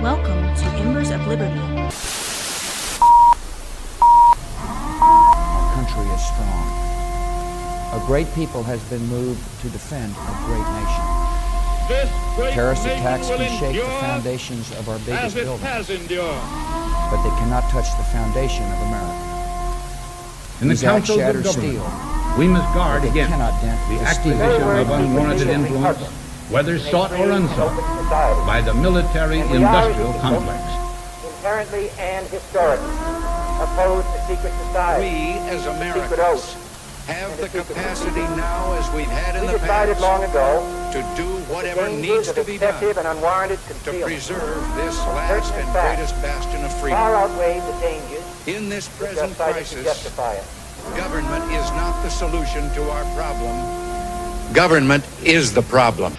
Welcome to Embers of Liberty. Our country is strong. A great people has been moved to defend a great nation. Terrorist attacks can shake the foundations of our biggest buildings, but they cannot touch the foundation of America. In the These acts councils shatter of government, steel, we must guard but they against cannot dent the the steel. acquisition of unwarranted influence, whether sought or unsought, by the military-industrial complex. Inherently and historically oppose the secret society. We, as Americans, have the capacity now, as we've had in We the decided past, long ago to do whatever dangers needs of to be done excessive and unwarranted to concealment preserve this last and facts greatest bastion of freedom. far outweigh the dangers In this which are present cited to crisis, justify it. government is not the solution to our problem. Government is the problem.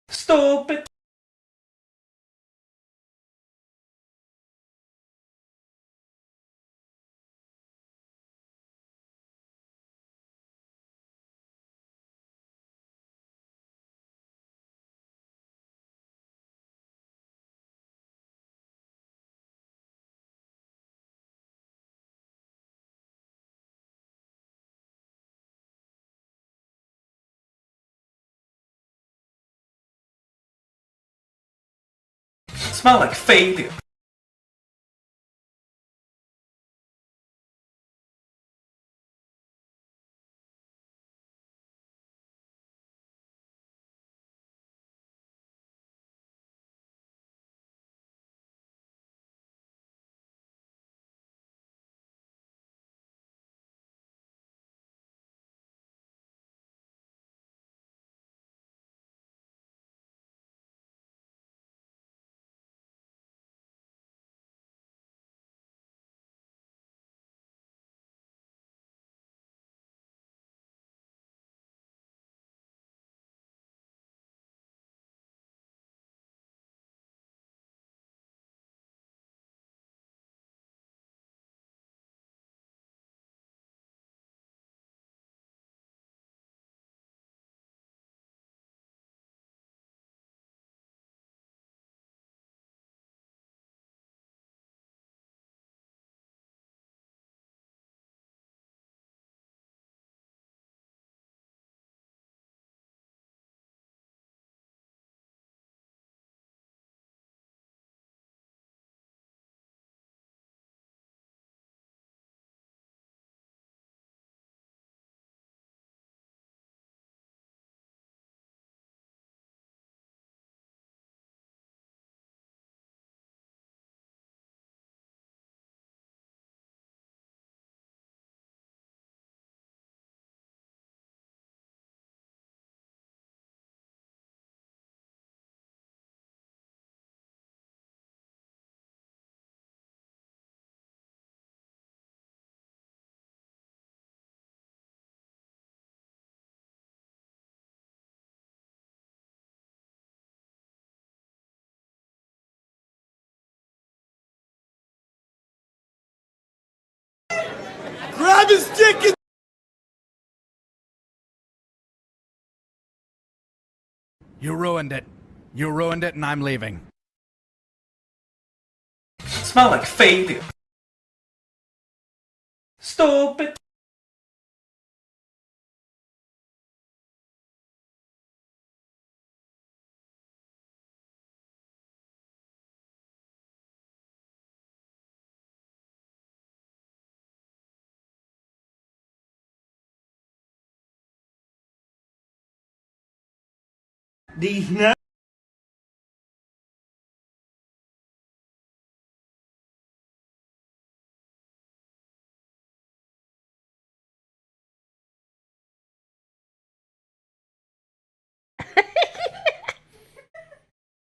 Stupid. Smell like failure. I'm his dick. You ruined it. You ruined it, and I'm leaving. Smell like failure. Stupid. These nuts.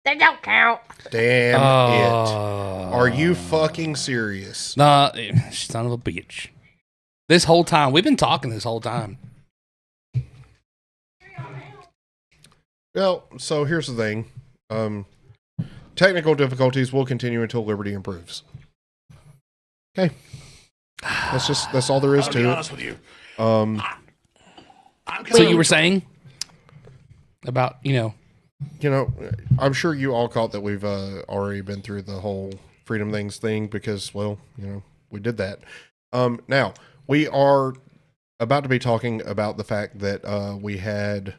That don't count. Damn it. Are you fucking serious? Nah, son of a bitch. This whole time. We've been talking this whole time. Well, so here's the thing. Technical difficulties will continue until Liberty improves. Okay. That's all there is to it. Honest with you. So you were saying about, I'm sure you all caught that we've already been through the whole freedom things thing because, well, we did that. Now, we are about to be talking about the fact that we had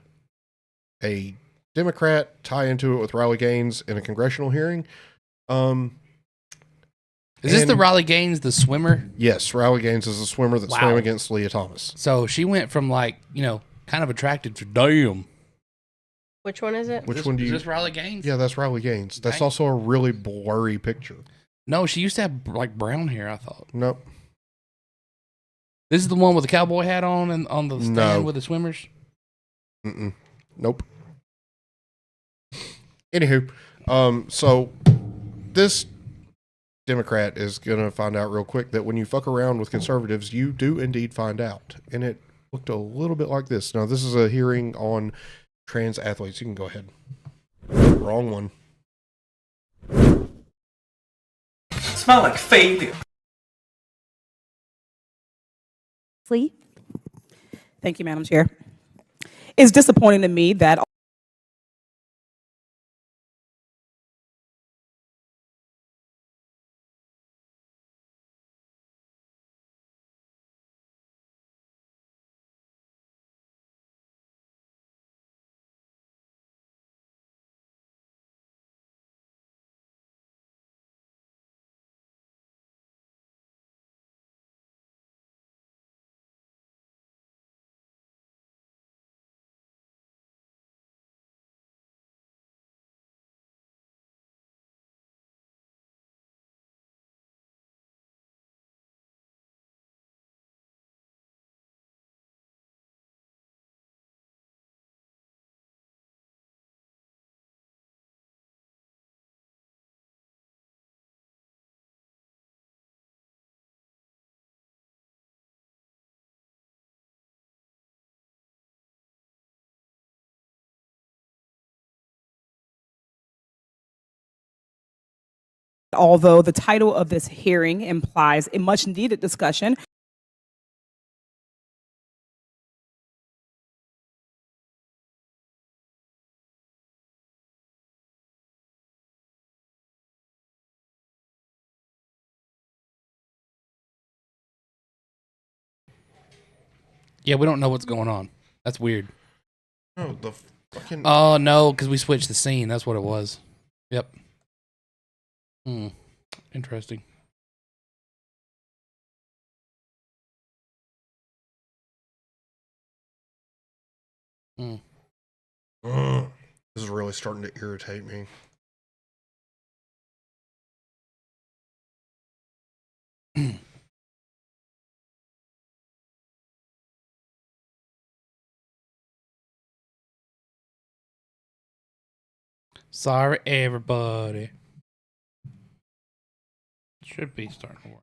a Democrat tie into it with Riley Gaines in a congressional hearing. Is this the Riley Gaines, the swimmer? Yes, Riley Gaines is a swimmer that swam against Leah Thomas. So she went from kind of attracted to damn. Which one is it? Which one do you? Is this Riley Gaines? Yeah, that's Riley Gaines. Okay. That's also a really blurry picture. No, she used to have brown hair, I thought. Nope. This is the one with the cowboy hat on and on the stand with the swimmers? Nope. Anywho, so this Democrat is going to find out real quick that when you fuck around with conservatives, you do indeed find out. And it looked a little bit like this. Now, this is a hearing on trans athletes. You can go ahead. Wrong one. Smell like failure. Thank you, Madam Chair. It's disappointing to me that although the title of this hearing implies a much needed discussion Yeah, we don't know what's going on. That's weird. No, the fucking... Oh, no, because we switched the scene. That's what it was. Yep. Interesting. This is really starting to irritate me. Sorry, everybody. Should be starting to work.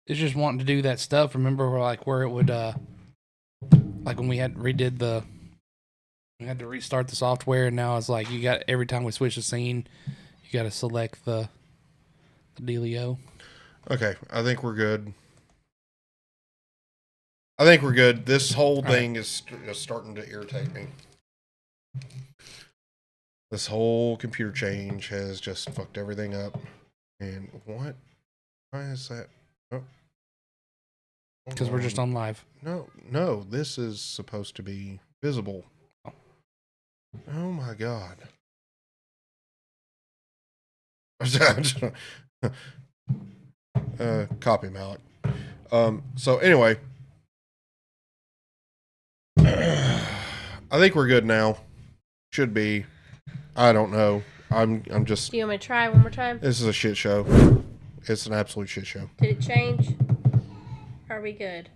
It's just wanting to do that stuff. Remember where it would like when we had we had to restart the software, and now it's like you got every time we switch the scene, you You got to select the dealio. Okay, I think we're good. This whole thing is starting to irritate me. This whole computer change has just fucked everything up. And what? Why is that? Oh. Because we're just on live. No, this is supposed to be visible. Oh my God. Copy Malik. So anyway, I think we're good now. Should be. I don't know. I'm just. Do you want me to try one more time? This is a shit show. It's an absolute shit show. Did it change? Are we good?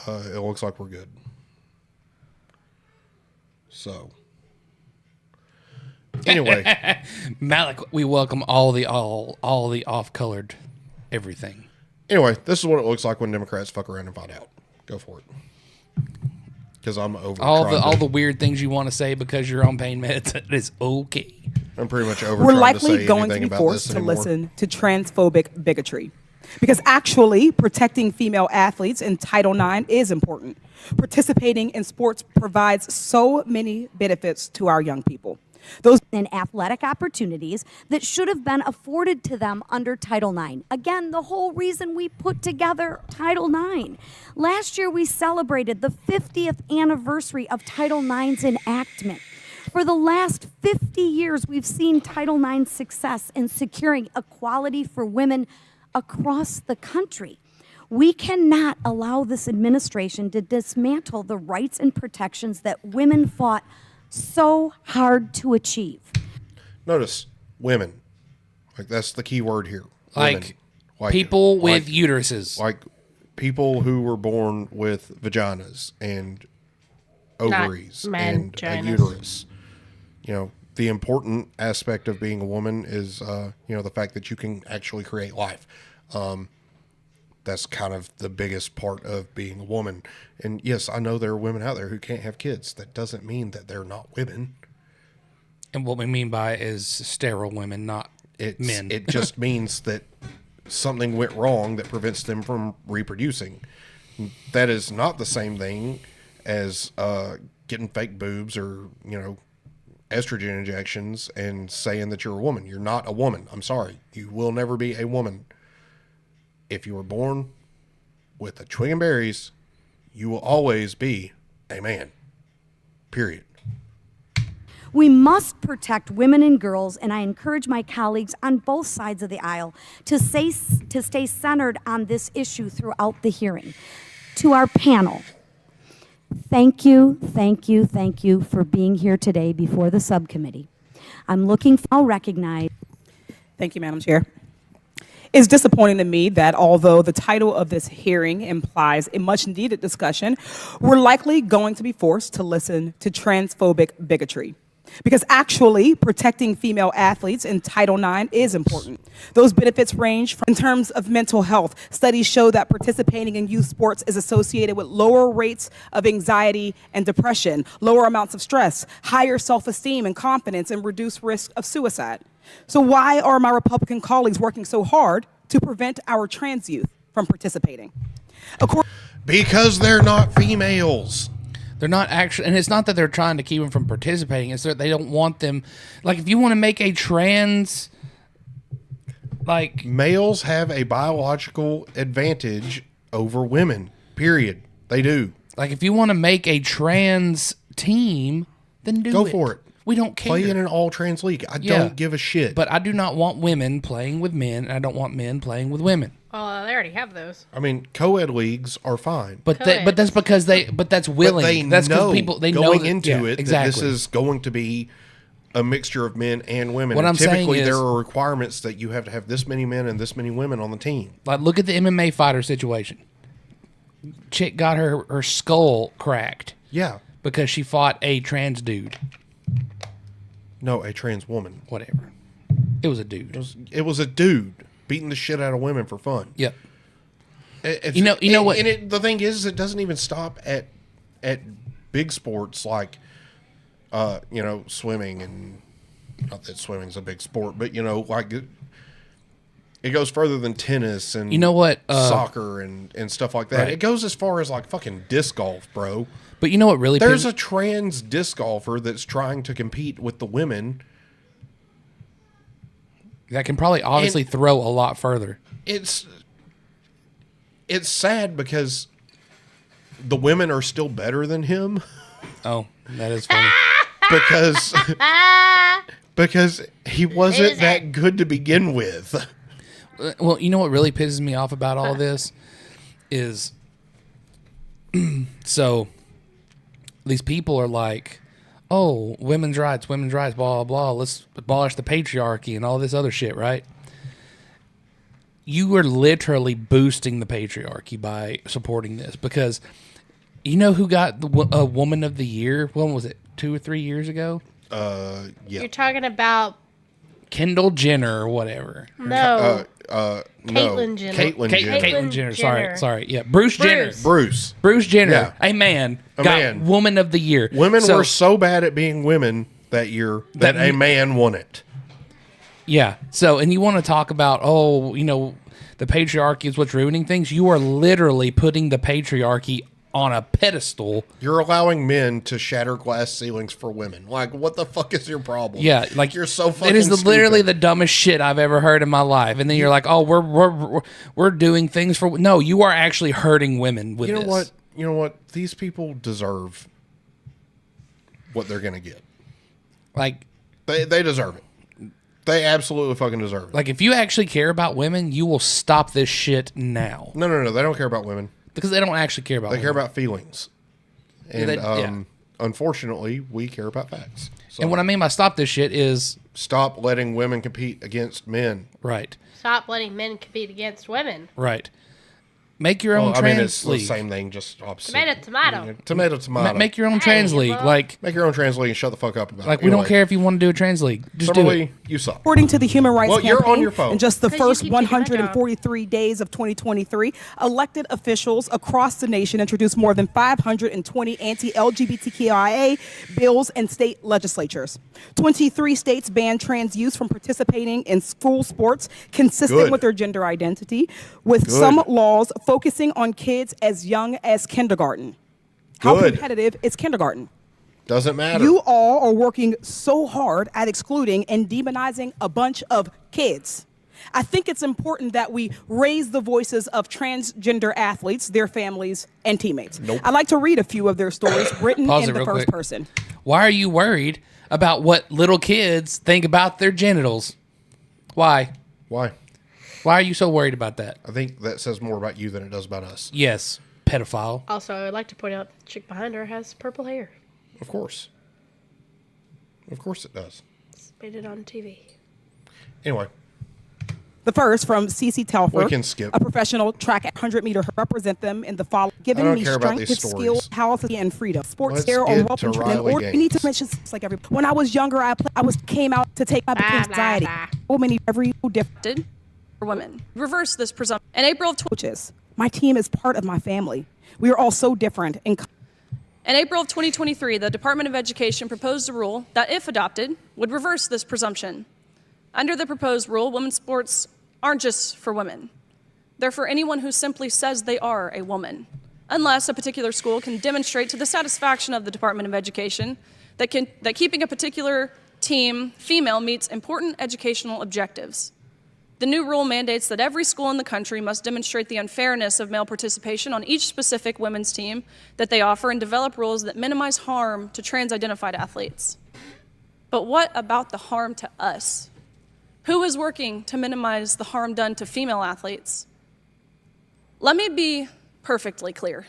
It looks like we're good. So. Anyway, Malik, we welcome all the off-colored everything. Anyway, this is what it looks like when Democrats fuck around and find out. Go for it. Because I'm over all the weird things you want to say because you're on pain meds. It is okay. I'm pretty much over. We're likely going to be forced to listen to transphobic bigotry. Because actually, protecting female athletes in Title IX is important. Participating in sports provides so many benefits to our young people. Those and athletic opportunities that should have been afforded to them under Title IX. Again, the whole reason we put together Title IX. Last year, we celebrated the 50th anniversary of Title IX's enactment. For the last 50 years, we've seen Title IX's success in securing equality for women across the country. We cannot allow this administration to dismantle the rights and protections that women fought so hard to achieve. Notice women. Like that's the key word here. Like people with uteruses. Like people who were born with vaginas and ovaries and a uterus. You know, the important aspect of being a woman is the fact that you can actually create life. That's kind of the biggest part of being a woman. And yes, I know there are women out there who can't have kids. That doesn't mean that they're not women. And what we mean by it is sterile women, not men. It just means that something went wrong that prevents them from reproducing. That is not the same thing as getting fake boobs or, estrogen injections and saying that you're a woman. You're not a woman. I'm sorry. You will never be a woman. If you were born with a twig and berries, you will always be a man. Period. We must protect women and girls, and I encourage my colleagues on both sides of the aisle to stay centered on this issue throughout the hearing. To our panel, thank you for being here today before the subcommittee. I'll recognize. Thank you, Madam Chair. It's disappointing to me that although the title of this hearing implies a much needed discussion, we're likely going to be forced to listen to transphobic bigotry. Because actually, protecting female athletes in Title IX is important. Those benefits range from, in terms of mental health. Studies show that participating in youth sports is associated with lower rates of anxiety and depression, lower amounts of stress, higher self-esteem and confidence, and reduced risk of suicide. So why are my Republican colleagues working so hard to prevent our trans youth from participating? Because they're not females. They're not actually, and it's not that they're trying to keep them from participating. It's that they don't want them. Like, if you want to make a trans, males have a biological advantage over women. Period. They do. Like, if you want to make a trans team, then go for it. We don't care. Play in an all-trans league. I don't give a shit. But I do not want women playing with men, and I don't want men playing with women. Well, they already have those. I mean, co-ed leagues are fine. But that's because that's willing. That's because people going know into it exactly. that this is going to be a mixture of men and women. What I'm saying is, there are requirements that you have to have this many men and this many women on the team. Like, look at the MMA fighter situation. Chick got her skull cracked. Yeah. Because she fought a trans dude. No, a trans woman. Whatever. It was a dude. It was a dude beating the shit out of women for fun. Yep. You know what? And the thing is, it doesn't even stop at big sports like, swimming and not that swimming's a big sport, but you know, like it goes further than tennis and you know what soccer and stuff like that. Right. It goes as far as like fucking disc golf, bro. But you know what really? There's a trans disc golfer that's trying to compete with the women. That can probably obviously throw a lot further. It's sad because the women are still better than him. Oh, that is funny. because he wasn't that good to begin with. Well, you know what really pisses me off about all this is so these people are like, oh, women's rights, blah, blah, blah. Let's abolish the patriarchy and all this other shit, right? You are literally boosting the patriarchy by supporting this because you know who got a Woman of the Year? When was it? 2 or 3 years ago? Yeah. You're talking about Kendall Jenner or whatever. no. Caitlyn Jenner. Caitlyn Jenner. Sorry. Yeah. Bruce Jenner. Bruce Jenner. Yeah. A man. A got man. Woman of the Year. Women were so bad at being women that year that a man won it. Yeah. So, and you want to talk about, oh, you know, the patriarchy is what's ruining things. You are literally putting the patriarchy on a pedestal. You're allowing men to shatter glass ceilings for women. Like, what the fuck is your problem? Yeah, like you're so fucking. It is literally stupid. the dumbest shit I've ever heard in my life. And then you're like, oh, we're doing things for. No, you are actually hurting women with this. What? You know what? These people deserve what they're gonna get. Like they deserve it. They absolutely fucking deserve it. Like, if you actually care about women, you will stop this shit now. No. They don't care about women. Because they don't actually care about women. They care about feelings. And yeah. Unfortunately, we care about facts. So and what I mean by stop this shit is... Stop letting women compete against men. Right. Stop letting men compete against women. Right. Make your own trans it's league. The same thing, just opposite. Tomato. Tomato. Make your own trans league. Like, make your own trans league and shut the fuck up about it. Like, we don't care if you want to do a trans league. Just do it. You suck. According to the Human Rights Well, Campaign, you're on your phone. in just the first you keep taking my job. 143 days of 2023, elected officials across the nation introduced more than 520 anti-LGBTQIA bills in state legislatures. 23 states banned trans youth from participating in school sports consistent with their gender identity, with some laws focusing on kids as young as kindergarten. How competitive is kindergarten? Doesn't matter. You all are working so hard at excluding and demonizing a bunch of kids. I think it's important that we raise the voices of transgender athletes, their families, and teammates. I'd like to read a few of their stories written in the first person. Why are you worried about what little kids think about their genitals? Why? Why? Why are you so worried about that? I think that says more about you than it does about us. Yes, pedophile. Also, I'd like to point out the chick behind her has purple hair. Of course. Of course it does. It's made it on TV. Anyway. The first from Cece Telfer, We can skip. a professional track at 100-meter, represent them in the following. Giving me strength, skill, power, and freedom. Sports care or welcome or any dimensions like every. When I was younger, I came out to take my anxiety. So many every different for women. Reverse this presumption. In April of coaches. My team is part of my family. We are all so different. In April of 2023, the Department of Education proposed a rule that, if adopted, would reverse this presumption. Under the proposed rule, women's sports aren't just for women. They're for anyone who simply says they are a woman, unless a particular school can demonstrate to the satisfaction of the Department of Education that keeping a particular team female meets important educational objectives. The new rule mandates that every school in the country must demonstrate the unfairness of male participation on each specific women's team that they offer and develop rules that minimize harm to trans-identified athletes. But what about the harm to us? Who is working to minimize the harm done to female athletes? Let me be perfectly clear.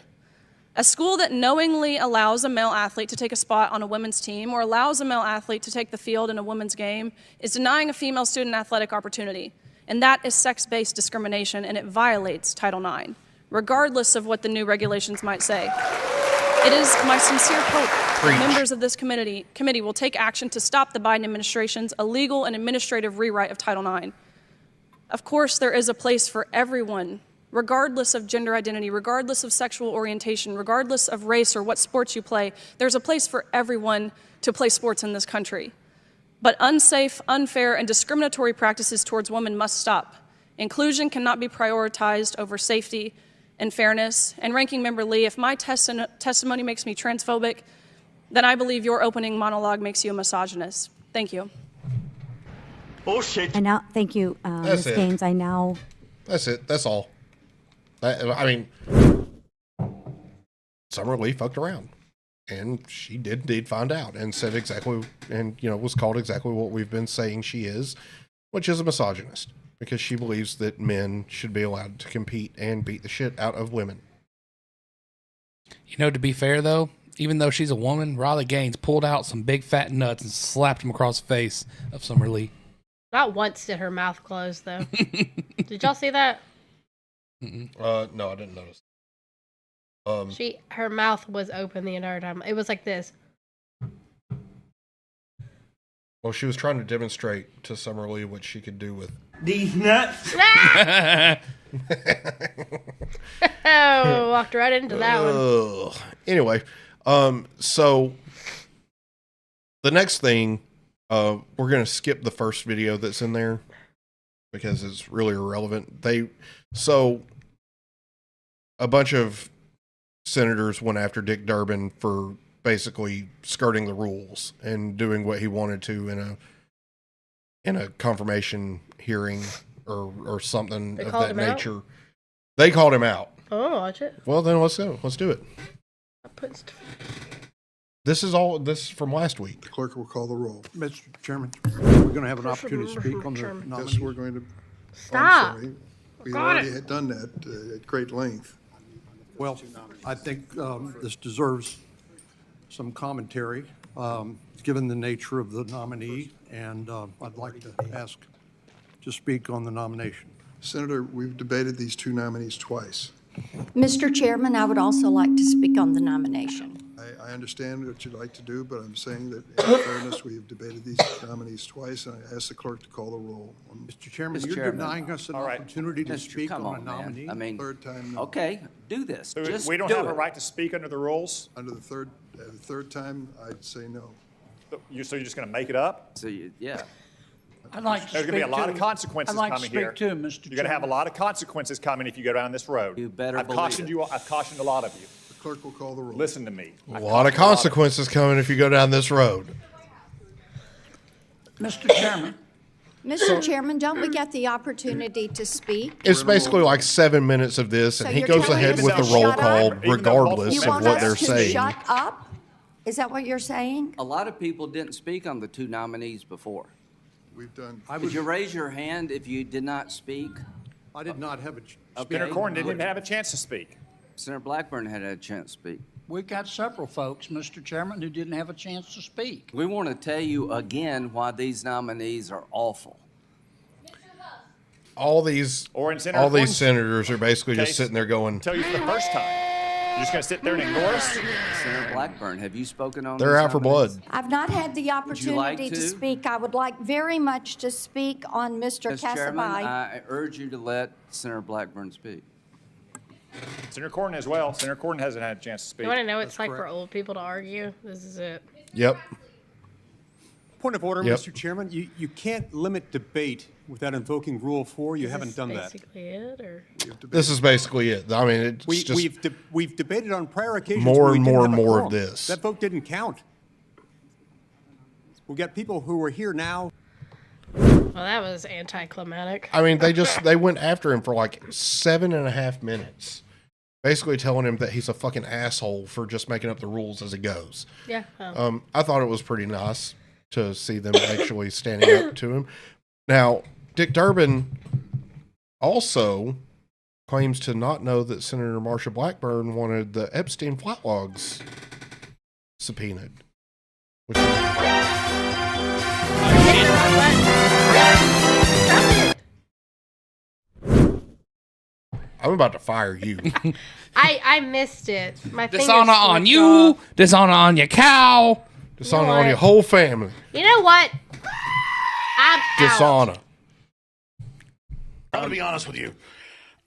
A school that knowingly allows a male athlete to take a spot on a women's team or allows a male athlete to take the field in a women's game is denying a female student athletic opportunity. And that is sex-based discrimination, and it violates Title IX, regardless of what the new regulations might say. It is my sincere hope that members of this committee will take action to stop the Biden administration's illegal and administrative rewrite of Title IX. Of course, there is a place for everyone, regardless of gender identity, regardless of sexual orientation, regardless of race or what sports you play. There's a place for everyone to play sports in this country. But unsafe, unfair, and discriminatory practices towards women must stop. Inclusion cannot be prioritized over safety and fairness. And Ranking Member Lee, if my testimony makes me transphobic, then I believe your opening monologue makes you a misogynist. Thank you. Bullshit. I now thank you, Ms. Gaines. I now. That's it. That's all. I mean, Summer Lee fucked around, and she did indeed find out and said exactly, and was called exactly what we've been saying she is, which is a misogynist, because she believes that men should be allowed to compete and beat the shit out of women. To be fair though, even though she's a woman, Riley Gaines pulled out some big fat nuts and slapped him across the face of Summer Lee. Not once did her mouth close, though. Did y'all see that? No, I didn't notice. Her mouth was open the entire time. It was like this. Well, she was trying to demonstrate to Summer Lee what she could do with these nuts. Oh, walked right into that one. Anyway, so the next thing, we're going to skip the first video that's in there because it's really irrelevant. So a bunch of senators went after Dick Durbin for basically skirting the rules and doing what he wanted to in a confirmation hearing or something of that nature. They called him out. Oh, watch it. Well, then let's go. Let's do it. This is from last week. The clerk will call the roll. Mr. Chairman, we're going to have an opportunity to speak on the nominees. Yes, we're going to. Stop. I'm sorry. We already had done that at great length. Well, I think this deserves some commentary, given the nature of the nominee, and I'd like to ask to speak on the nomination. Senator, we've debated these two nominees twice. Mr. Chairman, I would also like to speak on the nomination. I understand what you'd like to do, but I'm saying that in fairness, we have debated these nominees twice, and I ask the clerk to call the roll. Mr. Chairman, you're denying us an opportunity to speak on a nominee. Man. I mean, third time. No. Okay, do this. We don't have a right to speak under the rules? Under the third time, I'd say no. So you're just going to make it up? So yeah. I'd like to There's going to be a lot of consequences coming here. You're going to have a lot of consequences coming if you go down this road. You better I've cautioned you. I've cautioned a lot of you. The clerk will call the roll. Listen to me. A lot of consequences coming if you go down this road. Mr. Chairman. Mr. Chairman, don't we get the opportunity to speak? It's basically like 7 minutes of this, and he goes ahead with the roll call regardless of what they're saying. Shut up? Is that what you're saying? A lot of people didn't speak on the two nominees before. We've done. Did you raise your hand if you did not speak? I did not have a. Senator Corn didn't even have a chance to speak. Senator Blackburn had a chance to speak. We've got several folks, Mr. Chairman, who didn't have a chance to speak. We want to tell you again why these nominees are awful. All these senators are basically just sitting there going. Tell you for the first time. You're just going to sit there and ignore us? Senator Blackburn, have you spoken on They're out for blood. I've not had the opportunity to speak. I would like very much to speak on Mr. Mr. Chairman, Casabai. I urge you to let Senator Blackburn speak. Senator Corn as well. Senator Corn hasn't had a chance to speak. You want to know what it's like for old people to argue? This is it. Yep. Point of order, Mr. Chairman. You can't limit debate without invoking Rule 4. You haven't done that. Basically it, or This is basically it. I mean, it's just we've debated on prior occasions. more and more and more of this. That vote didn't count. We've got people who are here now. well, that was anticlimactic. I mean, they went after him for like 7.5 minutes, basically telling him that he's a fucking asshole for just making up the rules as it goes. Yeah. I thought it was pretty nice to see them actually standing up to him. Now, Dick Durbin also claims to not know that Senator Marsha Blackburn wanted the Epstein flight logs subpoenaed. I'm about to fire you. I missed it. My Dishonor on you. Dishonor on your cow. Dishonor on your whole family. You know what? I'm Dishonor. I'm going to be honest with you.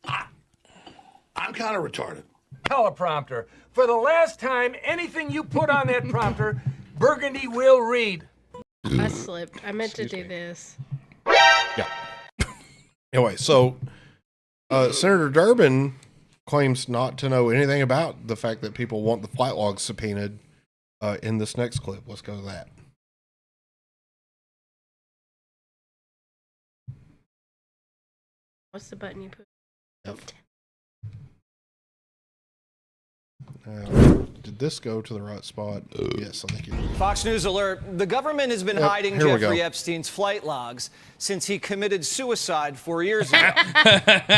I'm kind of retarded. Teleprompter. For the last time, anything you put on that prompter, Burgundy will read. I slipped. I meant to do this. Yeah. Anyway, so Senator Durbin claims not to know anything about the fact that people want the flight logs subpoenaed in this next clip. Let's go to that. What's the button you put? Did this go to the right spot? Yes, I think it did. Fox News alert. The government has been hiding here we Jeffrey go. Epstein's flight logs since he committed suicide 4 years ago.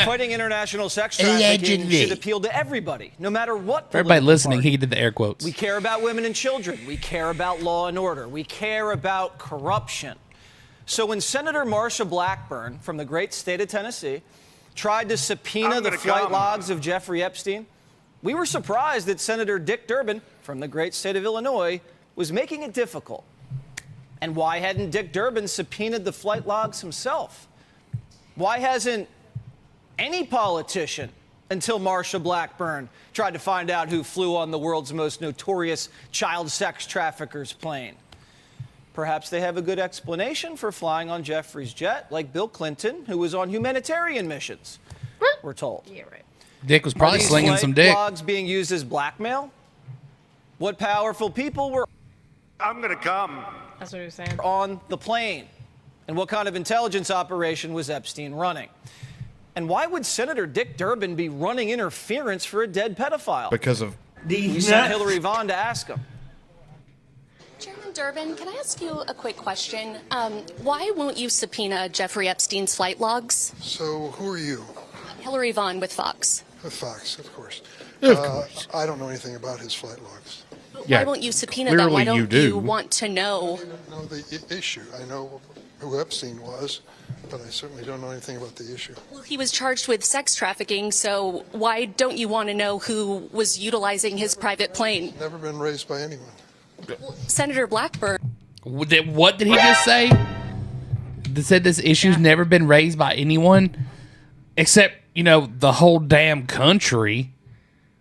Fighting international sex trafficking Allegedly. should appeal to everybody, no matter what. For everybody political listening, party. he did the air quotes. We care about women and children. We care about law and order. We care about corruption. So when Senator Marsha Blackburn from the great state of Tennessee tried to subpoena the flight logs of Jeffrey Epstein, we were surprised that Senator Dick Durbin from the great state of Illinois was making it difficult. And why hadn't Dick Durbin subpoenaed the flight logs himself? Why hasn't any politician until Marsha Blackburn tried to find out who flew on the world's most notorious child sex trafficker's plane? Perhaps they have a good explanation for flying on Jeffrey's jet, like Bill Clinton, who was on humanitarian missions, we're told. Yeah, right. Dick was probably Are these slinging flight some dick. logs being used as blackmail? What powerful people were I'm gonna come. That's what he was saying. on the plane? And what kind of intelligence operation was Epstein running? And why would Senator Dick Durbin be running interference for a dead pedophile? Because of We sent Hillary Vaughn to ask him. Chairman Durbin, can I ask you a quick question? Why won't you subpoena Jeffrey Epstein's flight logs? So who are you? Hillary Vaughn with Fox. With Fox, of course. Of course. I don't know anything about his flight logs. Why won't you subpoena them? Why don't you want to know? I know the issue. I know who Epstein was, but I certainly don't know anything about the issue. Well, he was charged with sex trafficking, so why don't you want to know who was utilizing his private plane? Never been raised by anyone. Senator Blackburn. What did he just say? They said this issue's never been raised by anyone except, the whole damn country.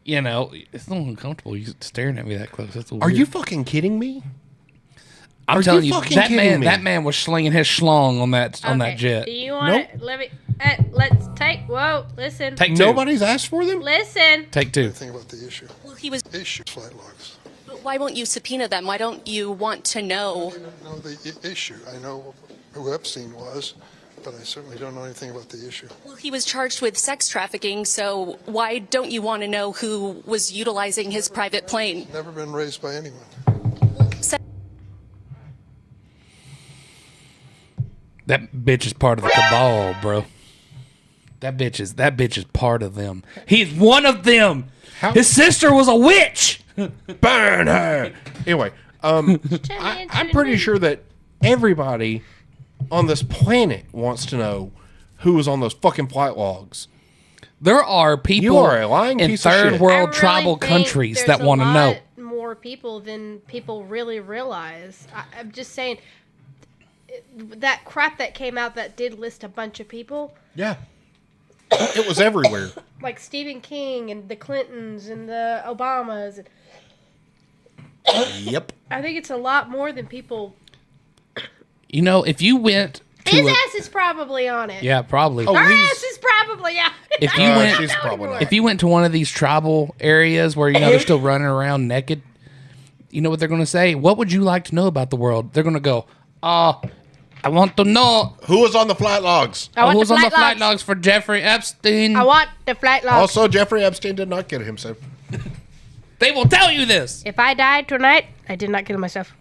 It's a little uncomfortable. You staring at me that close. That's Are you fucking kidding me? I'm telling you, that man was slinging his schlong on that jet. Do you want to let me? Let's take. Whoa, listen. Take two. Nobody's asked for them. Listen. Take two. Anything about the issue? Well, he was issue flight logs. Why won't you subpoena them? Why don't you want to know? I know the issue. I know who Epstein was, but I certainly don't know anything about the issue. Well, he was charged with sex trafficking, so why don't you want to know who was utilizing his private plane? Never been raised by anyone. That bitch is part of the cabal, bro. That bitch is part of them. He's one of them. His sister was a witch. Burn her. Anyway, I'm pretty sure that everybody on this planet wants to know who was on those fucking flight logs. There are people You are a lying in piece of third shit. world tribal countries that want to know. More people than people really realize. I'm just saying that crap that came out that did list a bunch of people. Yeah. It was everywhere. Like Stephen King and the Clintons and the Obamas. Yep. I think it's a lot more than people. If you went to His ass is probably on it. yeah, probably. Her ass is probably on it. If you went, if you went to one of these tribal areas where they're still running around naked, you know what they're going to say? What would you like to know about the world? They're going to go, I want to know who was on the flight logs. Who was on the flight logs for Jeffrey Epstein? I want the flight logs. Also, Jeffrey Epstein did not kill himself. They will tell you this. If I died tonight, I did not kill myself.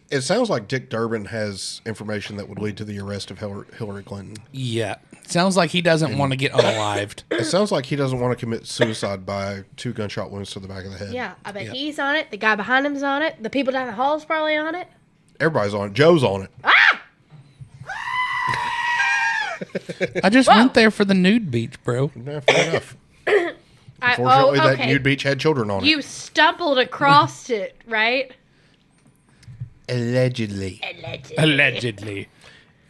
It sounds like Dick Durbin has information that would lead to the arrest of Hillary Clinton. Yeah. Sounds like he doesn't want to get unalived. It sounds like he doesn't want to commit suicide by 2 gunshot wounds to the back of the head. Yeah, I bet he's on it. The guy behind him's on it. The people down the hall's probably on it. Everybody's on it. Joe's on it. I just went there for the nude beach, bro. Yeah, fair enough. Unfortunately, that nude beach had children on it. You stumbled across it, right? Allegedly. Allegedly.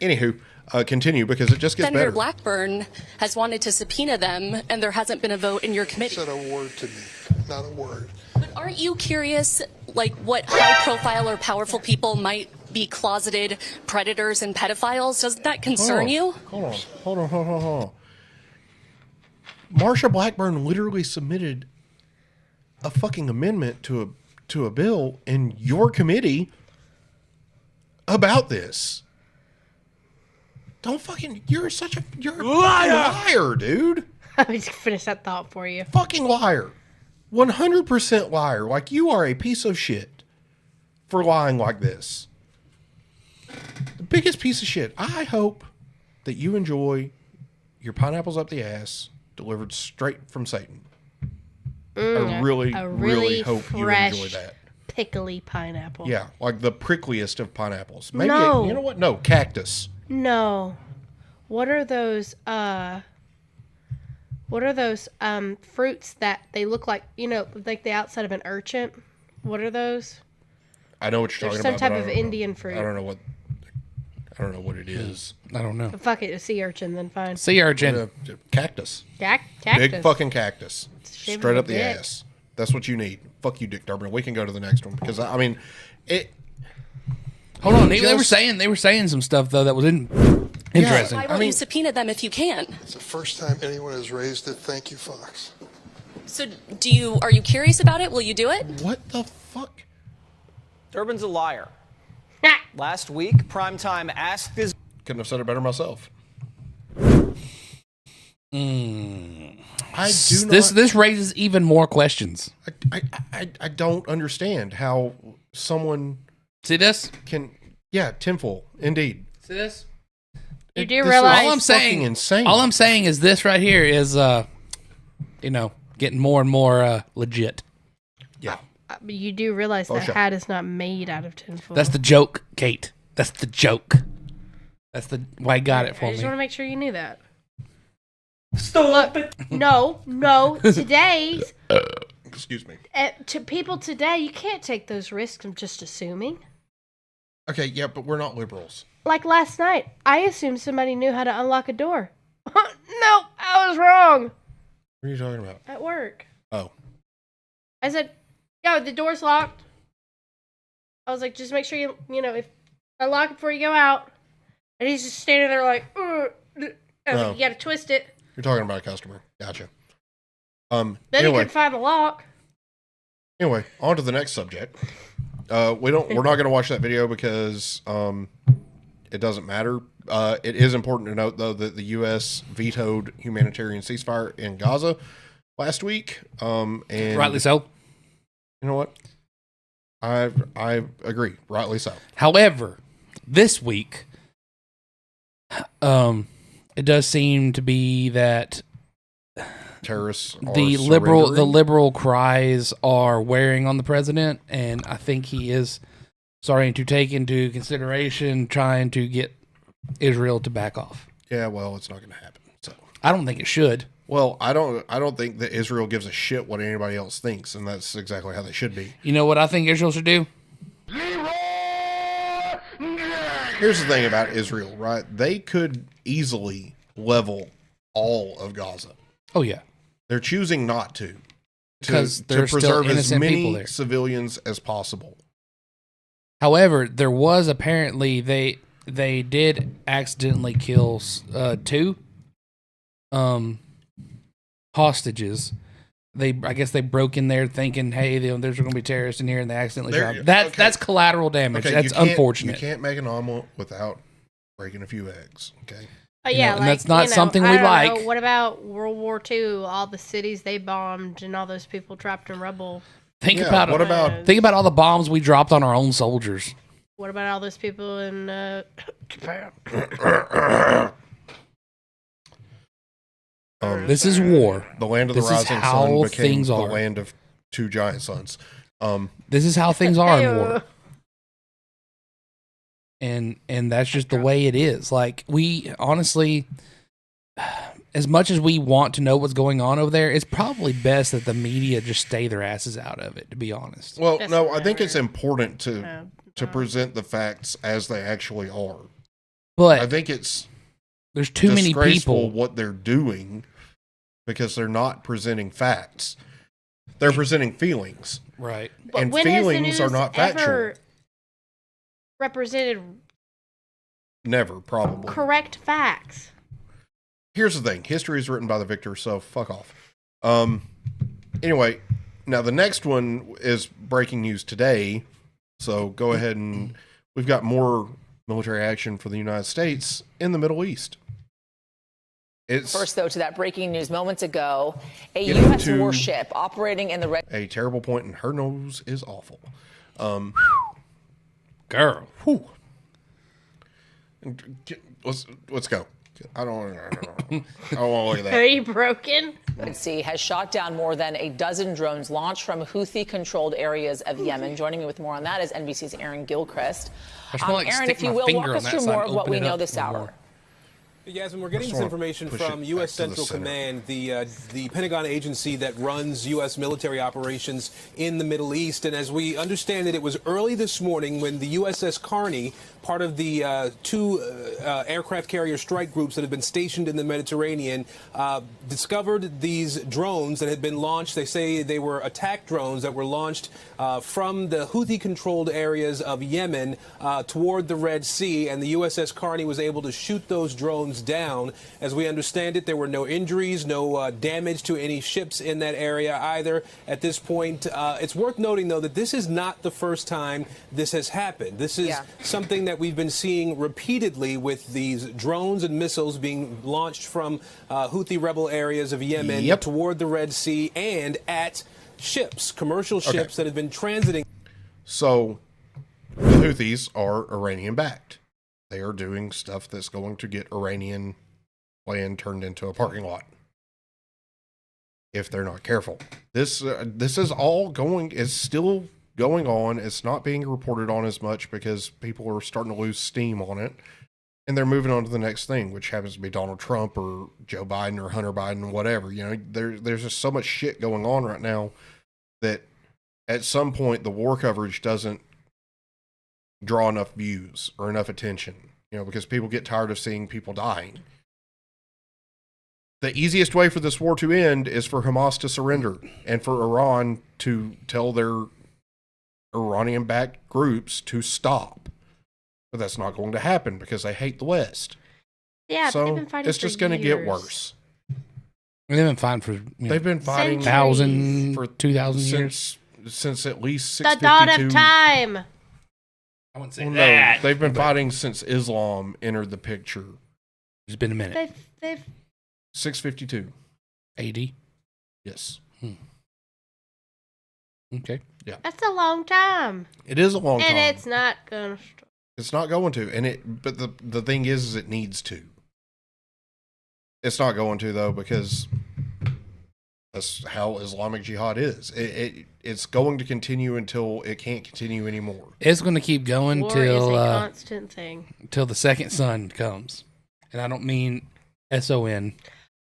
Anywho, continue because it just gets Senator better. Blackburn has wanted to subpoena them, and there hasn't been a vote in your committee. Said a word to me, not a word. Aren't you curious, like, what high-profile or powerful people might be closeted predators and pedophiles? Doesn't that concern you? Hold on. Marsha Blackburn literally submitted a fucking amendment to a bill in your committee about this. Don't fucking, you're a liar, dude. Let me just finish that thought for you. Fucking liar. 100% liar. Like, you are a piece of shit for lying like this. The biggest piece of shit. I hope that you enjoy your pineapples up the ass delivered straight from Satan. I really hope you enjoy that. Pickly pineapple. Yeah, like the prickliest of pineapples. Maybe No. You know what? No, cactus. No. What are those fruits that they look like, like the outside of an urchin? What are those? I know what you're talking Some about. type but I of don't know. Indian fruit. I don't know what it is. I don't know. Fuck it, a sea urchin, then fine. Sea urchin. Cactus. Cactus. Big fucking cactus. Shave Straight my up the dick. ass. That's what you need. Fuck you, Dick Durbin. We can go to the next one because I mean, it. Hold on, they were saying some stuff though that was interesting. Why won't you subpoena them if you can? It's the first time anyone has raised it. Thank you, Fox. So are you curious about it? Will you do it? What the fuck? Durbin's a liar. Last week, Primetime asked his... Couldn't have said it better myself. This raises even more questions. I don't understand how someone see this tinfoil indeed. See this? You do realize all I'm saying insane. All I'm saying is this right here is getting more and more legit. Yeah. You do realize that hat is not made out of tinfoil. That's the joke, Kate. That's the joke. That's the why I got it for I me. just want to make sure you knew that. Stop it. No. Today's excuse me. To people today, you can't take those risks. I'm just assuming. Okay, yeah, but we're not liberals. Like last night, I assumed somebody knew how to unlock a door. No, I was wrong. What are you talking about? At work. Oh. I said, "Yo, the door's locked." I was like, "Just make sure you if unlock it before you go out." And he's just standing there like, I was like, "You got to twist it." You're talking about a customer. Gotcha. Then he couldn't find the lock. Anyway, on to the next subject. We're not going to watch that video because it doesn't matter. It is important to note though that the U.S. vetoed humanitarian ceasefire in Gaza last week. And rightly so. You know what? I agree. Rightly so. However, this week, it does seem to be that terrorists the liberal cries are wearing on the president, and I think he is starting to take into consideration trying to get Israel to back off. Yeah, well, it's not going to happen. So I don't think it should. Well, I don't think that Israel gives a shit what anybody else thinks, and that's exactly how they should be. You know what I think Israel should do? Here's the thing about Israel, right? They could easily level all of Gaza. Oh yeah, they're choosing not to because to preserve as many civilians as possible. However, there was apparently they did accidentally kill 2 hostages. I guess they broke in there thinking, hey, there's going to be terrorists in here, and they accidentally shot. That's collateral damage. That's unfortunate. You can't make an omelet without breaking a few eggs. Okay. Yeah, and that's not something we like. Know, what about World War II? All the cities they bombed, and all those people trapped in rubble. Think about all the bombs we dropped on our own soldiers. What about all those people in Japan? This is war. The land of the rising sun became the land of 2 giant suns. This is how things are in war. And that's just the way it is. Like, we honestly, as much as we want to know what's going on over there, it's probably best that the media just stay their asses out of it, to be honest. Well, no, I think it's important to present the facts as they actually are. But I think there's too many people what they're doing because they're not presenting facts. They're presenting feelings. Right. But And when feelings has the are news not factual. ever represented Never, probably. correct facts? Here's the thing. History is written by the victor, so fuck off. Anyway, now the next one is breaking news today. So go ahead and we've got more military action for the United States in the Middle East. First, though, to that breaking news moments ago, a Getting U.S. to warship operating in the Red. a terrible point, and her nose is awful. Girl. Whew. Let's go. I don't want to look at that. Are you broken? Red Sea has shot down more than a dozen drones launched from Houthi-controlled areas of Yemen. Joining me with more on that is NBC's Aaron Gilchrist. Aaron, if you will, walk us through more of what we know this hour. Yasmin, we're getting this information from U.S. Central Command, the Pentagon agency that runs U.S. military operations in the Middle East. And as we understand it was early this morning when the USS Carney, part of the two aircraft carrier strike groups that have been stationed in the Mediterranean, discovered these drones that had been launched. They say they were attack drones that were launched from the Houthi-controlled areas of Yemen toward the Red Sea. And the USS Carney was able to shoot those drones down. As we understand it, there were no injuries, no damage to any ships in that area either at this point. It's worth noting, though, that this is not the first time this has happened. This is something that we've been seeing repeatedly with these drones and missiles being launched from Houthi rebel areas of Yemen toward the Red Sea and at ships, commercial ships that have been transiting. So the Houthis are Iranian-backed. They are doing stuff that's going to get Iranian land turned into a parking lot if they're not careful. This is all going, is still going on. It's not being reported on as much because people are starting to lose steam on it, and they're moving on to the next thing, which happens to be Donald Trump or Joe Biden or Hunter Biden, whatever. You know, there's just so much shit going on right now that at some point the war coverage doesn't draw enough views or enough attention, you know, because people get tired of seeing people dying. The easiest way for this war to end is for Hamas to surrender and for Iran to tell their Iranian-backed groups to stop. But that's not going to happen because they hate the West. Yeah, so they've been fighting it's just going to get worse. They've been fighting for they've been fighting 1,000 for 2,000 years since at least The 652. dawn of time. I wouldn't say Well, that. no, they've been fighting since Islam entered the picture. It's been a minute. They've 652 AD. Yes. Okay. Yeah. That's a long time. It is a long time. And it's not gonna. It's not going to, and but the thing is it needs to. It's not going to though because that's how Islamic Jihad is. It's going to continue until it can't continue anymore. It's going to keep going War till is a constant thing. Till the second sun comes, and I don't mean SON.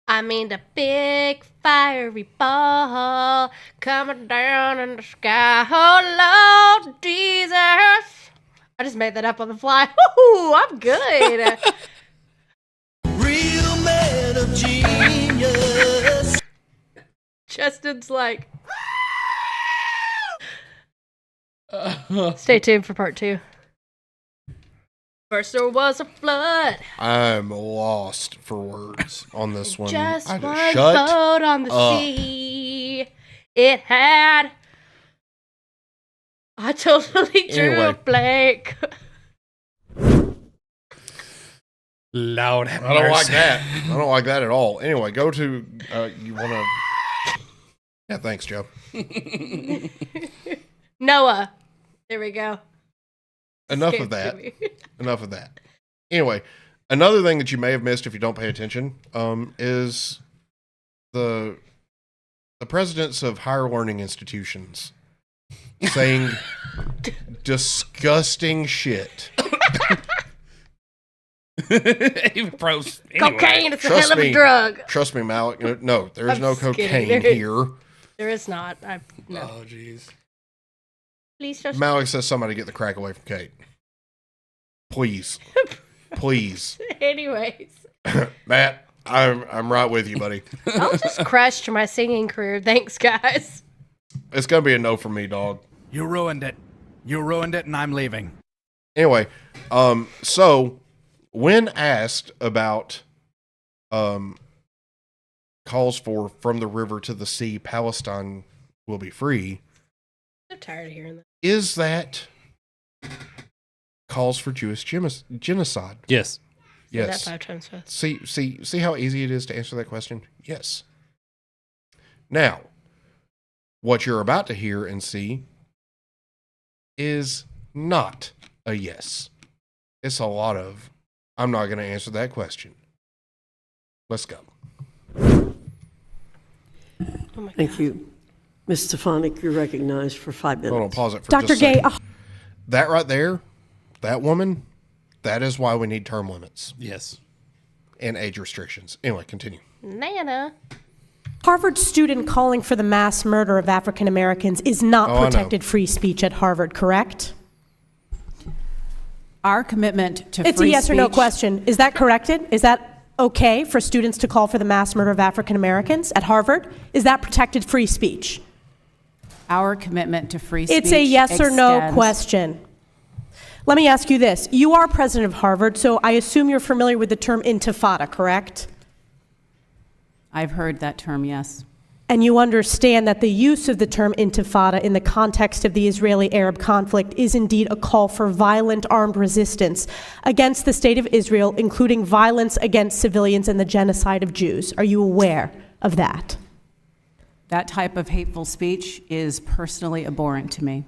I mean the big fiery ball coming down in the sky. Oh Lord Jesus! I just made that up on the fly. Woo, I'm good. Real man of genius. Justin's like. Stay tuned for part 2. First there was a flood. I'm lost for words on this one. Just I one shut boat on the up. sea. It had. I totally drew Anyway. a blank. Lord have I don't like mercy. that. I don't like that at all. Anyway, go to you want to. Yeah, thanks, Joe. Noah. There we go. Enough Scared of that. me. Enough of that. Anyway, another thing that you may have missed if you don't pay attention is the presidents of higher learning institutions saying disgusting shit. Even pros. Cocaine, it's a hell of a drug. Trust me, Malik. No, there is I'm no just kidding. cocaine There is- here. There is not. No. Oh, jeez. Please just. Malik says somebody get the crack away from Kate. Please. Please. Anyways. Matt, I'm right with you, buddy. Y'all just crushed my singing career. Thanks, guys. It's gonna be a no for me, dog. You ruined it. You ruined it, and I'm leaving. Anyway, so when asked about calls for from the river to the sea, Palestine will be free. I'm tired of hearing that. Is that calls for Jewish genocide? Yes. Yes. That 5 times fast. See how easy it is to answer that question? Yes. Now, what you're about to hear and see is not a yes. It's a lot of, I'm not going to answer that question. Let's go. Thank you. Ms. Stefanik, you're recognized for 5 minutes. Hold on, pause it for Dr. just a Gay, second. That right there, that woman, that is why we need term limits. Yes. And age restrictions. Anyway, continue. Nana. Harvard student calling for the mass murder of African Americans is not protected free speech at Harvard, correct? Our commitment to It's free a yes or no speech- question. Is that corrected? Is that okay for students to call for the mass murder of African Americans at Harvard? Is that protected free speech? Our commitment to free speech It's a yes or no extends- question. Let me ask you this. You are president of Harvard, so I assume you're familiar with the term intifada, correct? I've heard that term, yes. And you understand that the use of the term intifada in the context of the Israeli-Arab conflict is indeed a call for violent armed resistance against the state of Israel, including violence against civilians and the genocide of Jews. Are you aware of that? That type of hateful speech is personally abhorrent to me.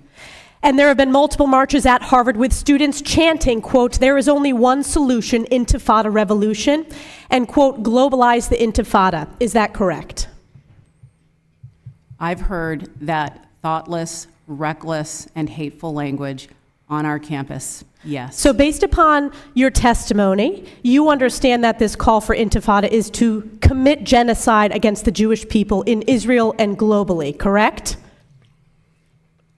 And there have been multiple marches at Harvard with students chanting, quote, there is only one solution, intifada revolution, and, quote, globalize the intifada. Is that correct? I've heard that thoughtless, reckless, and hateful language on our campus, yes. So based upon your testimony, you understand that this call for intifada is to commit genocide against the Jewish people in Israel and globally, correct?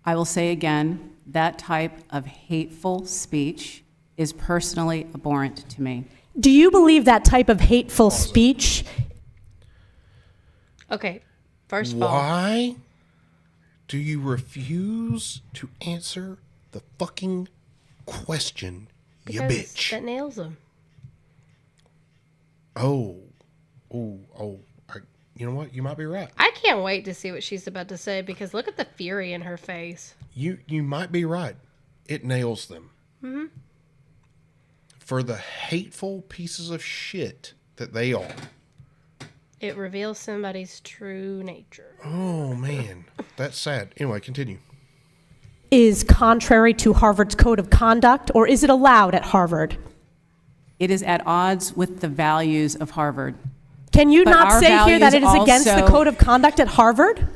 I will say again, that type of hateful speech is personally abhorrent to me. Do you believe that type of hateful speech? Okay, first of all. Why do you refuse to answer the fucking question, you Because bitch? that nails them. Oh. You know what? You might be right. I can't wait to see what she's about to say because look at the fury in her face. You might be right. It nails them. Mm-hmm. For the hateful pieces of shit that they are. It reveals somebody's true nature. Oh, man. That's sad. Anyway, continue. Is contrary to Harvard's code of conduct, or is it allowed at Harvard? It is at odds with the values of Harvard. Can you But not our say here that it values is against the also- code of conduct at Harvard?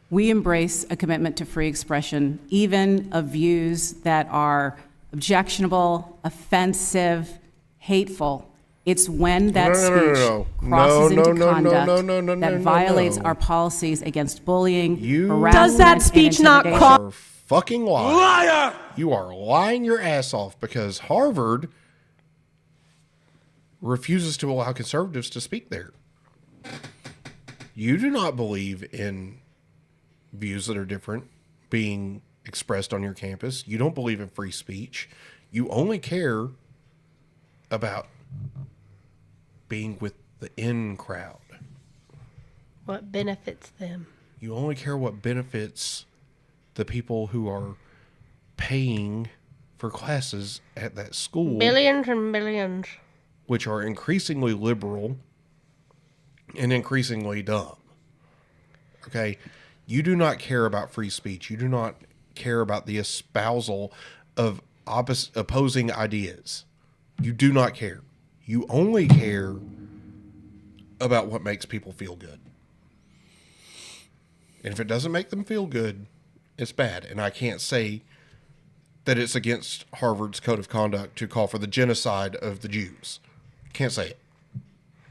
We embrace a commitment to free expression, even of views that are objectionable, offensive, hateful. It's when that speech crosses into conduct that violates our policies against bullying, harassment, Does that speech not and cross? You're fucking lying. Liar! You are lying your ass off because Harvard refuses to allow conservatives to speak there. You do not believe in views that are different being expressed on your campus. You don't believe in free speech. You only care about being with the in crowd. What benefits them? You only care what benefits the people who are paying for classes at that school. Billions and billions. Which are increasingly liberal and increasingly dumb. Okay? You do not care about free speech. You do not care about the espousal of opposing ideas. You do not care. You only care about what makes people feel good. And if it doesn't make them feel good, it's bad. And I can't say that it's against Harvard's code of conduct to call for the genocide of the Jews. Can't say it.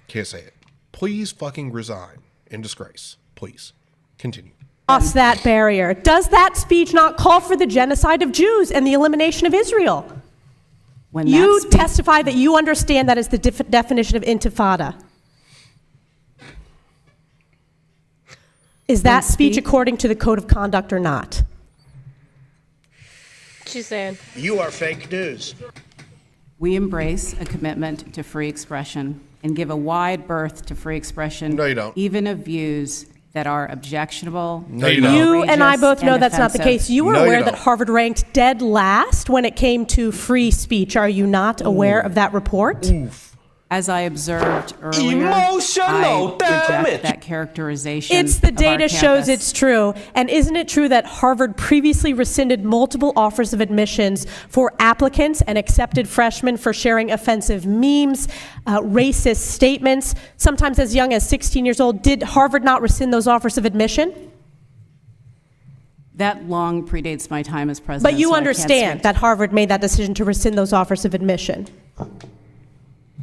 Can't say it. Please fucking resign in disgrace. Please. Continue. Cross that barrier. Does that speech not call for the genocide of Jews and the elimination of Israel? When you testify that you understand that is the definition of intifada. Is that speech according to the code of conduct or not? She's saying. You are fake news. We embrace a commitment to free expression and give a wide berth to free expression. No, you don't. Even of views that are objectionable. No, you don't. You and I both know that's not the offensive. case. You were No, you aware don't. that Harvard ranked dead last when it came to free speech. Are you not aware of that report? As I observed earlier, Emotional I damage. reject that characterization. It's the of our data shows campus. it's true. And isn't it true that Harvard previously rescinded multiple offers of admissions for applicants and accepted freshmen for sharing offensive memes, racist statements, sometimes as young as 16 years old? Did Harvard not rescind those offers of admission? That long predates my time as president. But you so I can't understand speak. that Harvard made that decision to rescind those offers of admission.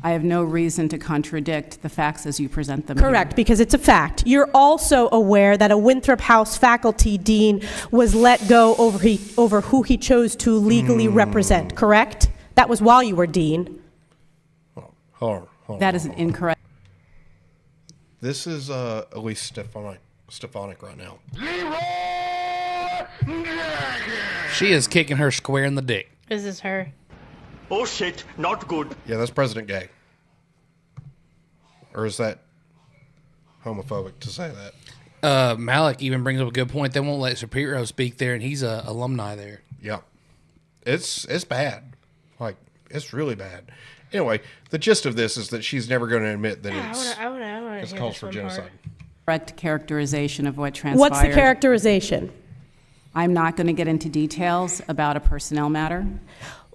I have no reason to contradict the facts as you present them. Correct, because it's a fact. You're also aware that a Winthrop House faculty dean was let go over who he chose to legally represent, correct? That was while you were dean. That is an incorrect. This is Elise Stefanik right now. She is kicking her square in the dick. This is her. Oh shit, not good. Yeah, that's President Gay. Or is that homophobic to say that? Malik even brings up a good point. They won't let Shapiro speak there, and he's a alumni there. Yeah. It's bad. Like, it's really bad. Anyway, the gist of this is that she's never going to admit that it's calls for genocide. Correct characterization of what transpired. What's the characterization? I'm not going to get into details about a personnel matter.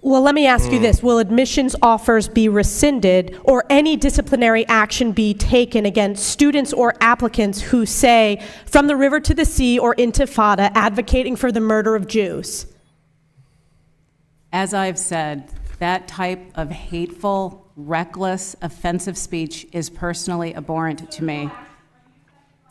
Well, let me ask you this. Will admissions offers be rescinded or any disciplinary action be taken against students or applicants who say, from the river to the sea or Intifada, advocating for the murder of Jews? As I've said, that type of hateful, reckless, offensive speech is personally abhorrent to me.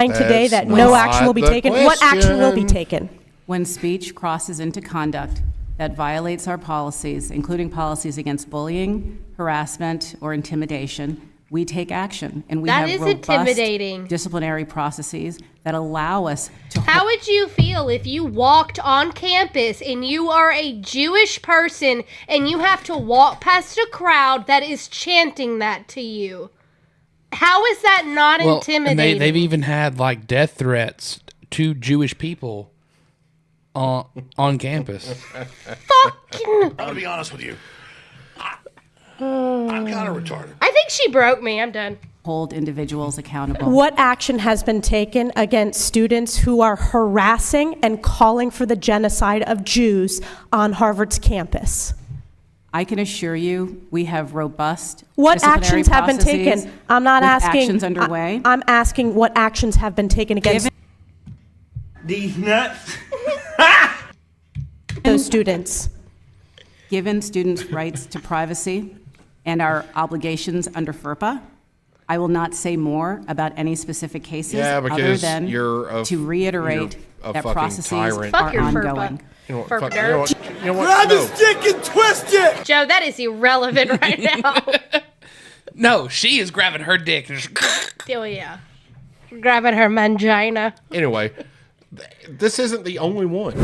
Today that no action will be taken. What action will be taken? When speech crosses into conduct that violates our policies, including policies against bullying, harassment, or intimidation, we take action. And we That have is robust intimidating. disciplinary processes that allow us to How would you feel if you walked on campus and you are a Jewish person and you have to walk past a crowd that is chanting that to you? How is that not intimidating? And they've even had like death threats to Jewish people on campus. Fucking. I'm gonna be honest with you. I'm kind of retarded. I think she broke me. I'm done. hold individuals accountable. What action has been taken against students who are harassing and calling for the genocide of Jews on Harvard's campus? I can assure you, we have robust What disciplinary actions have been processes taken? I'm not with asking. actions underway. I'm asking what actions have been taken against these nuts. those students. Given students' rights to privacy and our obligations under FERPA, I will not say more about any specific cases other because than to reiterate that processes tyrant. are ongoing. You know what? FERPA Fuck, nerd. you know what? Grab No. his dick and twist it. Joe, that is irrelevant right now. No, she is grabbing her dick. And Oh, yeah. Grabbing her mangina. Anyway, this isn't the only one.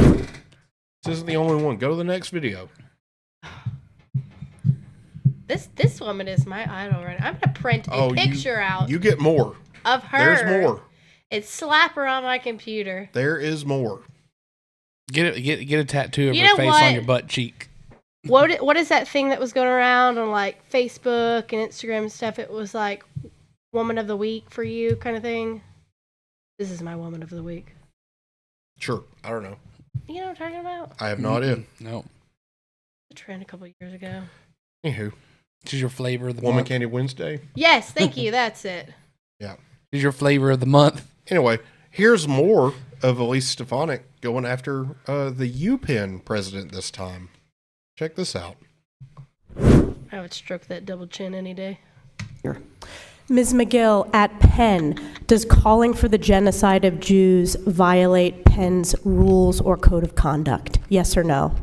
This isn't the only one. Go to the next video. This woman is my idol right now. I'm gonna print a picture out You get more. of her. There's more. And slap her on my computer. There is more. Get a tattoo of You her know face what? on your butt cheek. What is that thing that was going around on like Facebook and Instagram and stuff? It was like Woman of the Week for you kind of thing. This is my Woman of the Week. Sure. I don't know. You know what I'm talking about? I have no idea. No. The trend a couple years ago. Anywho. She's your flavor of the Woman month. Candy Wednesday. Yes, thank you. That's it. Yeah. She's your flavor of the month. Anyway, here's more of Elise Stefanik going after the UPenn president this time. Check this out. I would stroke that double chin any day. Ms. McGill, at Penn, does calling for the genocide of Jews violate Penn's rules or code of conduct? Yes or no?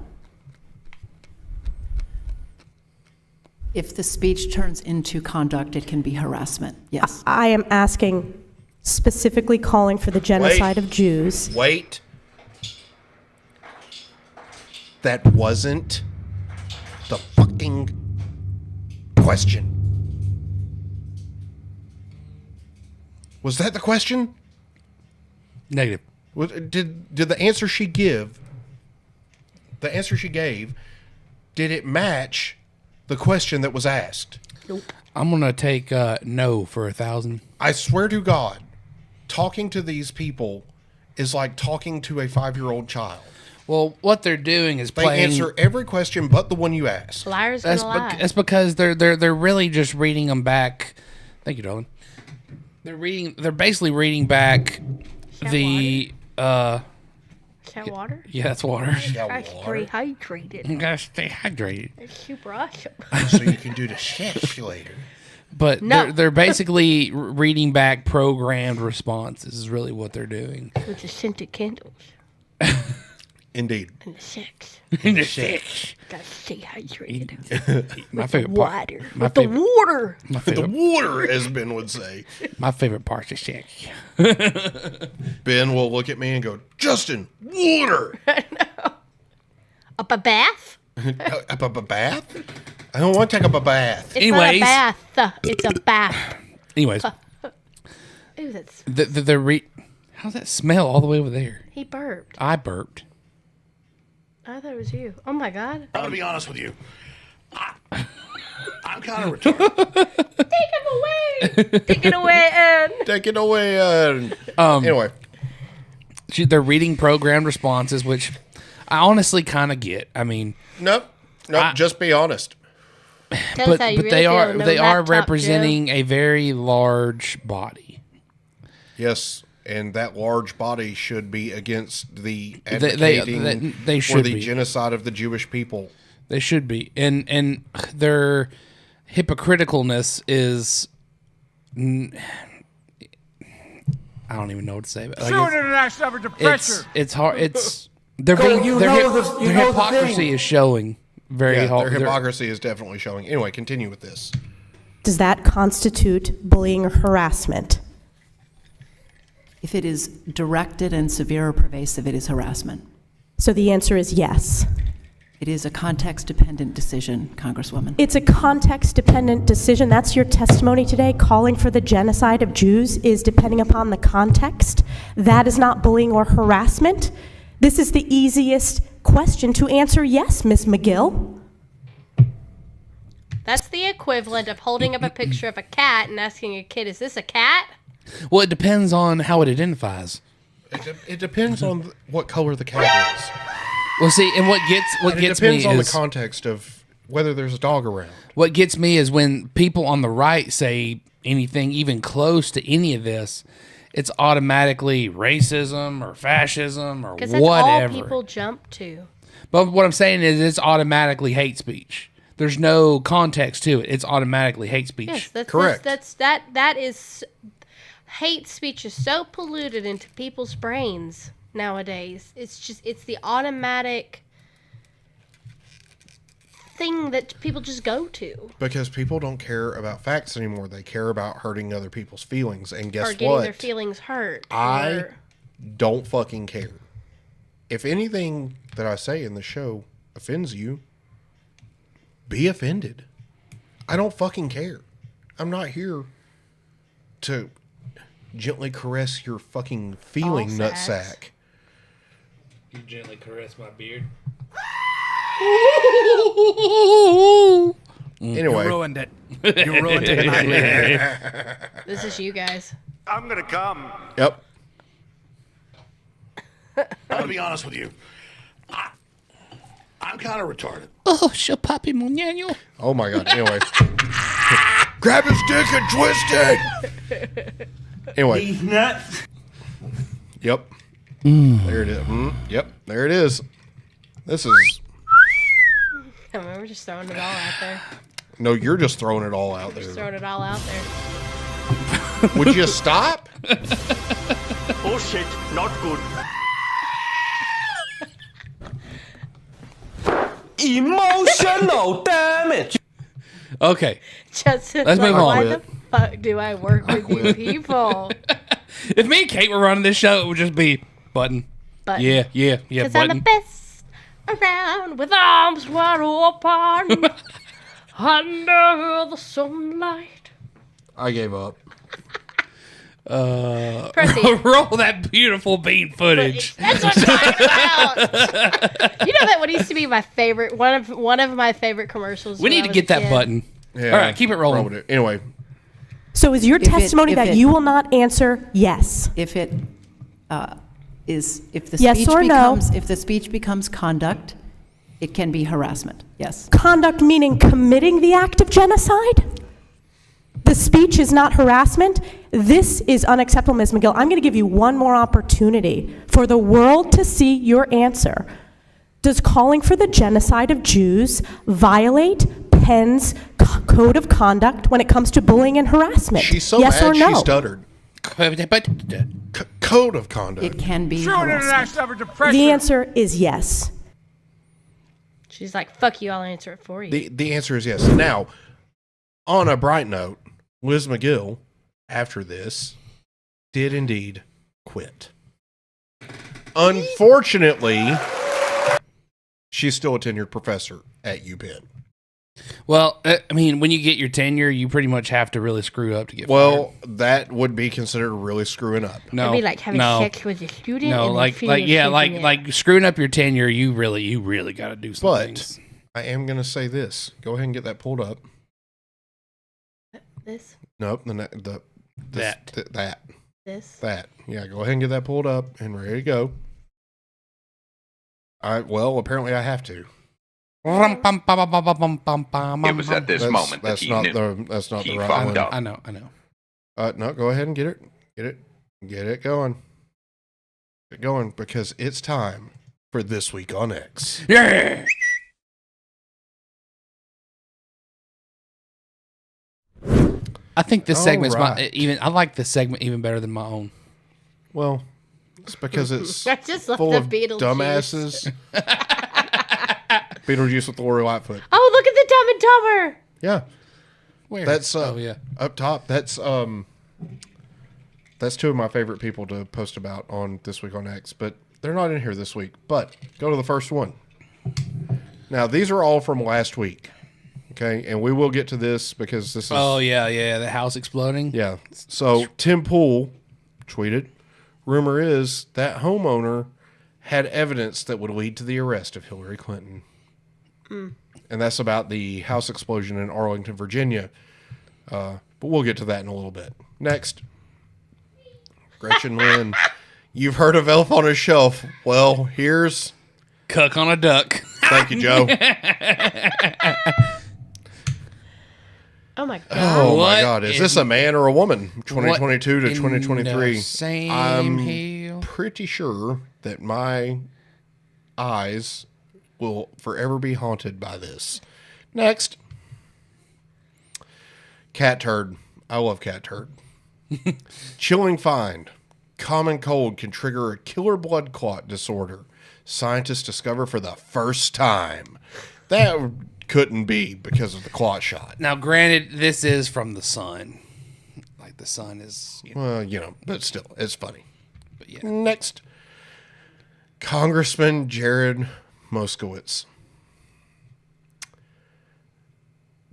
If the speech turns into conduct, it can be harassment. Yes. I am asking specifically calling for the genocide of Jews. Wait. That wasn't the fucking question. Was that the question? Negative. Did the answer she gave, did it match the question that was asked? Nope. I'm going to take no for 1,000. I swear to God, talking to these people is like talking to a 5-year-old child. Well, what they're doing is They playing. answer every question but the one you asked. Liars gonna lie. That's because they're really just reading them back. Thank you, darling. They're basically reading back the Is that water? Yeah, that's water. Gotta stay hydrated. You gotta stay hydrated. It's super awesome. So you can do the sex later. But No. they're basically reading back programmed responses is really what they're doing. With the scented candles. Indeed. And the sex. And the sex. Gotta stay hydrated. My With favorite the part. water. My With the favorite- water. My The favorite, water, as Ben would say. my favorite part's the sex. Ben will look at me and go, Justin, water. Up a bath? Up a bath? I don't want to take up a bath. It's not a bath. It's a bath. Anyways, Ooh, that's. how's that smell all the way over there? He burped. I burped. I thought it was you. Oh my god. I'm gonna be honest with you. I'm kind of retarded. Take him away. Take it away, Ed. Take it away. Anyway. They're reading programmed responses, which I honestly kind of get. I mean, Nope. Just be honest. Tell us how you really they feel. are No they are laptop, representing a very large body. Yes, and that large body should be against the They advocating they for should the be. genocide of the Jewish people. They should be, and their hypocriticalness is. I don't even know what to say. But international average of pressure. it's hard. It's their You their know the- you know the hypocrisy thing. is showing very Yeah, hard. their hypocrisy is definitely showing. Anyway, continue with this. Does that constitute bullying or harassment? If it is directed and severe or pervasive, it is harassment. So the answer is yes. It is a context-dependent decision, Congresswoman. It's a context-dependent decision. That's your testimony today. Calling for the genocide of Jews is depending upon the context. That is not bullying or harassment. This is the easiest question to answer yes, Ms. McGill. That's the equivalent of holding up a picture of a cat and asking a kid, is this a cat? Well, it depends on how it identifies. It depends on what color the cat is. Well, see, and what gets It me depends on is the context of whether there's a dog around. what gets me is when people on the right say anything even close to any of this, it's automatically racism or fascism or Because that's whatever. all people jump to. But what I'm saying is it's automatically hate speech. There's no context to it. It's automatically hate speech. Yes, that's correct. That is hate speech is so polluted into people's brains nowadays. It's the automatic thing that people just go to. Because people don't care about facts anymore. They care about hurting other people's feelings. And guess or getting what? their feelings hurt. I or- don't fucking care. If anything that I say in the show offends you, be offended. I don't fucking care. I'm not here to gently caress your fucking feeling nutsack. You gently caress my beard. Anyway. You ruined it. You ruined it. And I'm leaving. This is you guys. I'm gonna come. Yep. I'm gonna be honest with you. I'm kind of retarded. Oh, yo papi muñeño. Oh my god. Anyway. Grab his dick and twist it. Anyway. These nuts. Yep. There it is. Yep. There it is. This is. I mean, we're just throwing it all out there. No, you're just throwing it all out Just there. throwing it all out there. Would you stop? Oh shit, not good. Emotional damage. Okay. Justin's Let's like, move on. why the fuck do I work with you people? If me and Kate were running this show, it would just be button. Yeah, Because button. I'm the best around with arms wide open under the sunlight. I gave up. Roll that beautiful bean footage. That's what I'm talking about. You know that one used to be my favorite, one of my favorite commercials. We need to get that button. Yeah, all right, keep it rolling. Roll it. Anyway. So is your testimony that you will not answer yes? If it if the Yes speech or no? becomes if the speech becomes conduct, it can be harassment. Yes. Conduct meaning committing the act of genocide? The speech is not harassment? This is unacceptable, Ms. McGill. I'm going to give you one more opportunity for the world to see your answer. Does calling for the genocide of Jews violate Penn's code of conduct when it comes to bullying and harassment? She's so yes mad or no? she stuttered. Code of conduct. It can be True international effort to pressure. The answer is yes. She's like, fuck you, I'll answer it for you. The answer is yes. Now, on a bright note, Liz McGill, after this, did indeed quit. Unfortunately, she's still a tenured professor at UPenn. Well, I mean, when you get your tenure, you pretty much have to really screw up to get Well, fired. that would be considered really screwing up. No, It'd be like having sex with a student. No, and like screwing up your tenure. You really got to do some things. I am going to say this. Go ahead and get that pulled up. This? Nope. That. This? That. Yeah, go ahead and get that pulled up and ready to go. Well, apparently I have to. It was at this moment that he knew. That's not he the right fucked one. up. I know. No, go ahead and get it going. Get it going, because it's time for This Week on X. Yeah. I think this segment's I like this segment even better than my own. Well, it's because it's I just love full the of Beetlejuice. dumbasses. Beetlejuice with Lori Lightfoot. Oh, look at the Dumb and Dumber. Yeah. Where? That's up top. That's two of my favorite people to post about on This Week on X, but they're not in here this week. But go to the first one. Now, these are all from last week. Okay, and we will get to this because this is... Oh, yeah, the house exploding. Yeah. So, Tim Pool tweeted, rumor is that homeowner had evidence that would lead to the arrest of Hillary Clinton. And that's about the house explosion in Arlington, Virginia. But we'll get to that in a little bit. Next, Gretchen Lynn. You've heard of Elf on a Shelf. Well, here's... Cuck on a Duck. Thank you, Joe. Oh my god! Oh my god! Is this a man or a woman? 2022 to 2023. I'm pretty sure that my eyes will forever be haunted by this. Next, cat turd. I love cat turd. Chilling find: common cold can trigger a killer blood clot disorder. Scientists discover for the first time. That couldn't be because of the clot shot. Now, granted, this is from the sun. Like, the sun is... Well, but still, it's funny. But yeah. Next, Congressman Jared Moskowitz.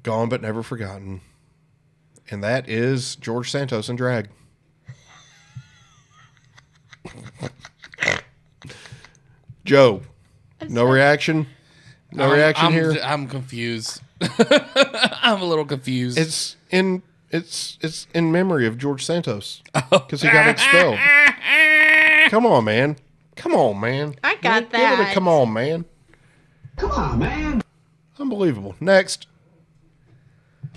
Gone but never forgotten. And that is George Santos in drag. Joe, no reaction? No reaction here? I'm confused. I'm a little confused. It's in memory of George Santos because he got expelled. Come on, man. I got that. Give it a come on, man. Come on, man. Unbelievable. Next.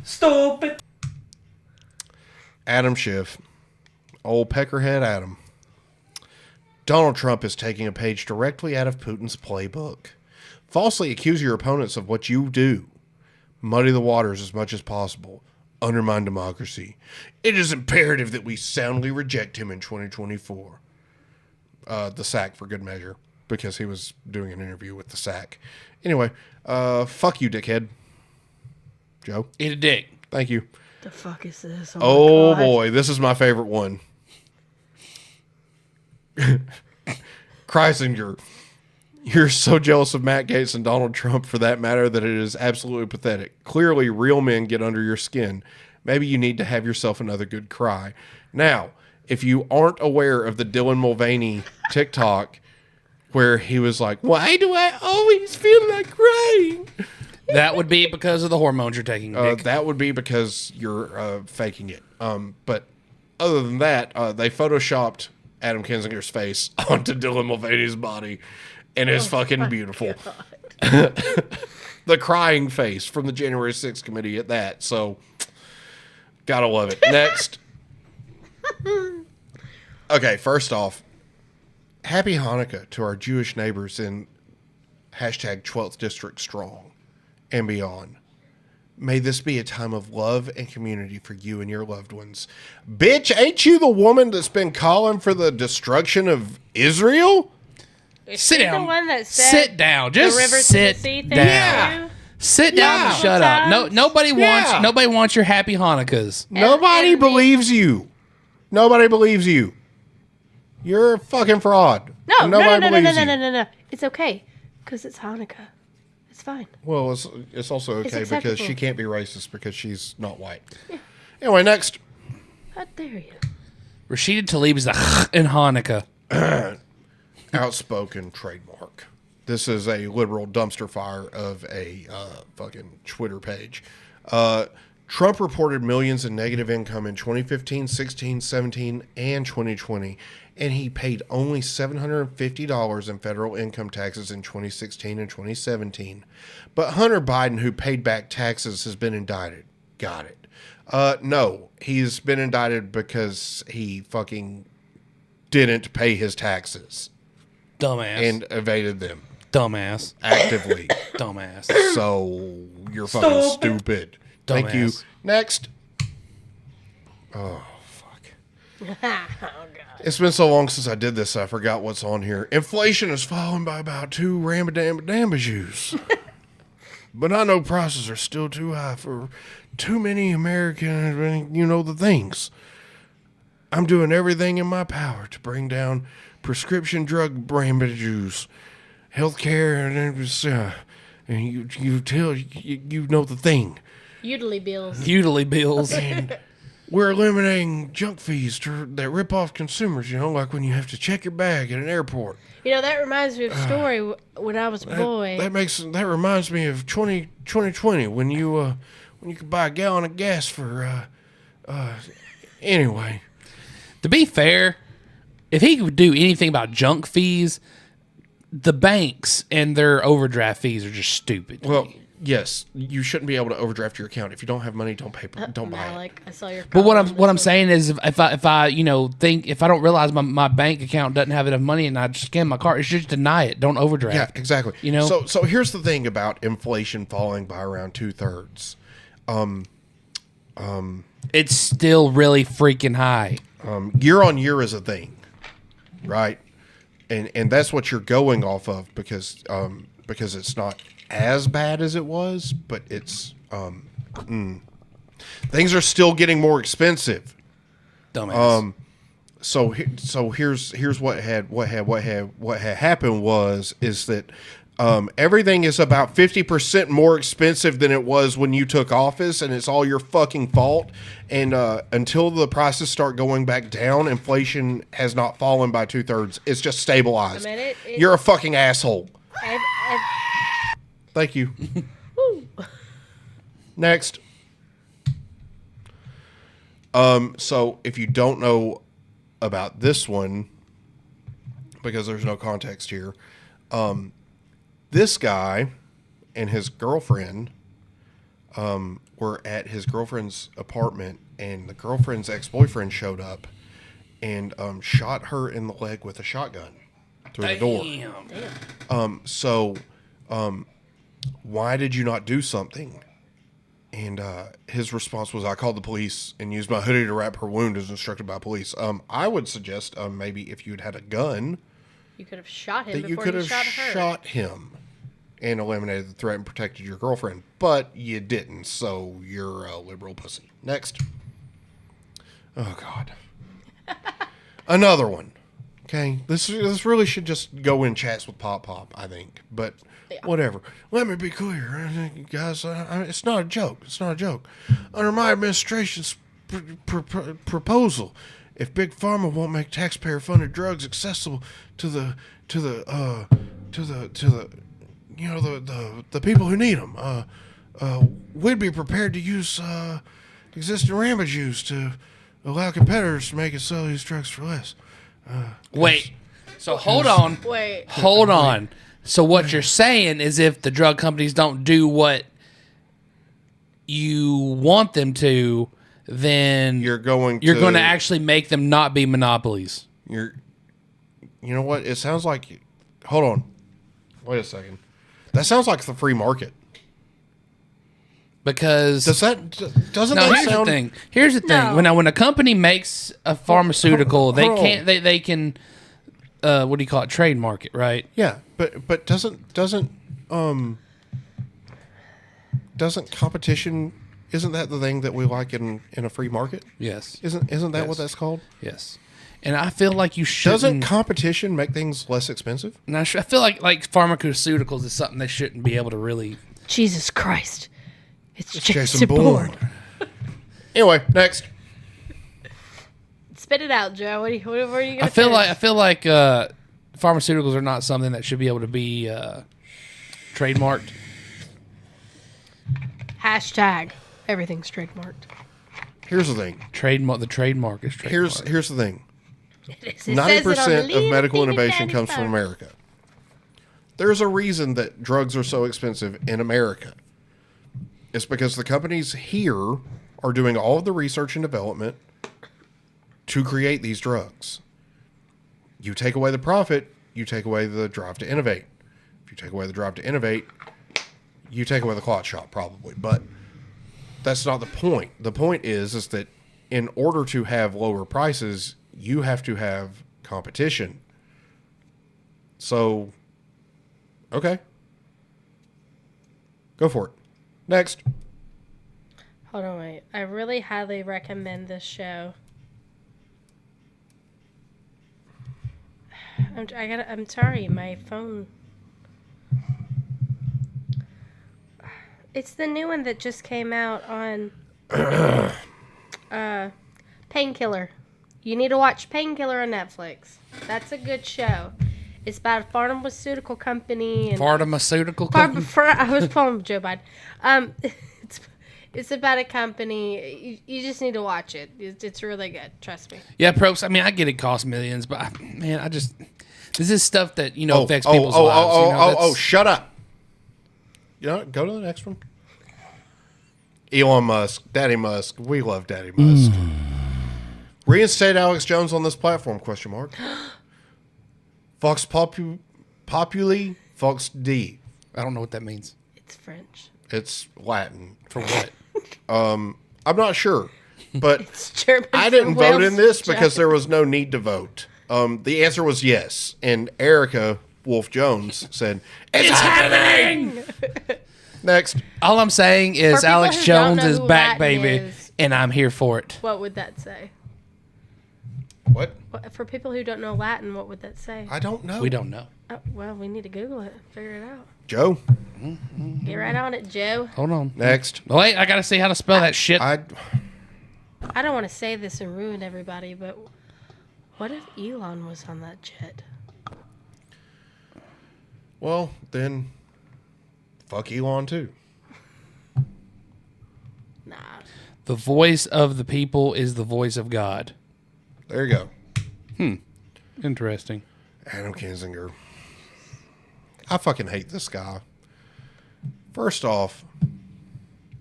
Stupid. Adam Schiff. Old peckerhead Adam. Donald Trump is taking a page directly out of Putin's playbook. Falsely accuse your opponents of what you do. Muddy the waters as much as possible. Undermine democracy. It is imperative that we soundly reject him in 2024. The SAC for good measure, because he was doing an interview with the SAC. Anyway, fuck you, dickhead. Joe? Eat a dick. Thank you. The fuck is this? Oh boy, this is my favorite one. Kreisinger, you're so jealous of Matt Gaetz and Donald Trump for that matter that it is absolutely pathetic. Clearly, real men get under your skin. Maybe you need to have yourself another good cry. Now, if you aren't aware of the Dylan Mulvaney TikTok where he was like, why do I always feel like crying? That would be because of the hormones you're taking, Nick. That would be because you're faking it. But other than that, they photoshopped Adam Kinzinger's face onto Dylan Mulvaney's body, and it's fucking beautiful. The crying face from the January 6th committee at that. So, gotta love it. Next. Okay, first off, happy Hanukkah to our Jewish neighbors in hashtag 12th District Strong and beyond. May this be a time of love and community for you and your loved ones. Bitch, ain't you the woman that's been calling for the destruction of Israel? Sit down. The one that said Sit down. Just the river sit to the sea thing down. Sit down and shut up. No, nobody wants your happy Hanukkahs. Nobody believes you. Nobody believes you. You're a fucking fraud. No, Nobody no. believes you. No. It's okay, because it's Hanukkah. It's fine. Well, it's also It's okay because acceptable. she can't be racist because she's not white. Anyway, next. How dare you? Rashida Tlaib is the in Hanukkah. Outspoken trademark. This is a literal dumpster fire of a fucking Twitter page. Trump reported millions in negative income in 2015, 16, 17, and 2020, and he paid only $750 in federal income taxes in 2016 and 2017. But Hunter Biden, who paid back taxes, has been indicted. Got it. No, he's been indicted because he fucking didn't pay his taxes. Dumbass. And evaded them. Dumbass. Actively. Dumbass. So you're fucking stupid. Thank you. Next. Oh, fuck. Oh, God. It's been so long since I did this, I forgot what's on here. Inflation has fallen by about 2 rambadambadambajoos. But I know prices are still too high for too many Americans, you know the things. I'm doing everything in my power to bring down prescription drug rambadambajoos, healthcare, and you know the thing. Utility bills. And we're eliminating junk fees that rip off consumers, like when you have to check your bag at an airport. That reminds me of a story when I was a boy. That reminds me of 2020 when you could buy a gallon of gas for anyway. To be fair, if he could do anything about junk fees, the banks and their overdraft fees are just stupid. Well, yes, you shouldn't be able to overdraft your account. If you don't have money, don't buy it. I saw your. But what I'm saying is, if I don't realize my bank account doesn't have enough money and I just scan my card, it's just deny it. Don't overdraft. Yeah, exactly. So here's the thing about inflation falling by around 2/3. It's still really freaking high. Year on year is a thing, right? And that's what you're going off of because it's not as bad as it was, but it's things are still getting more expensive. Dumbass. So here's what had happened is that everything is about 50% more expensive than it was when you took office, and it's all your fucking fault. And until the prices start going back down, inflation has not fallen by 2/3. It's just stabilized. You're a fucking asshole. Thank you. Next. So if you don't know about this one, because there's no context here, this guy and his girlfriend were at his girlfriend's apartment, and the girlfriend's ex-boyfriend showed up and shot her in the leg with a shotgun through the door. So why did you not do something? And his response was, I called the police and used my hoodie to wrap her wound as instructed by police. I would suggest maybe if you'd had a gun, you could have shot him that you before could you have shot her. shot him and eliminated the threat and protected your girlfriend. But you didn't, so you're a liberal pussy. Next. Oh, God. Another one. Okay, this really should just go in chats with Pop, I think. But whatever. Let me be clear, guys. It's not a joke. It's not a joke. Under my administration's proposal, if Big Pharma won't make taxpayer-funded drugs accessible to the people who need them, we'd be prepared to use existing Ramage use to allow competitors to make and sell these drugs for less. Wait. So hold on. Wait. Hold on. So what you're saying is if the drug companies don't do what you want them to, then you're going to actually make them not be monopolies. You know what? It sounds like. Hold on. Wait a second. That sounds like the free market. Because doesn't here's sound... the thing. Here's the thing. When a company makes a pharmaceutical, they can what do you call it? Trademark it, right? Yeah, but doesn't competition? Isn't that the thing that we like in a free market? Yes. Isn't that what that's called? Yes. And I feel like you shouldn't. Doesn't competition make things less expensive? And I feel like pharmaceuticals is something they shouldn't be able to really. Jesus Christ. It's Jason Bourne. Anyway, next. Spit it out, Joe. What are you going to I feel like pharmaceuticals are not something that should be able to be trademarked. Hashtag everything's trademarked. Here's the thing. The trademark is trademarked. Here's the thing. 90% of medical innovation comes from America. There's a reason that drugs are so expensive in America. It's because the companies here are doing all of the research and development to create these drugs. You take away the profit, you take away the drive to innovate. If you take away the drive to innovate, you take away the clot shot probably. But that's not the point. The point is that in order to have lower prices, you have to have competition. So, okay. Go for it. Next. Hold on, wait. I really highly recommend this show. I'm sorry, my phone. It's the new one that just came out on Painkiller. You need to watch Painkiller on Netflix. That's a good show. It's about a pharmaceutical company. And pharmaceutical company? I was pulling Joe Biden. It's about a company. You just need to watch it. It's really good. Trust me. Yeah, pros. I mean, I get it costs millions, but man, this is stuff that affects people's lives. Shut up. You know what? Go to the next one. Elon Musk, Daddy Musk. We love Daddy Musk. Reinstate Alex Jones on this platform? ? Vox Populi, Vox D. I don't know what that means. It's French. It's Latin. For what? I'm not sure, but it's German. I didn't vote in this because there was no need to vote. The answer was yes, and Erica Wolf Jones said, "It's happening." Next. All I'm saying is Alex Jones is back, baby, and I'm here for it. What would that say? What? For people who don't know Latin, what would that say? I don't know. We don't know. Oh, well, we need to Google it, figure it out. Joe? Get right on it, Joe. Hold on. Next. Wait, I got to see how to spell that shit. I don't want to say this and ruin everybody, but what if Elon was on that jet? Well, then fuck Elon too. Nah. The voice of the people is the voice of God. There you go. Interesting. Adam Kinzinger. I fucking hate this guy. First off,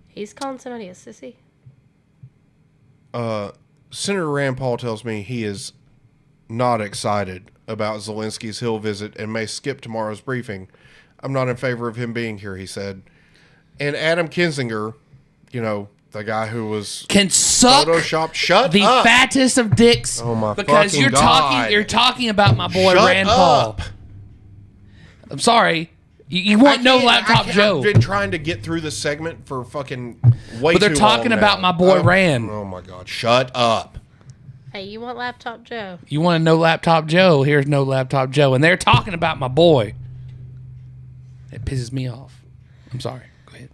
he's calling somebody a sissy. Senator Rand Paul tells me he is not excited about Zelensky's Hill visit and may skip tomorrow's briefing. I'm not in favor of him being here, he said. And Adam Kinzinger, the guy who was can suck photoshopped. Shut the up. Fattest of dicks. Oh my because fucking God. You're talking about my boy Shut Rand up. Paul. I'm sorry. You want no laptop Joe. I've been trying to get through this segment for fucking way too long. But they're talking about my boy Rand. Oh my God. Shut up. Hey, you want Laptop Joe? You want to know Laptop Joe? Here's no Laptop Joe. And they're talking about my boy. It pisses me off. I'm sorry. Go ahead.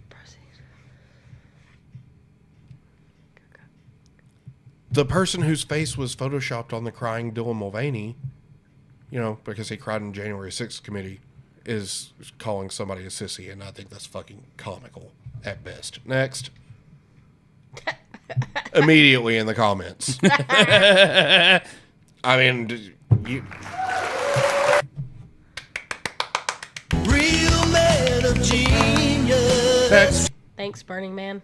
The person whose face was photoshopped on the crying Dylan Mulvaney, because he cried in January 6th committee, is calling somebody a sissy, and I think that's fucking comical at best. Next. Immediately in the comments. I mean, you... Real man of genius. Next. Thanks, Burning Man.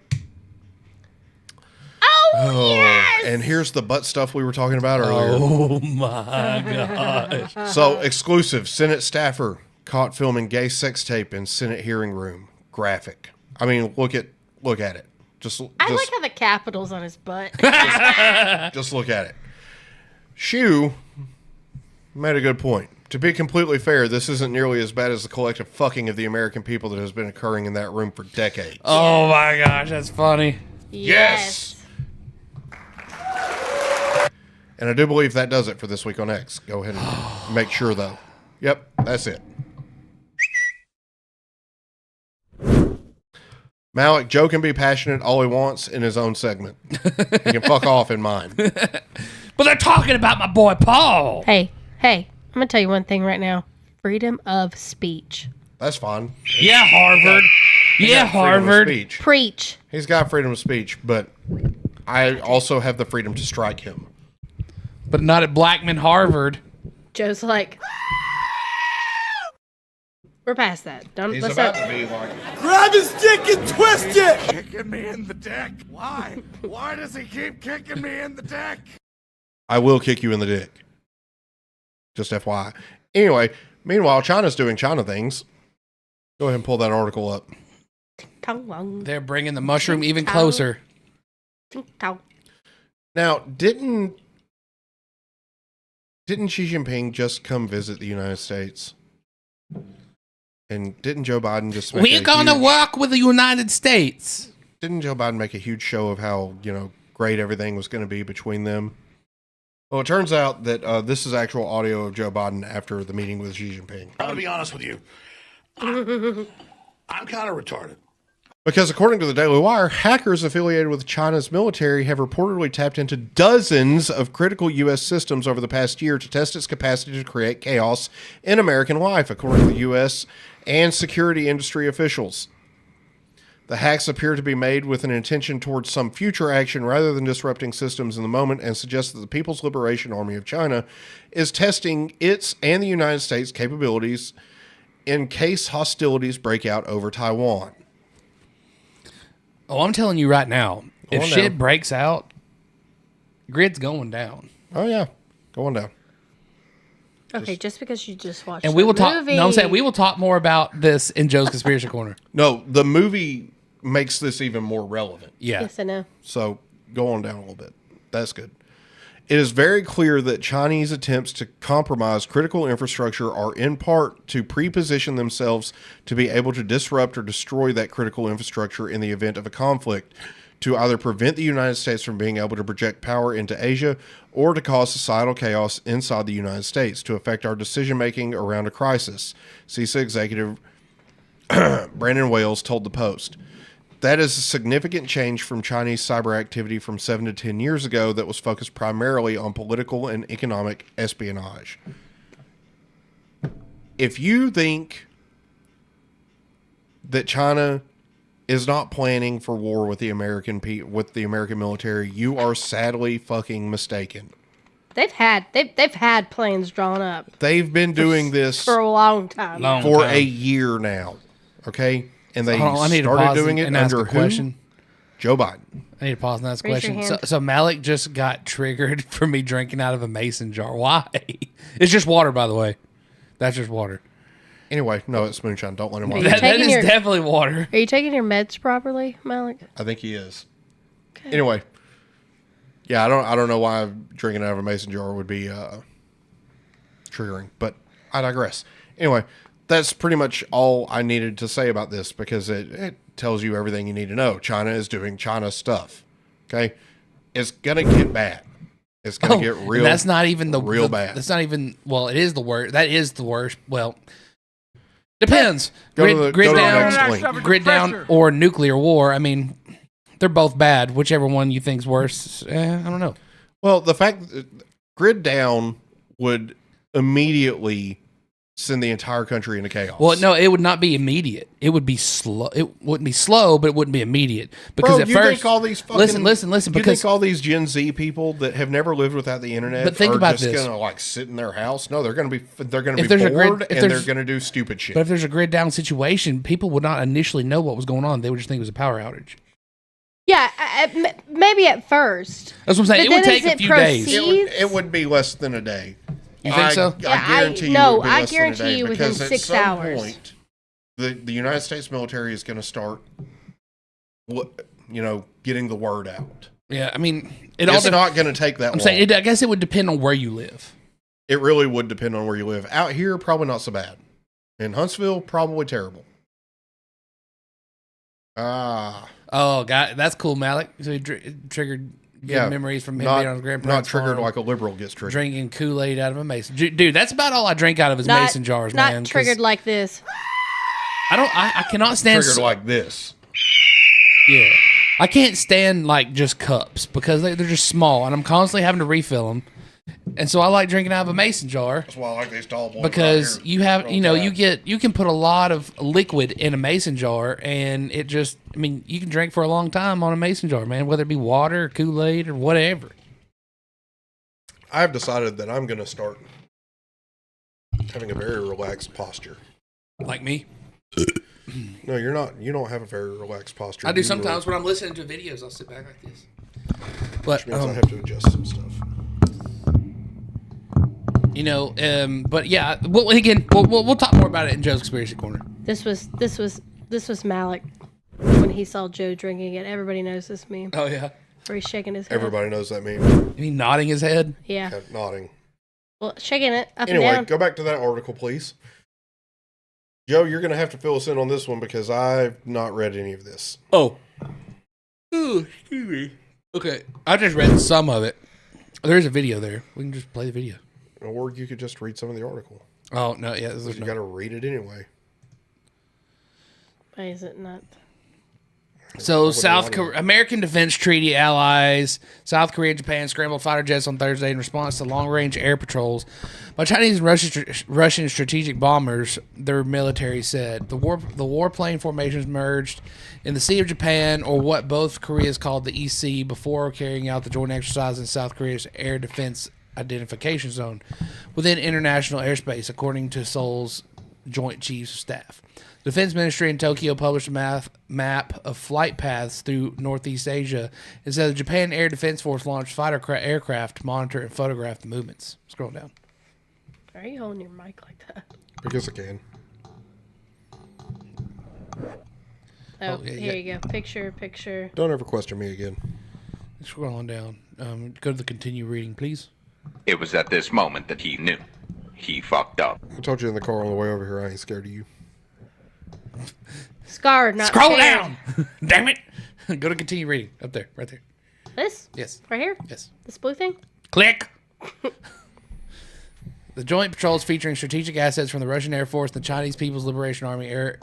Oh, yes! And here's the butt stuff we were talking about earlier. Oh, my gosh. So, exclusive. Senate staffer caught filming gay sex tape in Senate hearing room. Graphic. I mean, look at it. I like how the capital's on his butt. Just look at it. Shu made a good point. To be completely fair, this isn't nearly as bad as the collective fucking of the American people that has been occurring in that room for decades. Oh, my gosh. That's funny. Yes! And I do believe that does it for this week on X. Go ahead and make sure, though. Yep, that's it. Malik, Joe can be passionate all he wants in his own segment. He can fuck off in mine. But they're talking about my boy Paul. Hey, I'm going to tell you one thing right now. Freedom of speech. That's fine. Yeah, Harvard. Yeah, Harvard. Preach. He's got freedom of speech, but I also have the freedom to strike him. But not at Blackman Harvard. Joe's like, we're past that. He's about to be like, Grab his dick and twist it! Kicking me in the dick. Why? Why does he keep kicking me in the dick? I will kick you in the dick. Just FYI. Anyway, meanwhile, China's doing China things. Go ahead and pull that article up. They're bringing the mushroom even closer. Now, didn't Xi Jinping just come visit the United States? And didn't Joe Biden just make We're going to work with the United States. Didn't Joe Biden make a huge show of how, great everything was going to be between them? Well, it turns out that this is actual audio of Joe Biden after the meeting with Xi Jinping. I'm going to be honest with you. I'm kind of retarded. Because according to the Daily Wire, hackers affiliated with China's military have reportedly tapped into dozens of critical U.S. systems over the past year to test its capacity to create chaos in American life, according to the U.S. and security industry officials. The hacks appear to be made with an intention towards some future action rather than disrupting systems in the moment, and suggest that the People's Liberation Army of China is testing its and the United States capabilities in case hostilities break out over Taiwan. Oh, I'm telling you right now, if shit breaks out, grid's going down. Oh, yeah. Going down. Okay, just because you just watched And we will talk. movie. No, I'm saying we will talk more about this in Joe's Conspiracy Corner. No, the movie makes this even more relevant. Yeah. Yes, I know. So go on down a little bit. That's good. It is very clear that Chinese attempts to compromise critical infrastructure are in part to pre-position themselves to be able to disrupt or destroy that critical infrastructure in the event of a conflict, to either prevent the United States from being able to project power into Asia, or to cause societal chaos inside the United States to affect our decision-making around a crisis, CISA executive Brandon Wales told the Post. That is a significant change from Chinese cyber activity from 7 to 10 years ago that was focused primarily on political and economic espionage. If you think that China is not planning for war with the American military, you are sadly fucking mistaken. They've had plans drawn up. They've been doing this for a long time. A year now. Okay? And they started doing it under who? Joe Biden. I need to pause and ask a Raise your question. hand. So Malik just got triggered for me drinking out of a mason jar. Why? It's just water, by the way. That's just water. Anyway, no, it's moonshine. Don't let him watch. That is definitely water. Are you taking your meds properly, Malik? I think he is. Okay. Anyway, yeah, I don't know why drinking out of a mason jar would be triggering, but I digress. Anyway, that's pretty much all I needed to say about this, because it tells you everything you need to know. China is doing China stuff. Okay? It's going to get bad. It's going to get real. That's not even real bad. That's not even. Well, it is the worst. That is the worst. Well, depends. Grid down, or nuclear war. I mean, they're both bad. Whichever one you think's worse, I don't know. Well, the fact that grid down would immediately send the entire country into chaos. Well, no, it would not be immediate. It would be slow. It wouldn't be slow, but it wouldn't be immediate. Because at you first, think all these fucking, listen. You Because think all these Gen Z people that have never lived without the internet But think are about just this. going to like sit in their house? No, they're going to be If there's a grid- bored if and they're there's- going to do stupid shit. but if there's a grid down situation, people would not initially know what was going on. They would just think it was a power outage. Yeah, maybe at first. That's what I'm saying. But It would then take as a few proceeds, days. It would be less than a day. You think so? Yeah, I guarantee you. no, it would be I less than a guarantee day you within because at 6 some hours. Point, the United States military is going to start, getting the word out. Yeah, I mean, It's not going to take that I'm long. saying, I guess it would depend on where you live. It really would depend on where you live. Out here, probably not so bad. In Huntsville, probably terrible. Oh, God, that's cool, Malik. So he triggered good memories from him being on his grandparents' Not triggered farm, like a liberal gets triggered. drinking Kool-Aid out of a mason. Dude, that's about all I drink out of his mason jars, not man. 'cause triggered like this. I cannot stand Triggered like this. Yeah, I can't stand like just cups because they're just small, and I'm constantly having to refill them. And so I like drinking out of a mason jar. That's why I like these tall boys. Because right you have, you can put a lot of liquid in a mason jar, and it just, I mean, you can drink for a long time on a mason jar, man, whether it be water or Kool-Aid or whatever. I've decided that I'm going to start having a very relaxed posture. Like me? No, you're not. You don't have a very relaxed posture. I do sometimes when I'm listening to videos. I'll sit back like this. But which means I have to adjust some stuff. But yeah, we'll talk more about it in Joe's Conspiracy Corner. This was Malik when he saw Joe drinking it. Everybody knows this meme. Oh yeah, where he's shaking his head. Everybody knows that meme. He nodding his head. Yeah, nodding. Well, shaking it up Anyway, and down. go back to that article, please. Joe, you're going to have to fill us in on this one because I've not read any of this. Oh. Ooh, excuse me. Okay, I just read some of it. There's a video there. We can just play the video. Or you could just read some of the article. Oh, no, yeah. You got to read it anyway. Why is it not? So, American Defense Treaty allies, South Korea and Japan scrambled fighter jets on Thursday in response to long-range air patrols by Chinese and Russian strategic bombers, their military said. The warplane formations merged in the Sea of Japan, or what both Koreas called the EC, before carrying out the joint exercise in South Korea's Air Defense Identification Zone within international airspace, according to Seoul's Joint Chiefs of Staff. The Defense Ministry in Tokyo published a map of flight paths through Northeast Asia and said the Japan Air Defense Force launched fighter aircraft to monitor and photograph the movements. Scroll down. Why are you holding your mic like that? Because I can. Oh, here you go. Picture. Don't ever question me again. Scroll on down. Go to the continue reading, please. It was at this moment that he knew. He fucked up. I told you in the car on the way over here I ain't scared of you. Scarred, not Scroll scared. down! Damn it! Go to continue reading. Up there. Right there. This? Yes. Right here? Yes. This blue thing? Click! The joint patrols featuring strategic assets from the Russian Air Force and the Chinese People's Liberation Army Air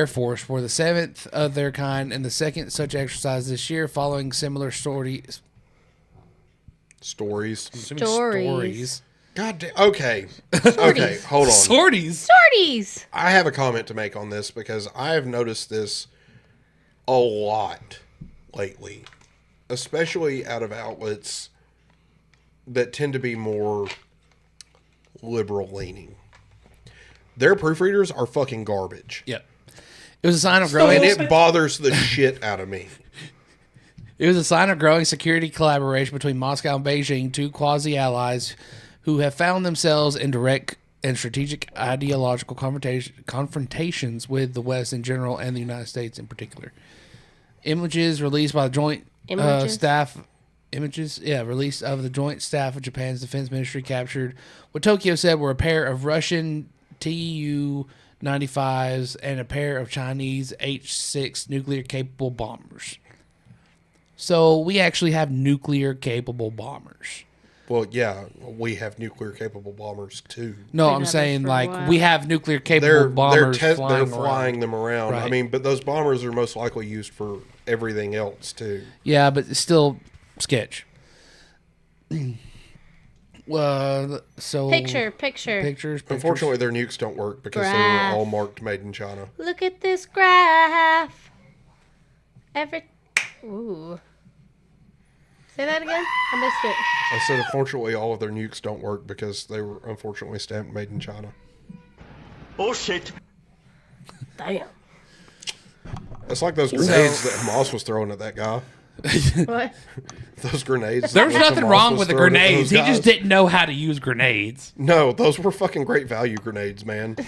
Force were the 7th of their kind and the second such exercise this year, following similar stories. God damn. Okay. Okay, hold on. Sorties. I have a comment to make on this because I have noticed this a lot lately, especially out of outlets that tend to be more liberal leaning. Their proofreaders are fucking garbage. Yep. It was a sign of growing. And it bothers the shit out of me. It was a sign of growing security collaboration between Moscow and Beijing, two quasi-allies who have found themselves in direct and strategic ideological confrontations with the West in general and the United States in particular. Images released by the Joint Staff... release of the Joint Staff of Japan's Defense Ministry captured what Tokyo said were a pair of Russian Tu-95s and a pair of Chinese H-6 nuclear-capable bombers. So we actually have nuclear-capable bombers. Well, yeah, we have nuclear-capable bombers, too. No, I'm saying, like, we have nuclear-capable bombers they're flying flying them around. Right. I mean, but those bombers are most likely used for everything else, too. Yeah, but it's still sketch. So pictures. Unfortunately, their nukes don't work because they were all marked made in China. Look at this graph. Ooh. Say that again? I missed it. I said, unfortunately, all of their nukes don't work because they were unfortunately stamped made in China. Bullshit. Damn. It's like those grenades that Hamas was throwing at that guy. What? Those grenades. There was nothing wrong with the grenades. He guys. just didn't know how to use grenades. No, those were fucking great value grenades, man.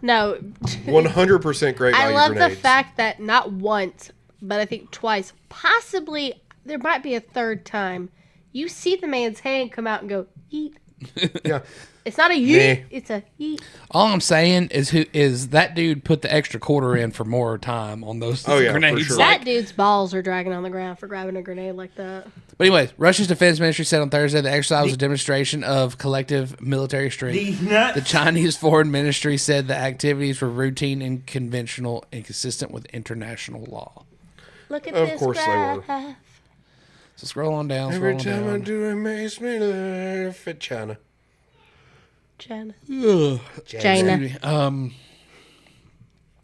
No. 100% great value I love grenades. the fact that not once, but I think twice, possibly there might be a third time, you see the man's hand come out and go, yeet. Yeah. It's not a yeet, it's a yeet. All I'm saying is that dude put the extra quarter in for more time on those grenades. For sure. That dude's balls are dragging on the ground for grabbing a grenade like that. But anyways, Russia's defense ministry said on Thursday the exercise was a demonstration of collective military strength. The Chinese foreign ministry said the activities were routine and conventional and consistent with international law. Look at Of this course graph. they were. So scroll on down. Every scroll on time I down. do, it makes me laugh at China. China. China.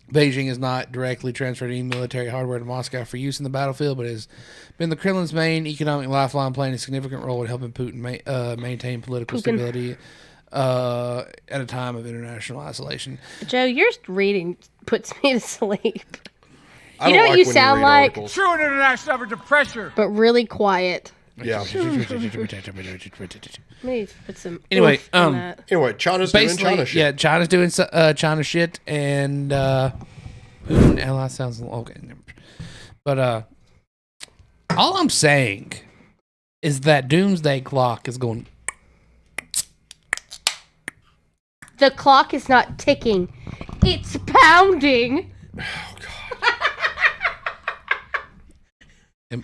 Beijing has not directly transferred any military hardware to Moscow for use in the battlefield, but has been the Kremlin's main economic lifeline, playing a significant role in helping Putin maintain political stability at a time of international isolation. Joe, your reading puts me to sleep. I You don't know what like you when sound read like? articles. True international effort to pressure. But really quiet. Yeah. I need to put some Anyway, oomph in that. Anyway, China's doing China shit. Yeah, China's doing China shit, and Putin ally sounds okay. But all I'm saying is that doomsday clock is going. The clock is not ticking. It's pounding.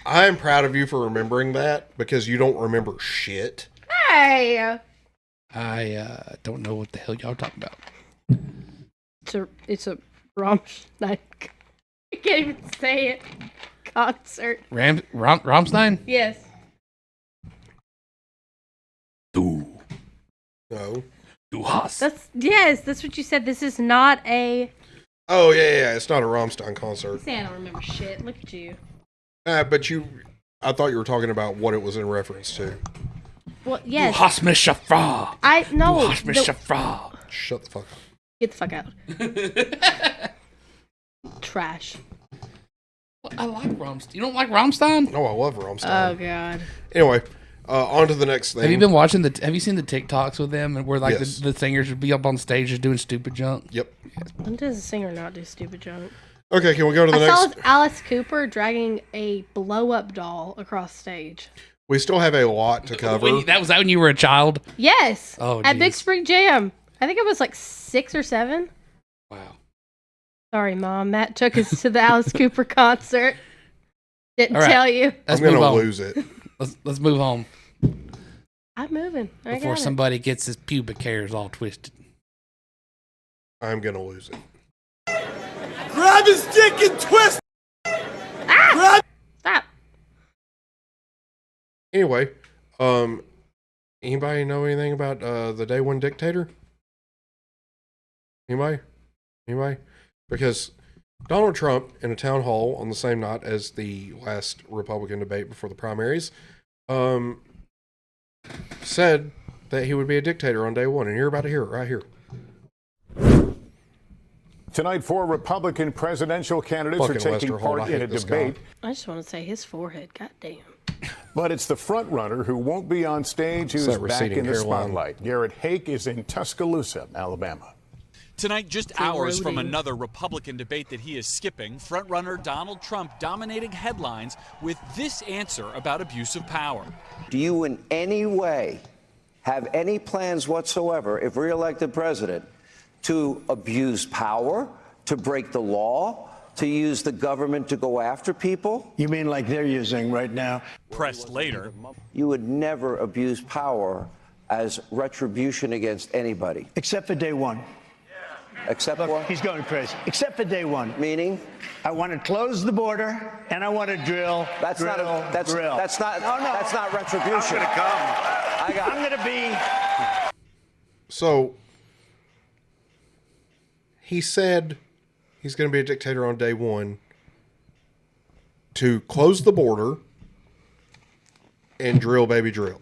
I am proud of you for remembering that because you don't remember shit. Hey. I don't know what the hell y'all talking about. It's a Rammstein. I can't even say it. Concert. Rammstein? Yes. Du. No. Du hast. That's what you said. This is not a. Oh, yeah. It's not a Rammstein concert. Say I don't remember shit. Look at you. But I thought you were talking about what it was in reference to. Well, yes. Du hast mich gefragt. I know. Du hast mich gefragt. Shut the fuck up. Get the fuck out. Trash. I like Rammstein. You don't like Rammstein? Oh, I love Rammstein. Oh god. Anyway, on to the next thing. Have you been watching have you seen the TikToks with them and where like Yes. the singers would be up on stage just doing stupid junk? Yep. When does a singer not do stupid junk? Okay, can we go to the I next? saw Alice Cooper dragging a blow-up doll across stage. We still have a lot to cover. Was that when you were a child? Yes. Oh, at Big geez. Spring Jam. I think I was like 6 or 7. Wow. Sorry, Mom. Matt took us to the Alice Cooper concert. Didn't All right. tell you. Let's I'm move gonna on. lose it. Let's move on I'm moving. I before got it. somebody gets his pubic hairs all twisted. I'm gonna lose it. Grab his dick and twist. Ah! Stop. Anyway, anybody know anything about the Day One dictator? Anybody? Because Donald Trump, in a town hall on the same night as the last Republican debate before the primaries, said that he would be a dictator on day one, and you're about to hear it right here. Tonight, 4 Republican presidential candidates Fucking are taking Lester Holt, part I in a hate this debate. guy. I just want to say his forehead. God damn. But it's the front runner who won't be on stage who's that back receding in the hairline. spotlight. Garrett Hake is in Tuscaloosa, Alabama. Tonight, just hours from another Republican debate that he is skipping, frontrunner Donald Trump dominating headlines with this answer about abuse of power. Do you in any way have any plans whatsoever, if reelected president, to abuse power, to break the law, to use the government to go after people? You mean like they're using right now? pressed later. You would never abuse power as retribution against anybody. Except for day one. Except Look, what? he's going crazy. Except for day one. Meaning? I want to close the border and I want to drill. That's drill, not. That's drill. That's not. No, no. That's not retribution. I'm going to be. So he said he's going to be a dictator on day one to close the border and drill, baby, drill.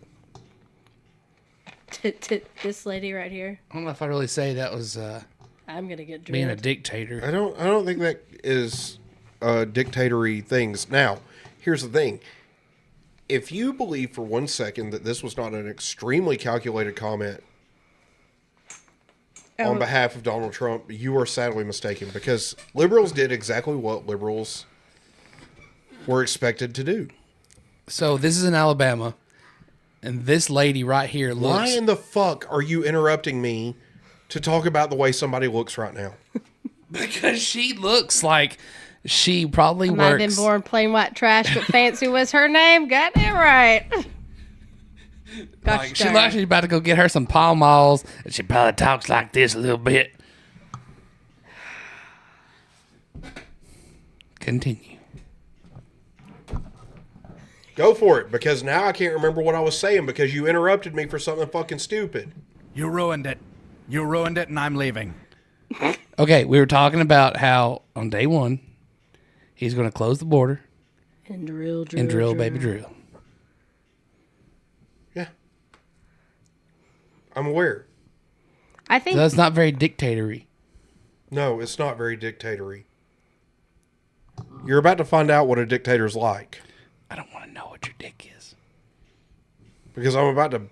This lady right here. I don't know if I really say that was I'm gonna get drilled. being a dictator. I don't think that is dictatory things. Now, here's the thing. If you believe for 1 second that this was not an extremely calculated comment on behalf of Donald Trump, you are sadly mistaken, because liberals did exactly what liberals were expected to do. So this is in Alabama, and this lady right here looks... Why in the fuck are you interrupting me to talk about the way somebody looks right now? Because she looks like she probably Might have been born plain white trash, but fancy was her name. Got it right. Like, she looks like she's about to go get her some Pall Malls, and she probably talks like this a little bit. Continue. Go for it, because now I can't remember what I was saying because you interrupted me for something fucking stupid. You ruined it. You ruined it, and I'm leaving. Okay, we were talking about how on day one, he's going to close the border and drill, baby, drill. Yeah. I'm aware. I think... So that's not very dictatory. No, it's not very dictatory. You're about to find out what a dictator's like. I don't want to know what your dick is. Because I'm about to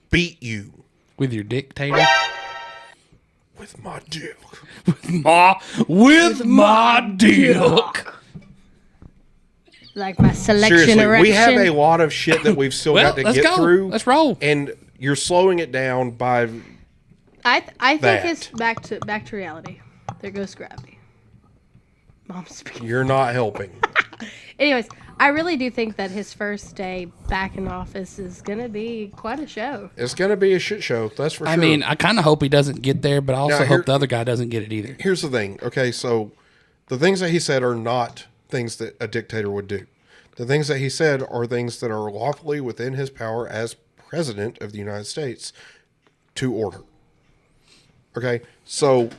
beat you. With your dictator? With my dick. With my dick. Like my selection Seriously, erection. we have a lot of shit that we've still got to get through. Let's roll. And you're slowing it down by I think that. it's back to reality. There goes gravity. Mom's speaking. You're not helping. Anyways, I really do think that his first day back in office is going to be quite a show. It's going to be a shit show. That's for sure. I mean, I kind of hope he doesn't get there, but I also hope the other guy doesn't get it either. Here's the thing. Okay, so the things that he said are not things that a dictator would do. The things that he said are things that are lawfully within his power as president of the United States to order. Okay, so,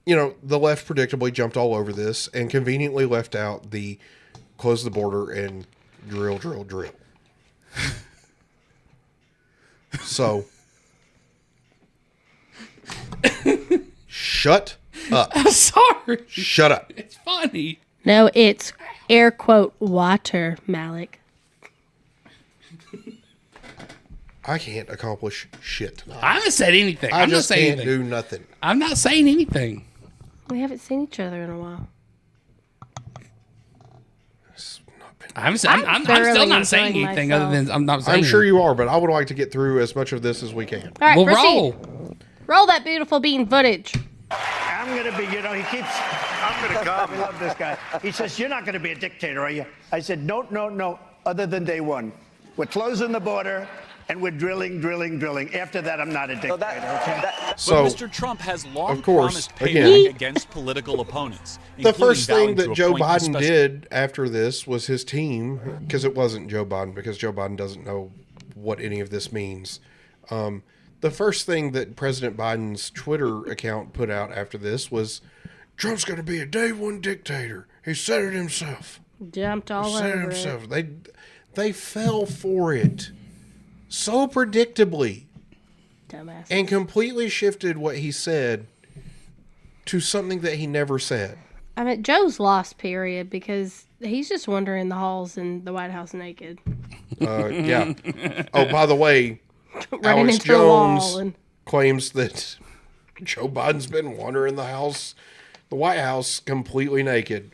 you know, the left predictably jumped all over this and conveniently left out the close the border and drill. So, shut up. I'm sorry. Shut up. It's funny. No, it's air quote water, Malik. I can't accomplish shit tonight. I haven't said anything. I I'm just not saying can't anything. do nothing. I'm not saying anything. We haven't seen each other in a while. I'm still not saying anything other than I'm not saying I'm sure you are, but I would like to get through as much of this as we can. All right, we'll proceed. roll. Roll that beautiful bean footage. I'm going to be, you know, he keeps, I'm going to come. I love this guy. He says, you're not going to be a dictator, are you? I said, no, other than day one. We're closing the border, and we're drilling. After that, I'm not a dictator, okay? But Mr. Trump has long of course, promised again, payback against political opponents. The first thing that Joe appoint a Biden special- did after this was his team, because it wasn't Joe Biden, because Joe Biden doesn't know what any of this means. The first thing that President Biden's Twitter account put out after this was, Trump's going to be a day one dictator. He said it himself. Jumped all Said it over himself. it. They fell for it so predictably. Dumbass. And completely shifted what he said to something that he never said. I mean, Joe's lost, period, because he's just wandering the halls in the White House naked. Yeah. Oh, by the way, Running Alex into a wall Jones and- claims that Joe Biden's been wandering the White House completely naked.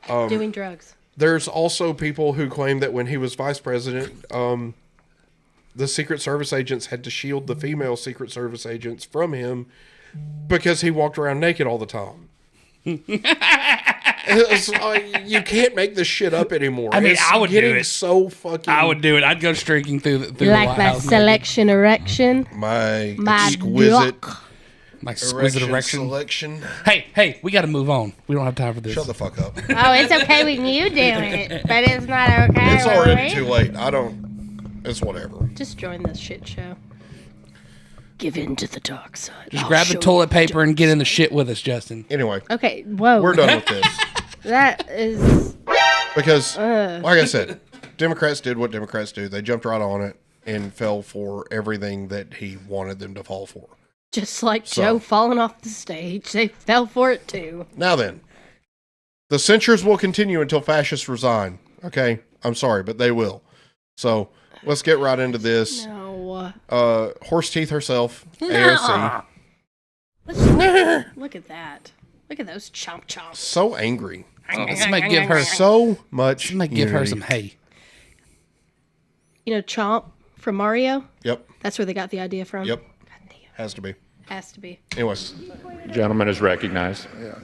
Doing drugs. There's also people who claim that when he was vice president, the Secret Service agents had to shield the female Secret Service agents from him because he walked around naked all the time. You can't make this shit up anymore. I mean, it's I would do it. So fucking. I would do it. I'd go streaking through the Like White my House. selection erection. My My exquisite. duck. My exquisite erection. Selection. Hey, we got to move on. We don't have time for this. Shut the fuck up. Oh, it's okay with you doing it, but it's not okay. It's already too late. It's whatever. Just join this shit show. Give in to the dark side. Just grab the toilet paper and get in the shit with us, Justin. Anyway. Okay, whoa. We're done with this. That is... Because, like I said, Democrats did what Democrats do. They jumped right on it and fell for everything that he wanted them to fall for. Just like Joe falling off the stage. They fell for it too. Now then, the censures will continue until fascists resign. Okay? I'm sorry, but they will. So, let's get right into this. No. Horse Teeth herself, AOC. Look at that. Look at those chomp chomps. So angry. Somebody give her so much. Somebody give her some hay. You know Chomp from Mario? Yep. That's where they got the idea from? Yep. Has to be. Has to be. Anyways. Gentleman is recognized. Yeah.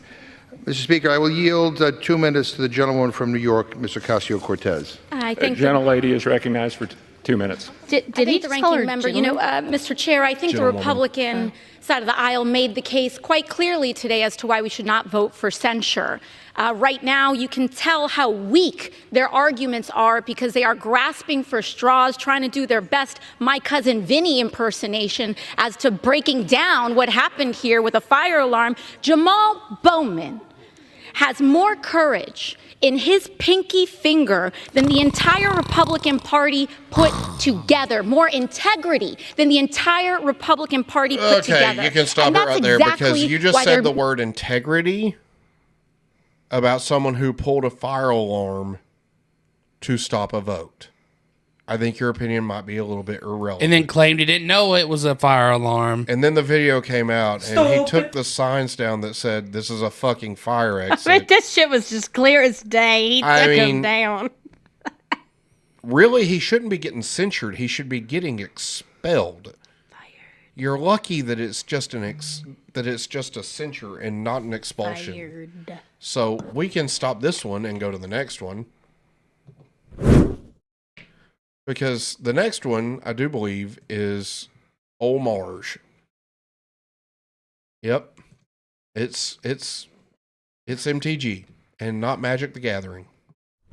Mr. Speaker, I will yield 2 minutes to the gentleman from New York, Mr. Ocasio-Cortez. I think gentlelady is recognized for 2 minutes. Did he the ranking member, Mr. Chair, I think the Republican side of the aisle made the case quite clearly today as to why we should not vote for censure. Right now, you can tell how weak their arguments are because they are grasping for straws, trying to do their best My Cousin Vinny impersonation as to breaking down what happened here with a fire alarm. Jamal Bowman has more courage in his pinky finger than the entire Republican Party put together, more integrity than the entire Republican Party put together. Okay, you can stop it right there because you just said the word integrity about someone who pulled a fire alarm to stop a vote. I think your opinion might be a little bit irrelevant. And then claimed he didn't know it was a fire alarm. And then the video came out, and he took the signs down that said, "This is a fucking fire exit." I mean, this shit was just clear as day. He took him down. Really, he shouldn't be getting censured. He should be getting expelled. Fired. You're lucky that it's just a censure and not an expulsion. Fired. So we can stop this one and go to the next one. Because the next one, I do believe, is Old Marge. Yep. It's MTG and not Magic the Gathering.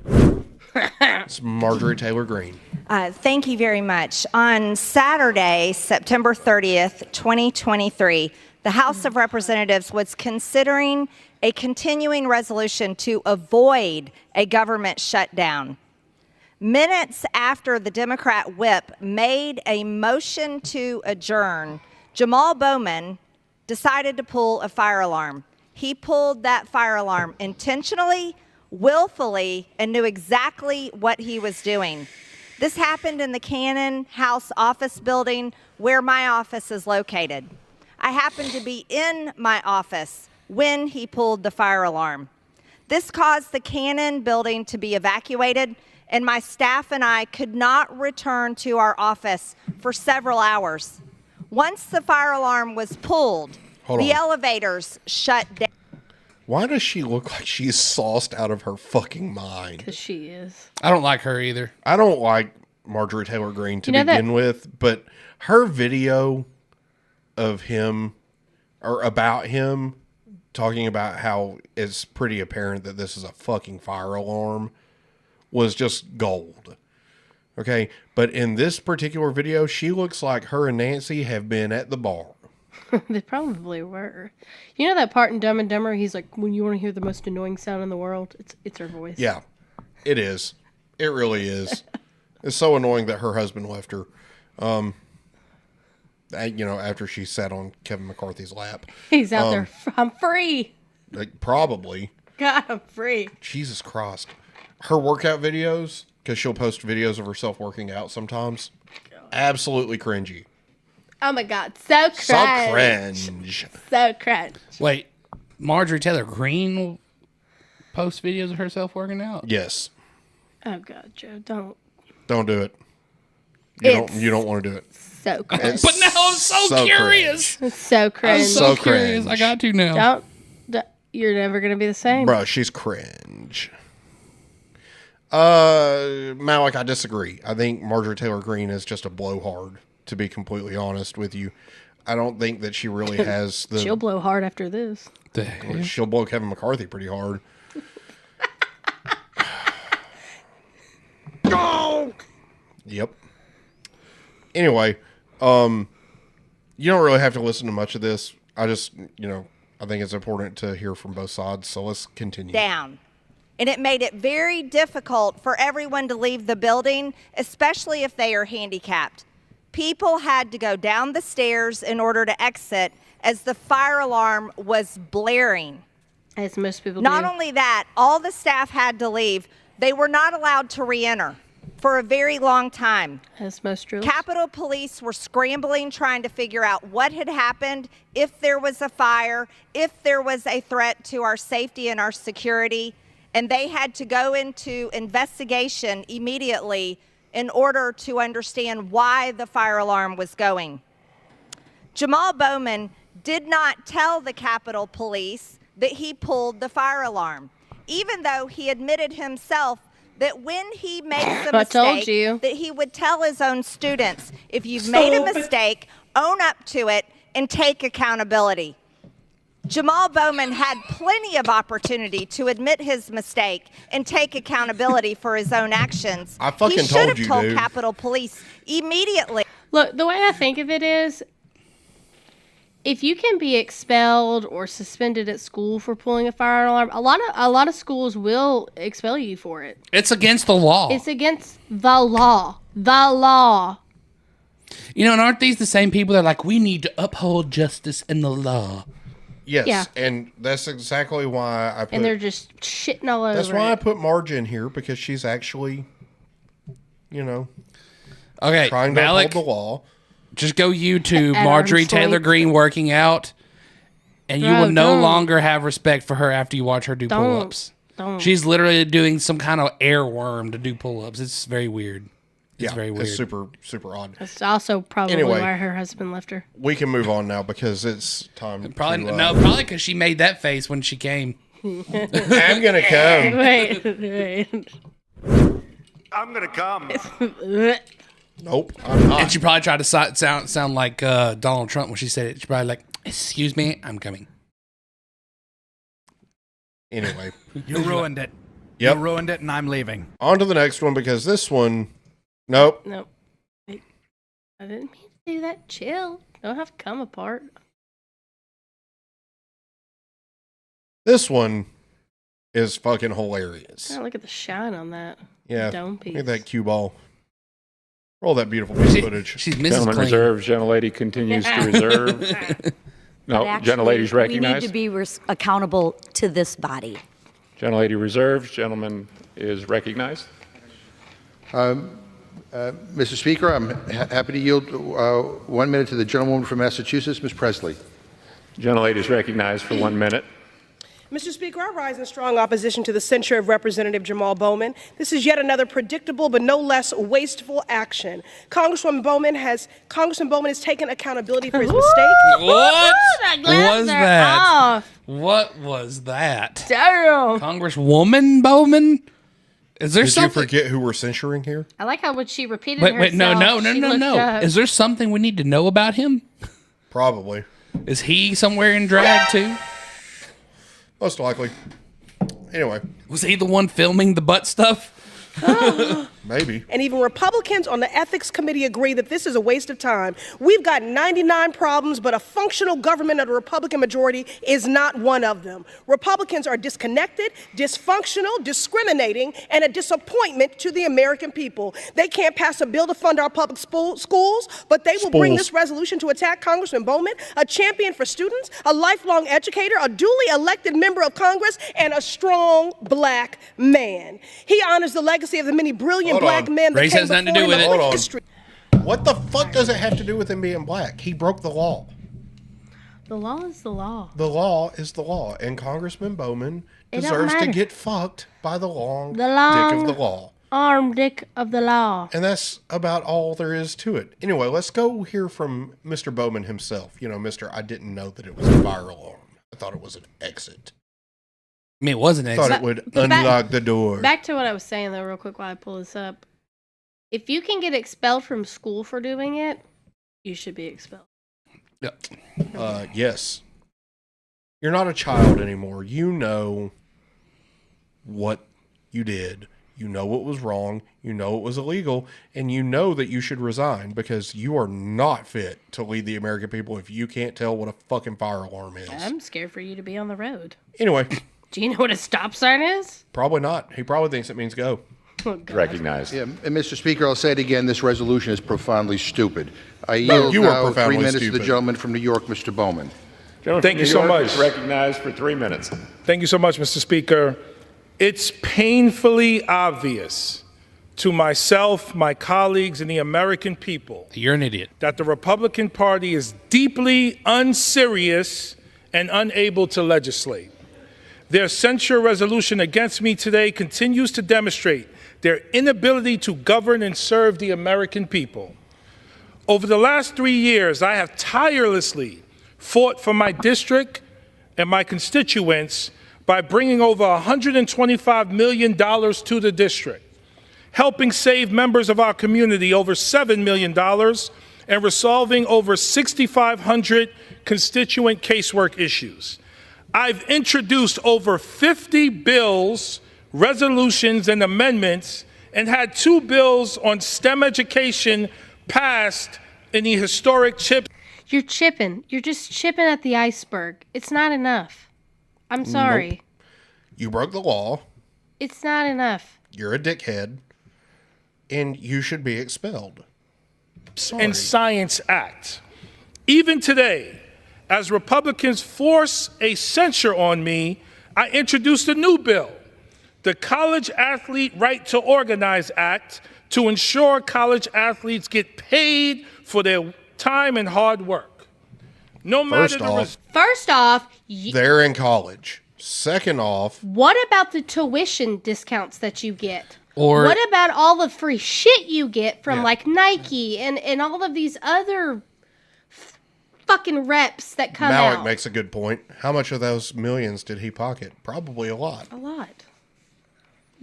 It's Marjorie Taylor Greene. Thank you very much. On Saturday, September 30th, 2023, the House of Representatives was considering a continuing resolution to avoid a government shutdown. Minutes after the Democrat whip made a motion to adjourn, Jamal Bowman decided to pull a fire alarm. He pulled that fire alarm intentionally, willfully, and knew exactly what he was doing. This happened in the Cannon House office building where my office is located. I happened to be in my office when he pulled the fire alarm. This caused the Cannon building to be evacuated, and my staff and I could not return to our office for several hours. Once the fire alarm was pulled, the elevators shut down. Why does she look like she's sauced out of her fucking mind? Because she is. I don't like her either. I don't like Marjorie Taylor Greene to begin with, but her video of him, or about him, talking about how it's pretty apparent that this is a fucking fire alarm, was just gold. Okay, but in this particular video, she looks like her and Nancy have been at the bar. They probably were. You know that part in Dumb and Dumber? He's like, when you want to hear the most annoying sound in the world, it's her voice. Yeah, it is. It really is. It's so annoying that her husband left her. After she sat on Kevin McCarthy's lap. He's out there. I'm free. Probably. God, I'm free. Jesus Christ. Her workout videos, because she'll post videos of herself working out sometimes. Absolutely cringy. Oh my God, so cringe. So cringe. So cringe. Wait, Marjorie Taylor Greene will post videos of herself working out? Yes. Oh God, Joe, don't. Don't do it. You don't want to do it. So cringe. But now I'm so curious. It's so cringe. I'm so curious. I got to now. You're never gonna be the same. Bruh, she's cringe. Malik, I disagree. I think Marjorie Taylor Greene is just a blowhard, to be completely honest with you. I don't think that she really has the... She'll blow hard after this. She'll blow Kevin McCarthy pretty hard. Go! Yep. Anyway, you don't really have to listen to much of this. I just, I think it's important to hear from both sides. So let's continue. Down. And it made it very difficult for everyone to leave the building, especially if they are handicapped. People had to go down the stairs in order to exit as the fire alarm was blaring. As most people Not do. only that, all the staff had to leave. They were not allowed to re-enter for a very long time. As most drills. Capitol Police were scrambling, trying to figure out what had happened, if there was a fire, if there was a threat to our safety and our security. And they had to go into investigation immediately in order to understand why the fire alarm was going. Jamal Bowman did not tell the Capitol Police that he pulled the fire alarm, even though he admitted himself that when he makes a mistake, that he would tell his own students, if you've made a mistake, own up to it and take accountability. Jamal Bowman had plenty of opportunity to admit his mistake and take accountability for his own actions. I fucking he should have told dude. Capitol Police immediately. Look, the way I think of it is, if you can be expelled or suspended at school for pulling a fire alarm, a lot of schools will expel you for it. It's against the law. It's against the law. The law. And aren't these the same people that are like, we need to uphold justice and the law? Yes, Yeah. and that's exactly why I put... And they're just shitting all over That's why I it. put Marge in here, because she's actually, Okay, trying to Malik, uphold the law. Just go YouTube At Marjorie arm's Taylor length. Greene working out, and you Bro, will no don't. longer have respect for her after you watch her do Don't. pull-ups. Don't. She's literally doing some kind of air worm to do pull-ups. It's very weird. It's very weird. It's super, super odd. That's also probably Anyway. why her husband left her. We can move on now because it's time Probably to... probably because she made that face when she came. I'm going to come. Wait. I'm gonna come. Nope, I'm not. And she probably tried to sound like Donald Trump when she said it. She probably like, excuse me, I'm coming. Anyway. You ruined it. Yep. You ruined it, and I'm leaving. On to the next one, because this one... Nope. Nope. I didn't mean to do that. Chill. Don't have to come apart. This one is fucking hilarious. Oh, look at the shine on that. Yeah. Dome piece. Look at that cue ball. Roll that beautiful piece of footage. She's Mrs. Gentleman Clean. reserves. Gentlelady continues to reserve. No, gentlelady's recognized. We need to be accountable to this body. Gentlelady reserves. Gentleman is recognized. Mr. Speaker, I'm happy to yield 1 minute to the gentlewoman from Massachusetts, Ms. Presley. Gentlelady is recognized for 1 minute. Mr. Speaker, I rise in strong opposition to the censure of Representative Jamal Bowman. This is yet another predictable but no less wasteful action. Congressman Bowman has taken accountability for his mistake. What That glass was are that? off. What was that? Damn. Congresswoman Bowman? Is there Did something? you forget who we're censuring here? I like how when she repeated Wait, herself. no. Is there something we need to know about him? Probably. Is he somewhere in drag too? Most likely. Anyway. Was he the one filming the butt stuff? Maybe. And even Republicans on the Ethics Committee agree that this is a waste of time. We've got 99 problems, but a functional government of the Republican majority is not one of them. Republicans are disconnected, dysfunctional, discriminating, and a disappointment to the American people. They can't pass a bill to fund our public schools, but they will bring this resolution to attack Congressman Bowman, a champion for students, a lifelong educator, a duly elected member of Congress, and a strong black man. He honors the legacy of the many brilliant black men that Race came has nothing to before do him with in it. history. What the fuck does it have to do with him being black? He broke the law. The law is the law. The law is the law, and Congressman Bowman It don't deserves to matter. get fucked by the long dick long of the law. arm dick of the law. And that's about all there is to it. Anyway, let's go hear from Mr. Bowman himself. Mr. I didn't know that it was a fire alarm. I thought it was an exit. I mean, it wasn't I thought it would unlock the door. Back to what I was saying, though, real quick while I pull this up. If you can get expelled from school for doing it, you should be expelled. Yes. You're not a child anymore. You know what you did. You know what was wrong. You know it was illegal. And you know that you should resign because you are not fit to lead the American people if you can't tell what a fucking fire alarm is. I'm scared for you to be on the road. Anyway. Do you know what a stop sign is? Probably not. He probably thinks it means go. Recognized. Yeah, and Mr. Speaker, I'll say it again. This resolution is profoundly stupid. I yield you are now 3 profoundly minutes to stupid. the gentleman from New York, Mr. Bowman. Thank you so much. Recognized for 3 minutes. Thank you so much, Mr. Speaker. It's painfully obvious to myself, my colleagues, and the American people You're an idiot. that the Republican Party is deeply unserious and unable to legislate. Their censure resolution against me today continues to demonstrate their inability to govern and serve the American people. Over the last 3 years, I have tirelessly fought for my district and my constituents by bringing over $125 million to the district, helping save members of our community over $7 million, and resolving over 6,500 constituent casework issues. I've introduced over 50 bills, resolutions, and amendments, and had 2 bills on STEM education passed in the historic CHIP. You're chipping. You're just chipping at the iceberg. It's not enough. I'm sorry. Nope. You broke the law. It's not enough. You're a dickhead. And you should be expelled. Sorry. And Science Act. Even today, as Republicans force a censure on me, I introduced a new bill, the College Athlete Right to Organize Act, to ensure college athletes get paid for their time and hard work. No matter First off, they're in college. Second off, what about the tuition discounts that you get? Or what about all the free shit you get from like Nike and all of these other fucking reps that come out? Malik makes a good point. How much of those millions did he pocket? Probably a lot. A lot.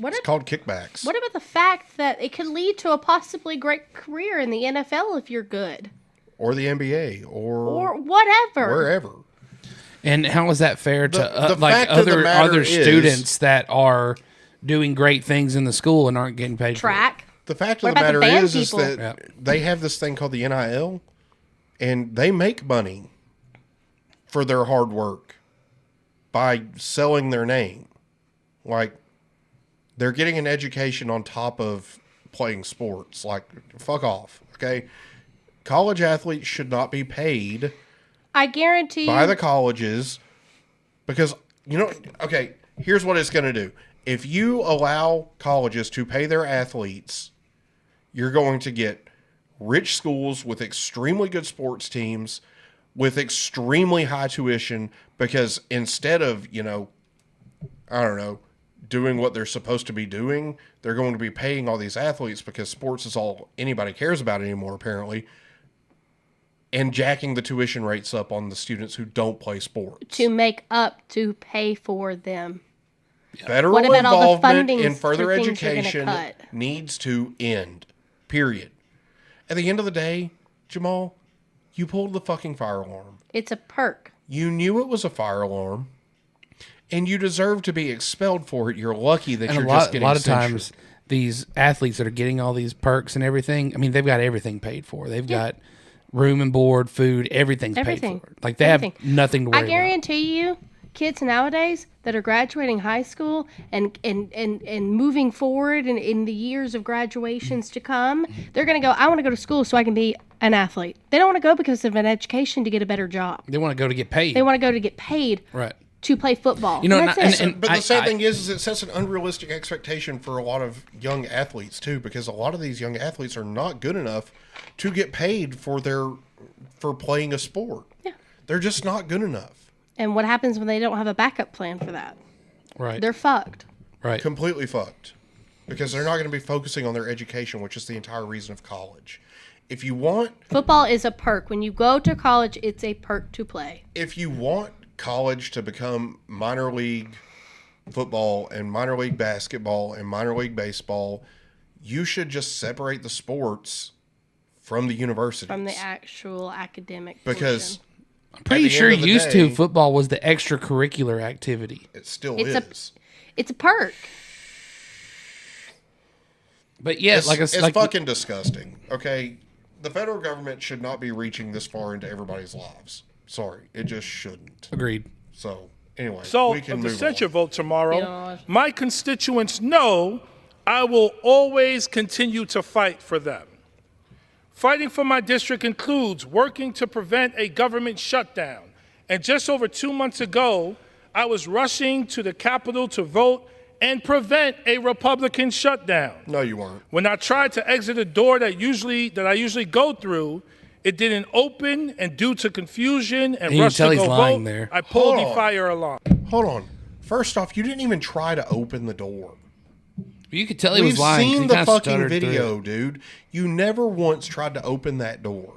It's called kickbacks. What about the fact that it could lead to a possibly great career in the NFL if you're good? Or the NBA, or whatever. Wherever. And how is that fair to The like fact of the other matter is- students that are doing great things in the school and aren't getting paid Track. The fact What of the about the matter band is people? that they have this thing called the NIL, and they make money for their hard work by selling their name. Like, they're getting an education on top of playing sports. Like, fuck off, okay? College athletes should not be paid I guarantee by the colleges because, okay, here's what it's going to do. If you allow colleges to pay their athletes, you're going to get rich schools with extremely good sports teams with extremely high tuition because instead of, doing what they're supposed to be doing, they're going to be paying all these athletes because sports is all anybody cares about anymore, apparently, and jacking the tuition rates up on the students who don't play sports. to make up to pay for them. Federal What about all the involvement fundings in further for things you're gonna education cut? needs to end. Period. At the end of the day, Jamal, you pulled the fucking fire alarm. It's a perk. You knew it was a fire alarm, and you deserve to be expelled for it. You're lucky that And you're a lot, just getting a lot of censured. times, these athletes that are getting all these perks and everything, I mean, they've got everything paid for. They've got room and board, food, everything's Everything. paid for. Like, they Everything. have nothing to worry I guarantee you, kids nowadays that are graduating high school and moving forward in the years of graduations to come, they're going to go, I want to go to school so I can be an athlete. They don't want to go because of an education to get a better job. about. They want to go to get paid. They want to go to get paid Right. to play football. You know, And that's it. But the sad thing is it sets an unrealistic expectation for a lot of young athletes too, because a lot of these young athletes are not good enough to get paid for playing a sport. Yeah. They're just not good enough. And what happens when they don't have a backup plan for that? Right. They're fucked. Right. Completely fucked. Because they're not going to be focusing on their education, which is the entire reason of college. If you want... Football is a perk. When you go to college, it's a perk to play. If you want college to become minor league football and minor league basketball and minor league baseball. You should just separate the sports from the universities. From the actual academic because portion. I'm pretty sure used to football was the extracurricular activity. It still is. It's a perk. But yeah, it's fucking disgusting. Okay, the federal government should not be reaching this far into everybody's lives. Sorry, it just shouldn't. Agreed. So anyway, So we can of the move censure on. vote tomorrow, my constituents know I will always continue to fight for them. Fighting for my district includes working to prevent a government shutdown. And just over 2 months ago, I was rushing to the Capitol to vote and prevent a Republican shutdown. No, you weren't. When I tried to exit a door that I usually go through, it didn't open, and due to confusion and You rush can tell to he's go lying vote, there. I pulled Hold the on. fire alarm. Hold on. First off, you didn't even try to open the door. You could tell he We've was lying. 'cause seen he the kinda fucking stuttered through video, it. dude. You never once tried to open that door.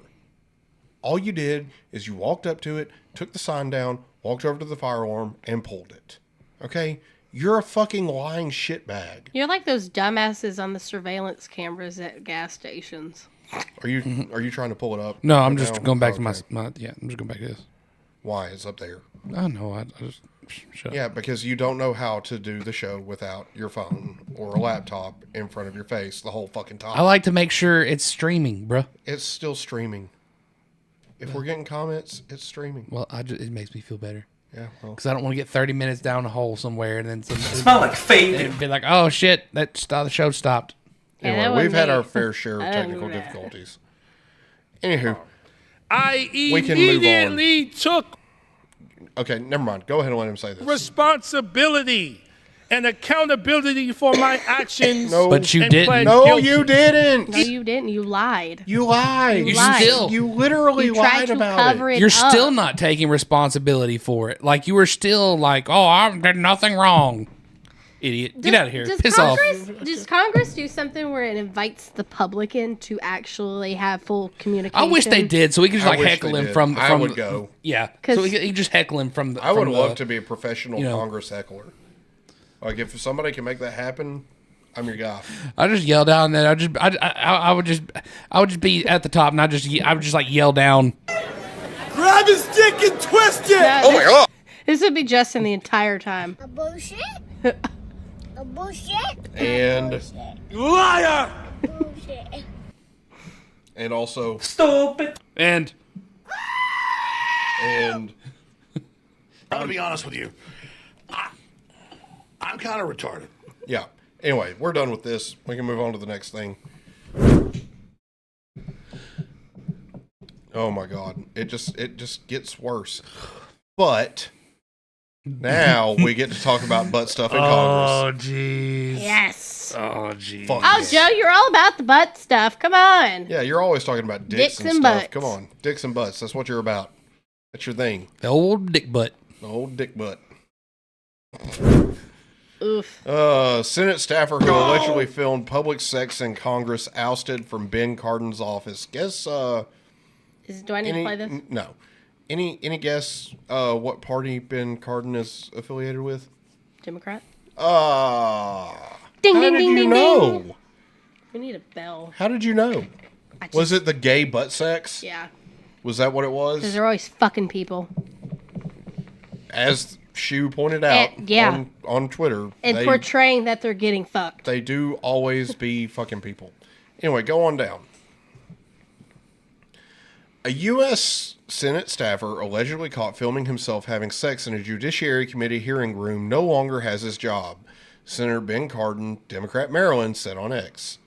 All you did is you walked up to it, took the sign down, walked over to the fire alarm, and pulled it. Okay? You're a fucking lying shitbag. You're like those dumbasses on the surveillance cameras at gas stations. Are you trying to pull it up? No, I'm right just now? going back to Okay. my yeah. I'm just going back to this. Why? It's up there. I know. I just shut up. Yeah, because you don't know how to do the show without your phone or a laptop in front of your face the whole fucking time. I like to make sure it's streaming, bruh. It's still streaming. If we're getting comments, it's streaming. Well, it makes me feel better. Yeah, well. Because I don't want to get 30 minutes down a hole somewhere and then Smell like fake. and be like, oh shit, the show stopped. Anyway, we've had our fair share of technical difficulties. Anywho, I we can move on. immediately took Okay, never mind. Go ahead and let him say this. responsibility and accountability for my actions. No. But you and didn't. pled No, guilty. you didn't. No, you didn't. You lied. You lied. You lied. You literally You tried lied to about cover it. it You're up. still not taking responsibility for it. Like, you were still like, oh, I did nothing wrong. Idiot. Get out of here. Piss off. Does Congress do something where it invites the public in to actually have full communication? I wish they did, so we could just I like wish heckle they him did. from. I would go. Yeah, 'Cause- so he could just heckle him from. I would from love the- to be a professional you know. Congress heckler. Like, if somebody can make that happen, I'm your guy. I just yell down there. I would just be at the top, and I would just like yell down. Grab his dick and twist it. Oh my God! This would be Justin the entire time. A bullshit? A bullshit? And You liar. Bullshit. and also Stupid. And and I'm gonna be honest with you. I'm kind of retarded. yeah. Anyway, we're done with this. We can move on to the next thing. Oh my God. It just gets worse. But now we get to talk about butt stuff in Congress. jeez. Yes. Oh jeez. Fuck Oh, yeah. Joe, you're all about the butt stuff. Come on. Yeah, you're always talking about dicks, Dicks and and stuff. butts. Come on. Dicks and butts. That's what you're about. That's your thing. The old dick butt. The old dick butt. Oof. Senate staffer who allegedly filmed public sex in Congress ousted from Ben Cardin's office. Guess, Do I need to play this? No. Any guess what party Ben Cardin is affiliated with? Democrat. Ding, Ding, how ding, did ding, you ding, know? ding. We need a bell. How did you know? Was it the gay butt sex? Yeah. Was that what it Because was? they're always fucking people. As Shu pointed out yeah. on Twitter. And portraying that they're getting fucked. They do always be fucking people. Anyway, go on down. A U.S. Senate staffer allegedly caught filming himself having sex in a Judiciary Committee hearing room no longer has his job. Senator Ben Cardin, Democrat Maryland, said on X.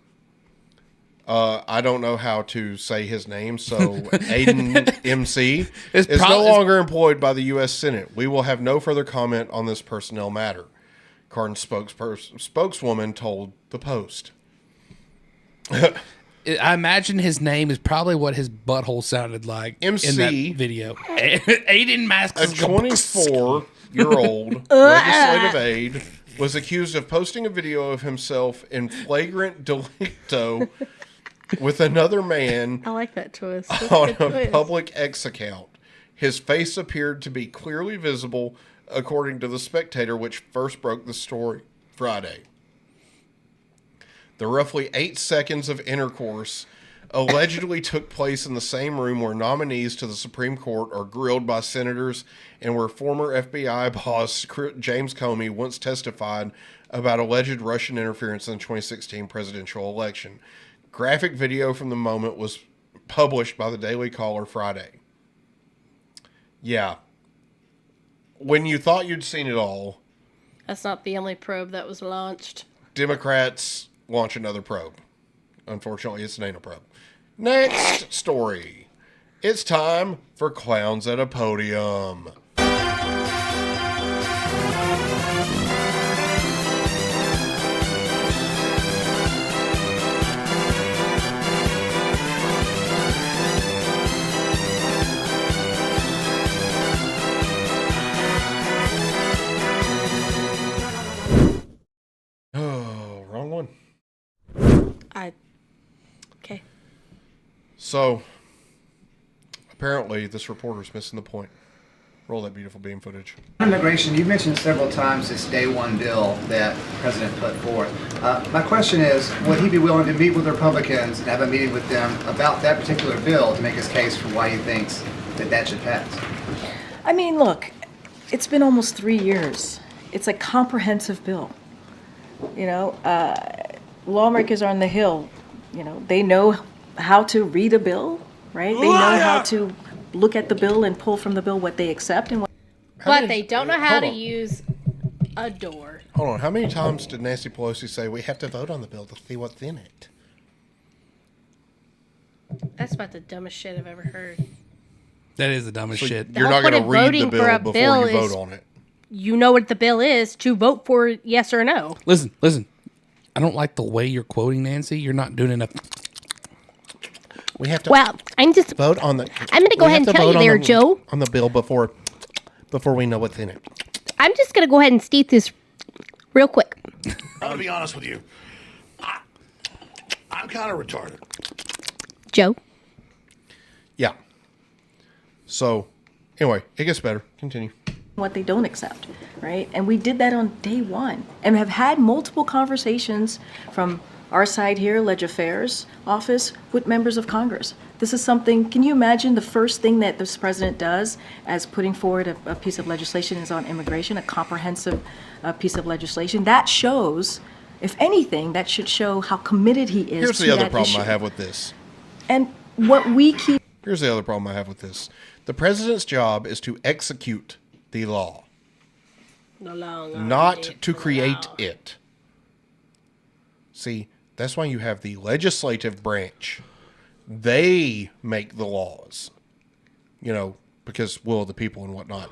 I don't know how to say his name, so Aiden MC is no longer employed by the U.S. Senate. We will have no further comment on this personnel matter. Cardin's spokeswoman told the Post. I imagine his name is probably what his butthole sounded like MC, in that video. Aiden Masks. A 24-year-old legislative aide was accused of posting a video of himself in flagrant delicto with another man I like that twist. on a public X account. His face appeared to be clearly visible according to The Spectator, which first broke the story Friday. The roughly 8 seconds of intercourse allegedly took place in the same room where nominees to the Supreme Court are grilled by senators and where former FBI boss James Comey once testified about alleged Russian interference in the 2016 presidential election. Graphic video from the moment was published by the Daily Caller Friday. Yeah. When you thought you'd seen it all, That's not the only probe that was launched. Democrats launch another probe. Unfortunately, it's an anal probe. Next story. It's time for Clowns at a Podium. Oh, wrong one. Okay. So, apparently, this reporter's missing the point. Roll that beautiful beam footage. Immigration, you mentioned several times this day one bill that the president put forth. My question is, would he be willing to meet with Republicans and have a meeting with them about that particular bill to make his case for why he thinks that that should pass? I mean, look, it's been almost 3 years. It's a comprehensive bill. You know, lawmakers on the Hill, you know, they know how to read a bill, right? They know how to look at the bill and pull from the bill what they accept and what. But they don't know how to use a door. Hold on. How many times did Nancy Pelosi say we have to vote on the bill to see what's in it? That's about the dumbest shit I've ever heard. That is the dumbest shit. You're not going to read the bill before you vote on it. You know what the bill is to vote for yes or no. Listen. I don't like the way you're quoting Nancy. You're not doing enough. We have to. Well, I'm just vote on the. I'm going to go ahead and tell you there, Joe. On the bill before we know what's in it. I'm just going to go ahead and state this real quick. I'm going to be honest with you. I'm kind of retarded. Joe? Yeah. So, anyway, it gets better. Continue. What they don't accept, right? And we did that on day one and have had multiple conversations from our side here, Leg Affairs Office, with members of Congress. This is something, can you imagine the first thing that this president does as putting forward a piece of legislation is on immigration, a comprehensive piece of legislation? That shows, if anything, that should show how committed he is to that issue. Here's the other problem I have with this. And what we keep... Here's the other problem I have with this. The president's job is to execute the law, not to create it. See, that's why you have the legislative branch. They make the laws, you know, because will of the people and whatnot.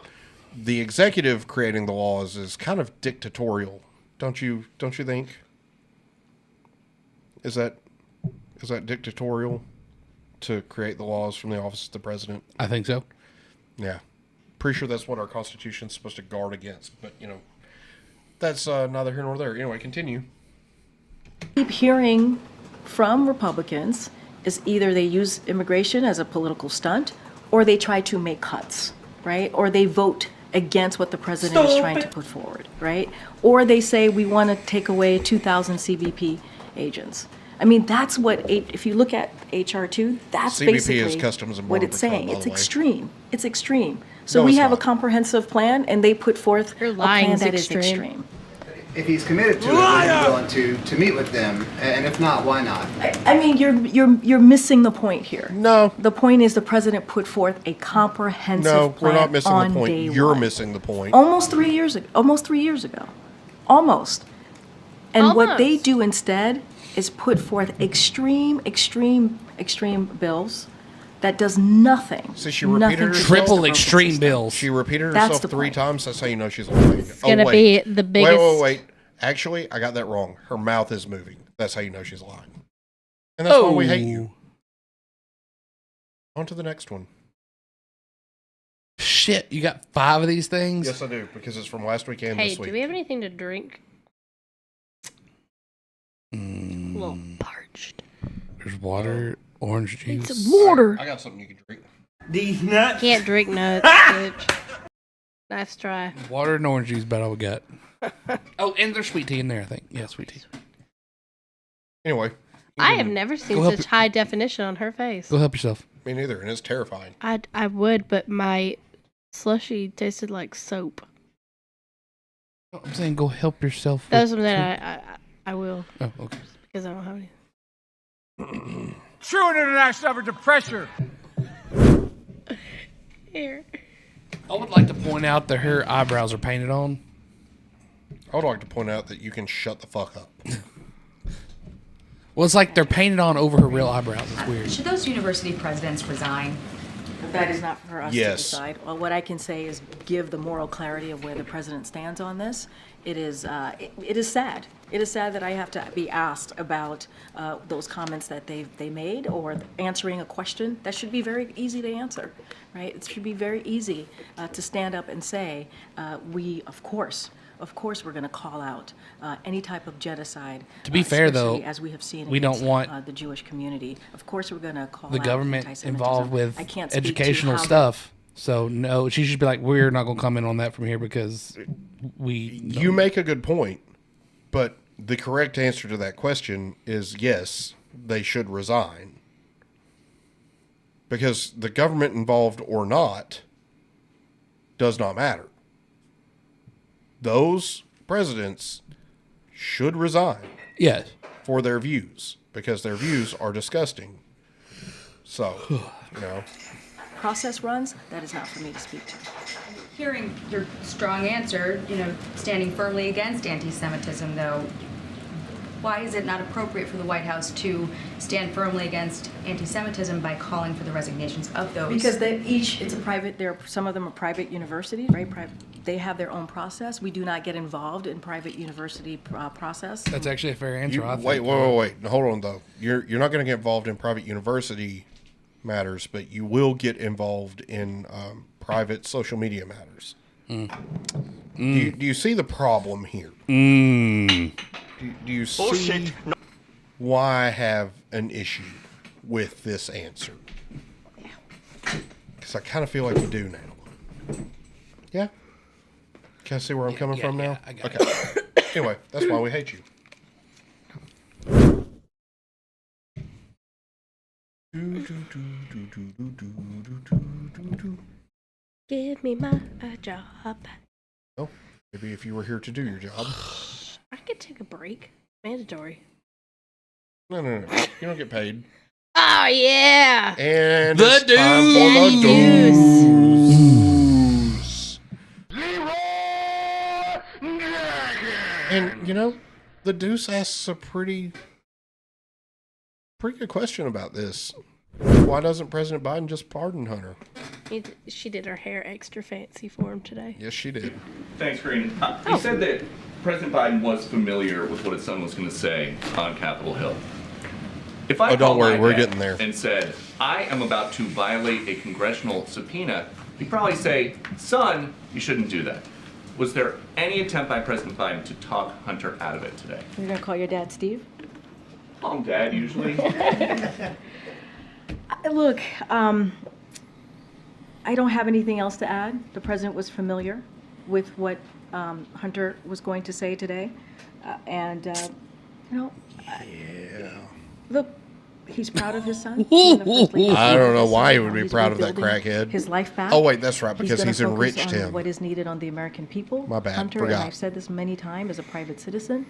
The executive creating the laws is kind of dictatorial, don't you think? Is that dictatorial to create the laws from the office of the president? I think so. Yeah. Pretty sure that's what our Constitution's supposed to guard against, but you know, that's neither here nor there. Anyway, continue. Keep hearing from Republicans is either they use immigration as a political stunt, or they try to make cuts, right? Or they vote against what the president is trying to put forward, right? Or they say we want to take away 2,000 CBP agents. I mean, that's what if you look at HR 2, that's CBP basically is Customs and what Border it's Patrol, saying. by It's the way. extreme. It's extreme. So No, we it's have not. a comprehensive plan, and they put forth a plan lying's that is extreme. extreme. If he's committed to it, would he be willing to meet with them? And if not, why not? I mean, you're missing the point here. No. The point is the president put forth a comprehensive No, plan we're not missing on the point. day You're one. missing the point. Almost 3 years ago. Almost. And what they Almost. do instead is put forth extreme bills that does nothing. See, she repeated herself. Triple extreme bills. She repeated That's herself the 3 point. times. That's how you know she's lying. It's gonna be the biggest- Wait. Actually, I got that wrong. Her mouth is moving. That's how you know she's lying. And that's why we hate you. On to the next one. Shit, you got 5 of these things? Yes, I do, because it's from last week and Hey, this week. do we have anything to drink? A little parched. There's water, orange juice. It's water. I got something you can drink. These nuts. Can't drink nuts, bitch. Nice try. Water and orange juice, about all we got. Oh, and there's sweet tea in there, I think. Yeah, sweet tea. Anyway. I have never seen such high definition on her face. Go help yourself. Me neither, and it's terrifying. I would, but my slushy tasted like soap. I'm saying go help yourself. That's something I will. Oh, okay. Because I don't have any. True international effort to pressure. Here. I would like to point out that her eyebrows are painted on. I would like to point out that you can shut the fuck up. Well, it's like they're painted on over her real eyebrows. It's weird. Should those university presidents resign? That is not for us Yes. to decide. Well, what I can say is give the moral clarity of where the president stands on this. It is sad. It is sad that I have to be asked about those comments that they made or answering a question that should be very easy to answer, right? It should be very easy to stand up and say, we, of course, we're going to call out any type of genocide. To be fair, though, as we have seen we don't against, want the Jewish community. Of course, we're going to call the out government anti-Semitism. involved with I can't speak to educational how stuff. So no, she should be like, we're not going to comment on that from here because You make a good point, but the correct answer to that question is yes, they should resign. Because the government involved or not does not matter. Those presidents should resign. Yes. For their views, because their views are disgusting. So, process runs, that is not for me to speak to. Hearing your strong answer, standing firmly against anti-Semitism, though, why is it not appropriate for the White House to stand firmly against anti-Semitism by calling for the resignations of those? Because it's a private, some of them are private universities, right? They have their own process. We do not get involved in private university process. That's actually a fair answer. I think. Wait. Hold on, though. You're not going to get involved in private university matters, but you will get involved in private social media matters. Do you see the problem here? Do you see why I have an issue with this answer? Because I kind of feel like you do now. Yeah? Can I see where I'm coming from now? I got it. Anyway, that's why we hate you. Give me my job. Oh, maybe if you were here to do your job. I could take a break. Mandatory. No. You don't get paid. Oh, yeah. And the it's time for the deuce. And, the deuce asks a pretty good question about this. Why doesn't President Biden just pardon Hunter? She did her hair extra fancy for him today. Yes, she did. Thanks, Green. You said that President Biden was familiar with what his son was going to say on Capitol Hill. If I don't worry, we're dad getting there. And said, I am about to violate a congressional subpoena, he'd probably say, son, you shouldn't do that. Was there any attempt by President Biden to talk Hunter out of it today? You're going to call your dad Steve? Call him Dad, usually. Look, I don't have anything else to add. The president was familiar with what Hunter was going to say today. Look, he's proud of his son. I don't know why he would be proud of that crackhead. His life back. Oh, wait, that's right, because he's gonna focus enriched on him. what is needed on the American people. My bad, Hunter, forgot. and I've said this many times, is a private citizen.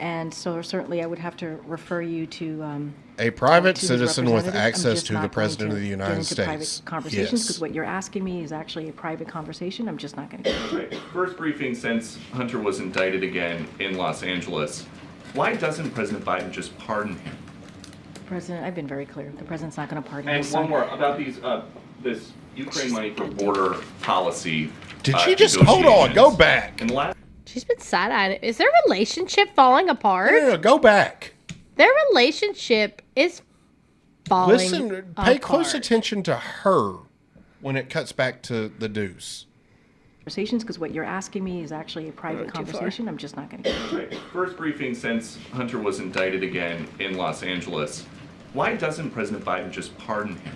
And so certainly I would have to refer you to a private to his citizen with representative. I'm access just to not the going President of the get United into States. Private conversations, because Yes. what you're asking me is actually a private conversation. I'm just not going to get into it. First briefing since Hunter was indicted again in Los Angeles. Why doesn't President Biden just pardon him? President, I've been very clear. The president's not going to pardon And his one son. more about this Ukraine money for border policy. Did she just hold on? Go back. And last She's been side-eyeing. Is their relationship falling apart? No, go back. Their relationship is falling Listen, pay close apart. attention to her when it cuts back to the deuce. Conversations, because what you're asking me is actually a private conversation. I'm just not going to get into it. First briefing since Hunter was indicted again in Los Angeles. Why doesn't President Biden just pardon him?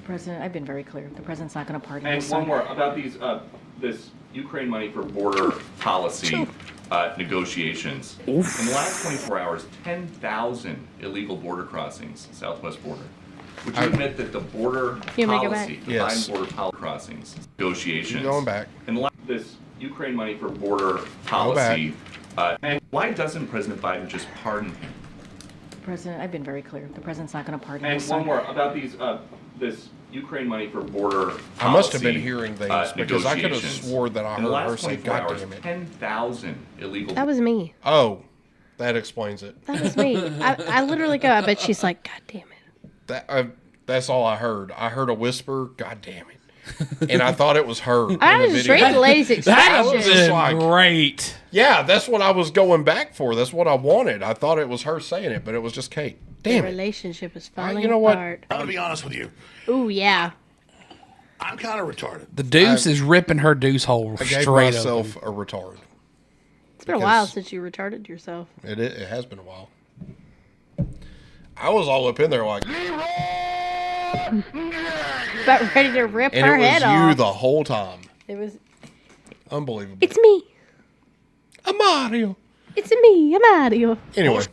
President, I've been very clear. The president's not going to pardon And his son. one more about this Ukraine money for border policy negotiations. In the last 24 hours, 10,000 illegal border crossings, southwest border. Would you admit that the border policy, the Yes. border policy crossings negotiations, Keep going back. in this Ukraine money for border policy, and why doesn't President Biden just pardon him? President, I've been very clear. The president's not going to pardon And his son. one more about these, this Ukraine money for border policy. I must have been hearing things because I could have negotiations. swore that I In the heard her last say, 24 "God hours, damn it." 10,000 illegal. That was me. Oh, that explains it. That was me. I literally go, I bet she's like, God damn it. That's all I heard. I heard a whisper, "God damn it," and I thought it was her. I was just reading the lady's That was expression. just like, great. yeah, that's what I was going back for. That's what I wanted. I thought it was her saying it, but it was just Kate. The Damn it. relationship is falling You know what? apart. I'm gonna be honest with you. Ooh, yeah. I'm kind of retarded. The deuce is ripping her deuce hole I gave straight myself open. a retard. It's been a while since you retarded yourself. It has been a while. I was all up in there like, About ready to rip and her it was head you off. the whole time. It was. Unbelievable. It's me. I'm Mario. It's me. I'm Mario. Anyway.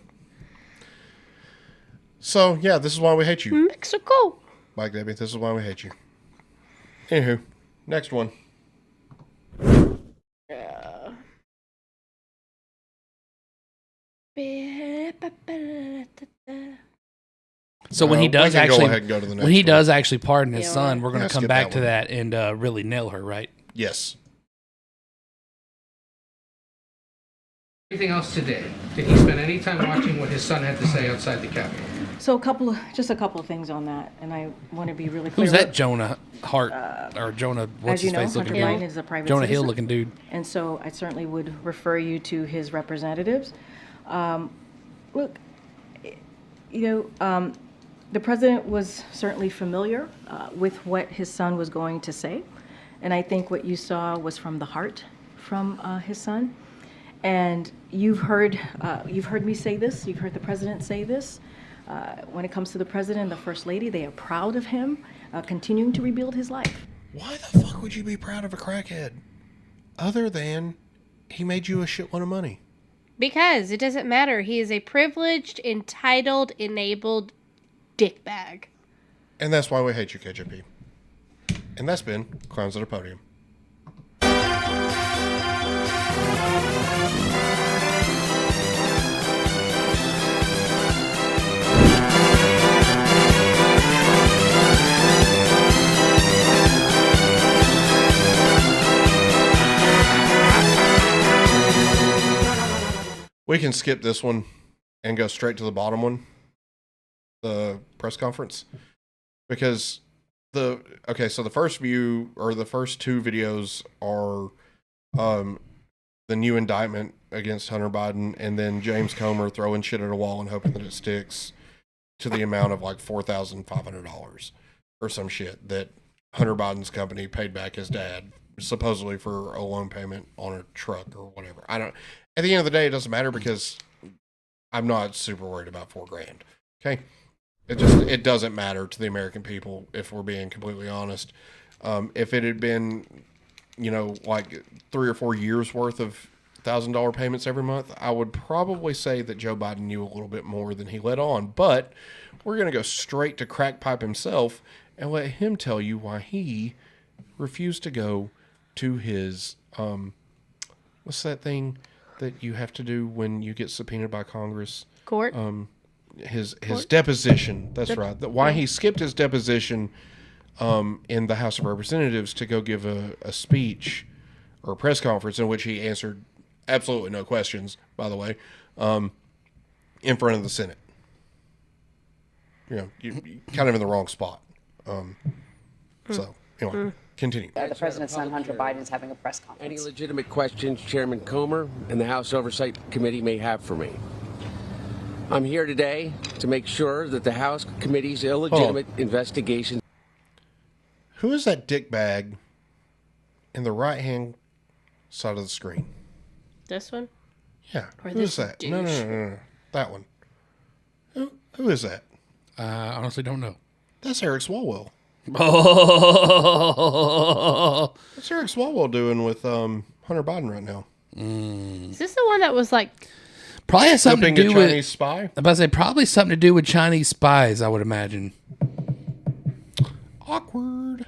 So, yeah, this is why we hate you. Mexico. Mike Debbie, this is why we hate you. Anywho, next one. So when he we does can go actually, ahead and go to the when he next does actually pardon his Yeah, son, we're going to let's come get back that to one. that and really nail her, right? Yes. Anything else today? Did he spend any time watching what his son had to say outside the Capitol? So just a couple of things on that, and I want to be really clear. Who's that Jonah Hart or Jonah? What's As you his know, face looking Hunter dude? Biden is a private Jonah citizen. Hill looking dude. And so I certainly would refer you to his representatives. Look, the president was certainly familiar with what his son was going to say. And I think what you saw was from the heart from his son. And you've heard me say this, you've heard the president say this. When it comes to the president and the first lady, they are proud of him continuing to rebuild his life. Why the fuck would you be proud of a crackhead? Other than he made you a shitload of money. Because it doesn't matter. He is a privileged, entitled, enabled dickbag. And that's why we hate you, KJP. And that's been Clowns at a Podium. We can skip this one and go straight to the bottom one, the press conference, because so the first view or the first two videos are the new indictment against Hunter Biden, and then James Comer throwing shit at a wall and hoping that it sticks to the amount of like $4,500 or some shit that Hunter Biden's company paid back his dad, supposedly for a loan payment on a truck or whatever. At the end of the day, it doesn't matter because I'm not super worried about $4,000. Okay. It doesn't matter to the American people if we're being completely honest. If it had been, like 3 or 4 years worth of $1,000 payments every month, I would probably say that Joe Biden knew a little bit more than he let on. But we're going to go straight to Crack Pipe himself and let him tell you why he refused to go to his, what's that thing that you have to do when you get subpoenaed by Congress? Court? His deposition. That's right. Why he skipped his deposition in the House of Representatives to go give a speech or a press conference in which he answered absolutely no questions, by the way, in front of the Senate. You're kind of in the wrong spot. So, anyway, continue. The president's son, Hunter Biden, is having a press conference. Any legitimate questions Chairman Comer and the House Oversight Committee may have for me? I'm here today to make sure that the House Committee's illegitimate investigation. Who is that dick bag in the right-hand side of the screen? This one? Yeah. Or Who is this that? No. That one. Who is that? I honestly don't know. That's Eric Swalwell. Oh. What's Eric Swalwell doing with Hunter Biden right now? Is this the one that was like Probably has something to Flipping do a with Chinese spy? I'm about to say probably something to do with Chinese spies, I would imagine. Awkward.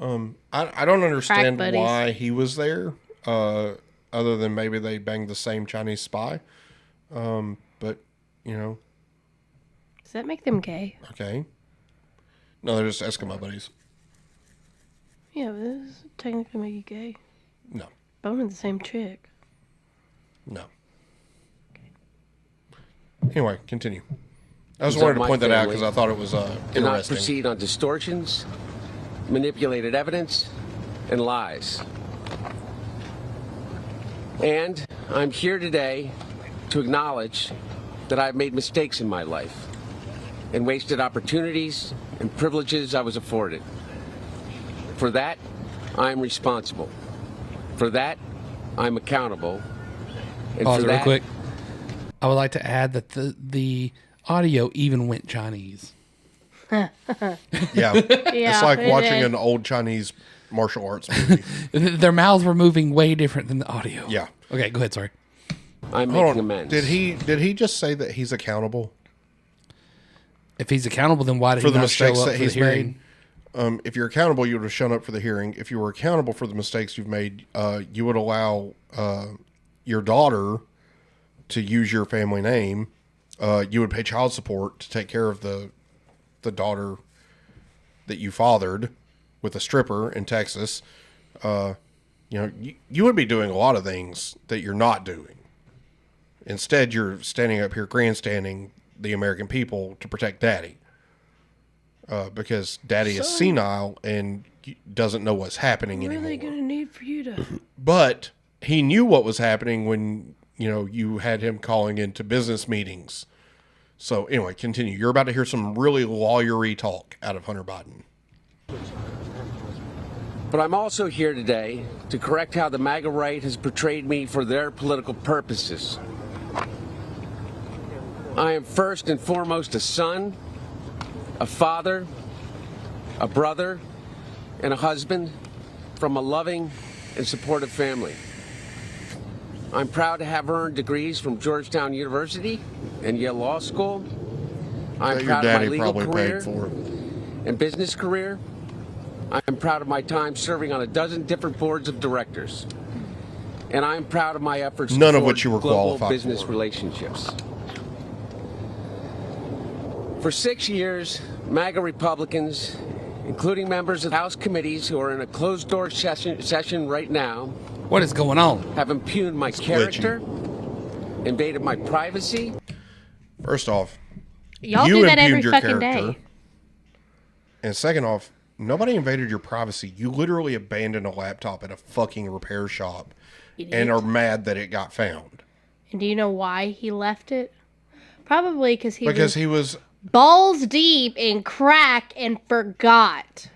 I don't understand buddies. why he was there, other than maybe they banged the same Chinese spy. But, you know, does that make them gay? okay. No, they're just Eskimo buddies. Yeah, but this is technically make you gay. No. Boning the same chick. No. Anyway, continue. I just These are wanted to my point that out family. because I thought it was Do not interesting. proceed on distortions, manipulated evidence, and lies. And I'm here today to acknowledge that I've made mistakes in my life and wasted opportunities and privileges I was afforded. For that, I'm responsible. For that, I'm accountable. And Pause for it real that, quick. I would like to add that the audio even went Chinese. Yeah. Yeah, It's like it watching did. an old Chinese martial arts movie. Their mouths were moving way different than the audio. Yeah. Okay, go ahead. Sorry. I'm Hold making on. amends. Did he just say that he's accountable If he's accountable, then why did for he the not show mistakes up that for the he's hearing? made? If you're accountable, you would have shown up for the hearing. If you were accountable for the mistakes you've made, you would allow your daughter to use your family name. You would pay child support to take care of the daughter that you fathered with a stripper in Texas. You know, you would be doing a lot of things that you're not doing. Instead, you're standing up here grandstanding the American people to protect Daddy. Because Daddy is senile and doesn't know what's happening What are anymore. they gonna need for you to? But he knew what was happening when, you know, you had him calling into business meetings. So anyway, continue. You're about to hear some really lawyery talk out of Hunter Biden. But I'm also here today to correct how the MAGA right has portrayed me for their political purposes. I am first and foremost a son, a father, a brother, and a husband from a loving and supportive family. I'm proud to have earned degrees from Georgetown University and Yale Law School. I'm That your proud of my daddy legal probably career paid for. and business career. I'm proud of my time serving on a dozen different boards of directors. And I'm proud of my efforts None to of forge which you were global qualified business for. relationships. For 6 years, MAGA Republicans, including members of House committees who are in a closed-door session right now, What is going on? have impugned my character, invaded my privacy. First off, Y'all you do that every impugned your fucking character. day. And second off, nobody invaded your privacy. You literally abandoned a laptop at a fucking repair shop and Idiot. are mad that it got found. And do you know why he left it? Probably because Because he was balls deep in crack and forgot.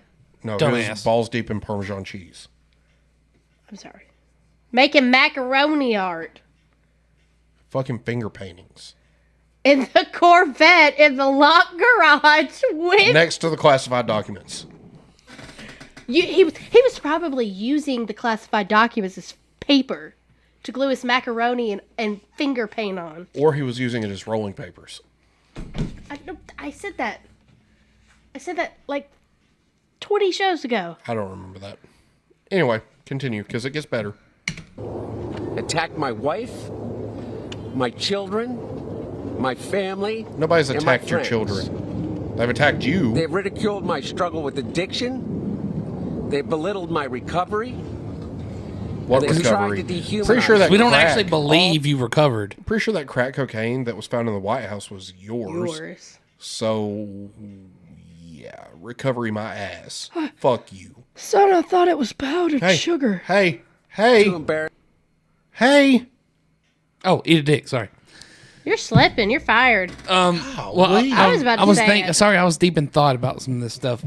no, he was Dumbass. balls deep in Parmesan cheese. I'm sorry. Making macaroni art Fucking finger paintings. in the Corvette in the locked garage with Next to the classified documents. he was probably using the classified documents as paper to glue his macaroni and finger paint on. Or he was using it as rolling papers. I said that. I said that like 20 shows ago. I don't remember that. Anyway, continue, because it gets better. Attacked my wife, my children, my family. Nobody's and my attacked your friends. children. They've attacked you. They've ridiculed my struggle with addiction. They belittled my recovery. What and they tried recovery? to dehumanize Pretty sure that We don't crack- actually believe you recovered. Pretty sure that crack cocaine that was found in the White House was yours. Yours. So, yeah, recovery my ass. Fuck you. Son, I thought it was powdered Hey, sugar. Hey, Too hey, embarrassed. hey. Oh, eat a dick. Sorry. You're slipping. You're fired. Well, I was about to say it. Sorry, I was deep in thought about some of this stuff.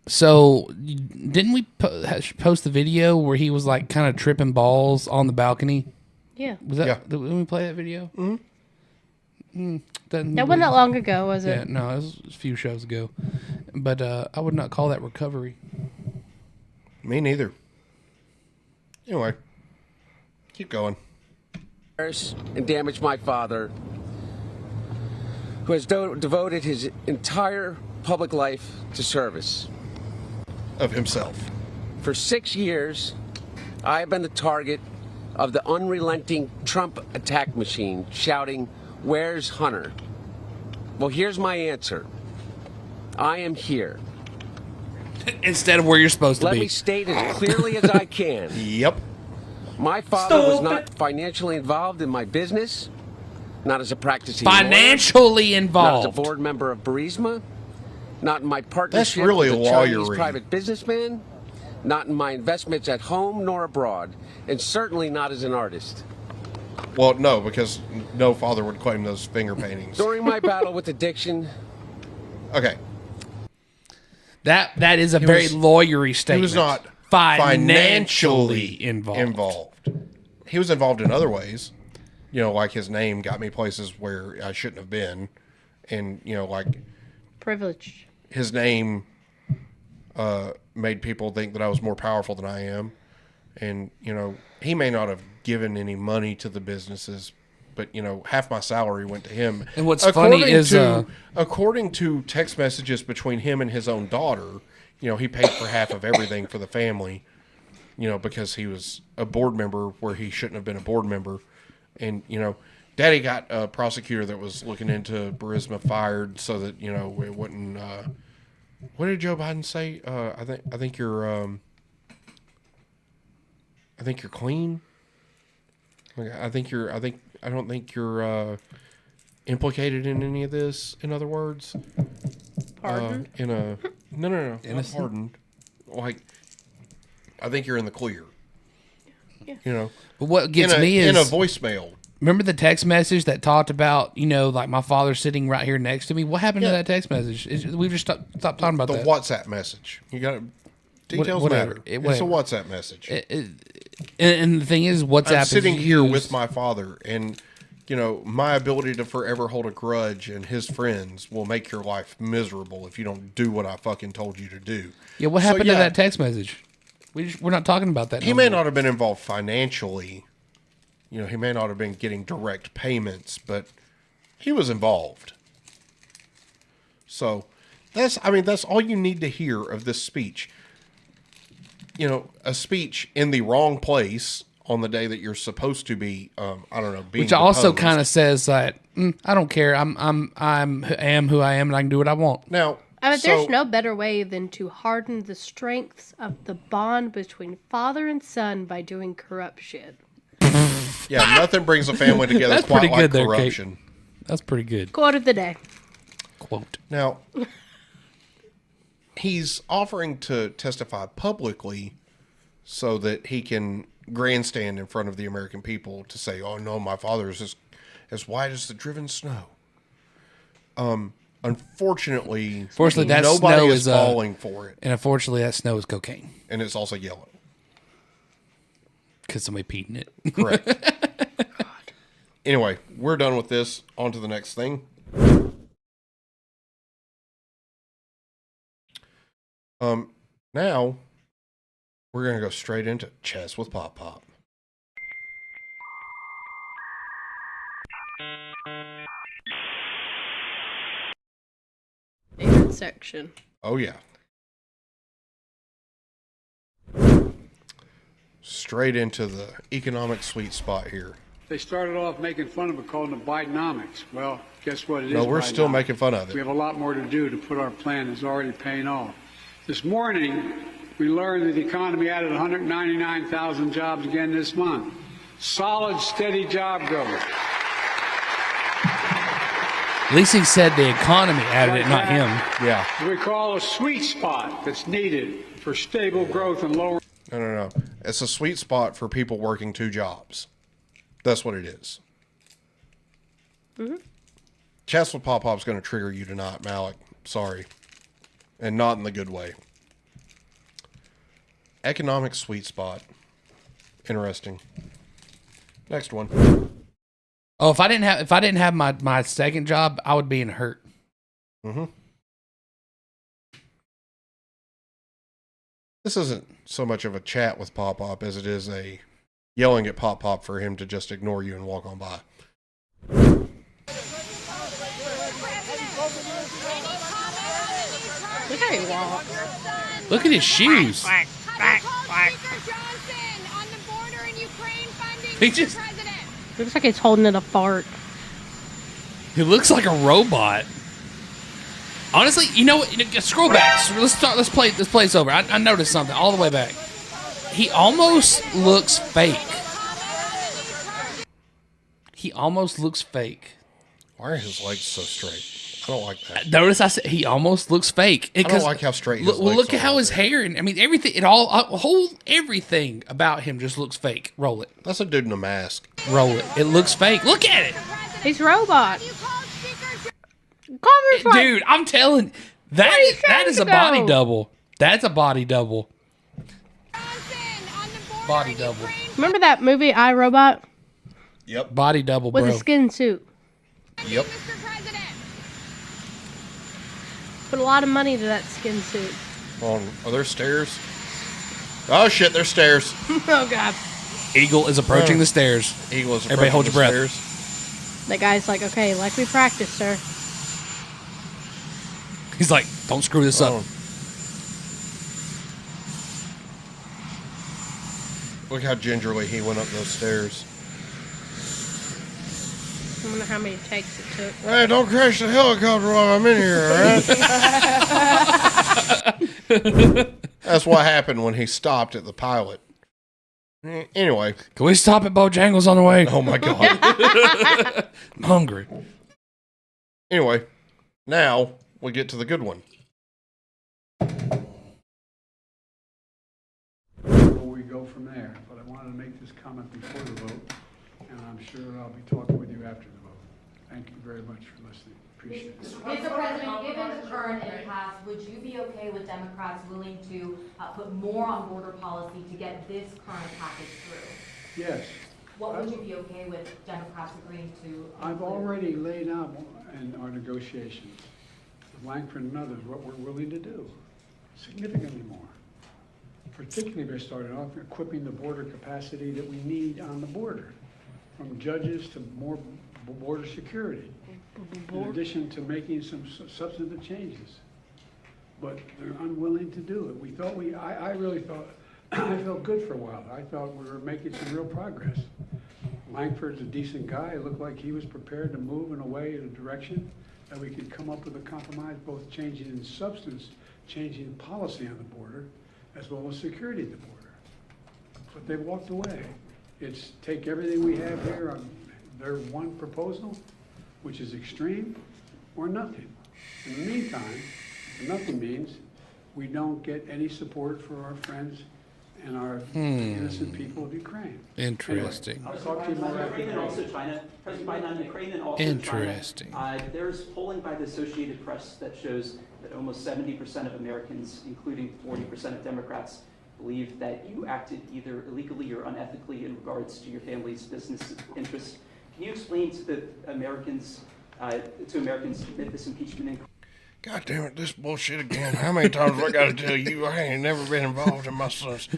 So didn't we post the video where he was like kind of tripping balls on the balcony? Yeah. Was that? Yeah. Did we play that video? That wasn't that long ago, was Yeah, it? no, it was a few shows ago. but I would not call that recovery. Me neither. Anyway, keep going. And damage my father, who has devoted his entire public life to service of himself. For 6 years, I have been the target of the unrelenting Trump attack machine, shouting, "Where's Hunter?" Well, here's my answer. I am here. Instead of where you're supposed to Let be. me state as clearly as I can. Yep. My father was not financially involved in my business, not as a practicing Financially lawyer, involved. not as a board member of Burisma, not in my partnership really with a Chinese lawyery. private businessman, not in my investments at home nor abroad, and certainly not as an artist. Well, no, because no father would claim those finger paintings. During my battle with addiction. Okay. That is a very lawyery statement. He was not financially involved. He was involved in other ways. You know, like his name got me places where I shouldn't have been. And, you know, like... Privilege. His name made people think that I was more powerful than I am. And, you know, he may not have given any money to the businesses, but, you know, half my salary went to him. And what's funny is... according to text messages between him and his own daughter, you know, he paid for half of everything for the family, you know, because he was a board member where he shouldn't have been a board member. And, you know, Daddy got a prosecutor that was looking into Burisma fired so that, you know, it wouldn't... what did Joe Biden say? I think you're clean. I don't think you're implicated in any of this. In other words, Pardoned? No, not pardoned. Like, I think you're in the clear. Yeah. You know, But what gets me is in a voicemail. Remember the text message that talked about, you know, like my father sitting right here next to me? What happened to that text message? We've just stopped talking about The that. WhatsApp message. You got details Whatever. matter. It's a WhatsApp message. And the thing is, WhatsApp I'm sitting is here used- with my father, and you know, my ability to forever hold a grudge and his friends will make your life miserable if you don't do what I fucking told you to do. Yeah, what happened to that text message? We're not talking about that. He may not have been involved financially. You know, he may not have been getting direct payments, but he was involved. So that's all you need to hear of this speech. You know, a speech in the wrong place on the day that you're supposed to be, being Which also deposed. kind of says that I don't care. I am who I am, and I can do what I want. Now, There's no better way than to harden the strengths of the bond between father and son by doing corrupt shit. Yeah, nothing brings a family together That's quite pretty like good there, corruption. Kate. That's pretty good. Quote of the day. Quote. Now, he's offering to testify publicly so that he can grandstand in front of the American people to say, "Oh no, my father is as white as the driven snow." Unfortunately, That nobody snow is falling for it, and unfortunately, that snow is cocaine, and it's also yellow because somebody peed in it. Correct. Anyway, we're done with this. On to the next thing. Now we're gonna go straight into Chess with Pop Pop. Favorite section. Oh yeah. Straight into the economic sweet spot here. They started off making fun of it, calling it Bidenomics. Well, guess what? It is No, we're still Bidenomics. making fun of it. We have a lot more to do to put our plan is already paying off. This morning, we learned that the economy added 199,000 jobs again this month. Solid, steady job growth. At least he said the economy added it, not him. Yeah. We call a sweet spot that's needed for stable growth and lower. No. It's a sweet spot for people working 2 jobs. That's what it is. Mm-hmm. Chess with Pop Pop's going to trigger you tonight, Malik. Sorry. And not in the good way. Economic sweet spot. Interesting. Next one. Oh, if I didn't have my second job, I would be in hurt. Mm-hmm. this isn't so much of a chat with Pop Pop as it is a yelling at Pop Pop for him to just ignore you and walk on by. Look how he walks. Look at his shoes. He just looks like he's holding it a fart. He looks like a robot. Honestly, you know what? Scroll back. Let's play this over. I noticed something all the way back. He almost looks fake. He almost looks fake. Why are his legs so straight? I don't like that. Notice I said he almost looks fake. I don't like how straight his legs Well, look are at how his hair and I mean everything. Everything about him just looks fake. Roll it. That's a dude in a mask. Roll it. It looks fake. Look at it. He's robot. Dude, I'm telling that is a body double. That's a body double. Body double. Remember that movie I, Robot? Yep. Body double, With bro. a skin suit. Yep. Put a lot of money to that skin suit. Are there stairs? Oh shit, there's stairs. Oh god. Eagle is approaching the stairs. Eagle is approaching Everybody hold your breath. stairs. That guy's like, okay, like we practiced, sir. He's like, don't screw this up. Look how gingerly he went up those stairs. I wonder how many takes it took. Hey, don't crash the helicopter while I'm in here, alright? That's what happened when he stopped at the pilot. Anyway. Can we stop at Bojangles on the way? Oh my god. I'm hungry. Anyway, now we get to the good one. Before we go from there, but I wanted to make this comment before the vote, and I'm sure I'll be talking with you after the vote. Thank you very much for listening. Appreciate it. Mr. President, given the current impasse, would you be okay with Democrats willing to put more on border policy to get this current package through? Yes. What would you be okay with Democrats agreeing to? I've already laid out in our negotiations with Langford and others what we're willing to do, significantly more. Particularly by starting off equipping the border capacity that we need on the border, from judges to more border security, in addition to making some substantive changes. But they're unwilling to do it. We thought I really thought, I felt good for a while. I thought we were making some real progress. Langford's a decent guy. It looked like he was prepared to move in a way, in a direction that we could come up with a compromise, both changing in substance, changing policy on the border, as well as security at the border. But they walked away. It's take everything we have here on their one proposal, which is extreme, or nothing. In the meantime, nothing means we don't get any support for our friends and our innocent people of Ukraine. Interesting. Anyway, I'll talk to you more after Ukraine the and also vote. China. President Biden on Ukraine and also Interesting. China. There's polling by the Associated Press that shows that almost 70% of Americans, including 40% of Democrats, believe that you acted either illegally or unethically in regards to your family's business interests. Can you explain to the Americans, that this impeachment? God damn it, this bullshit again. How many times have I got to tell you I ain't never been involved in my son's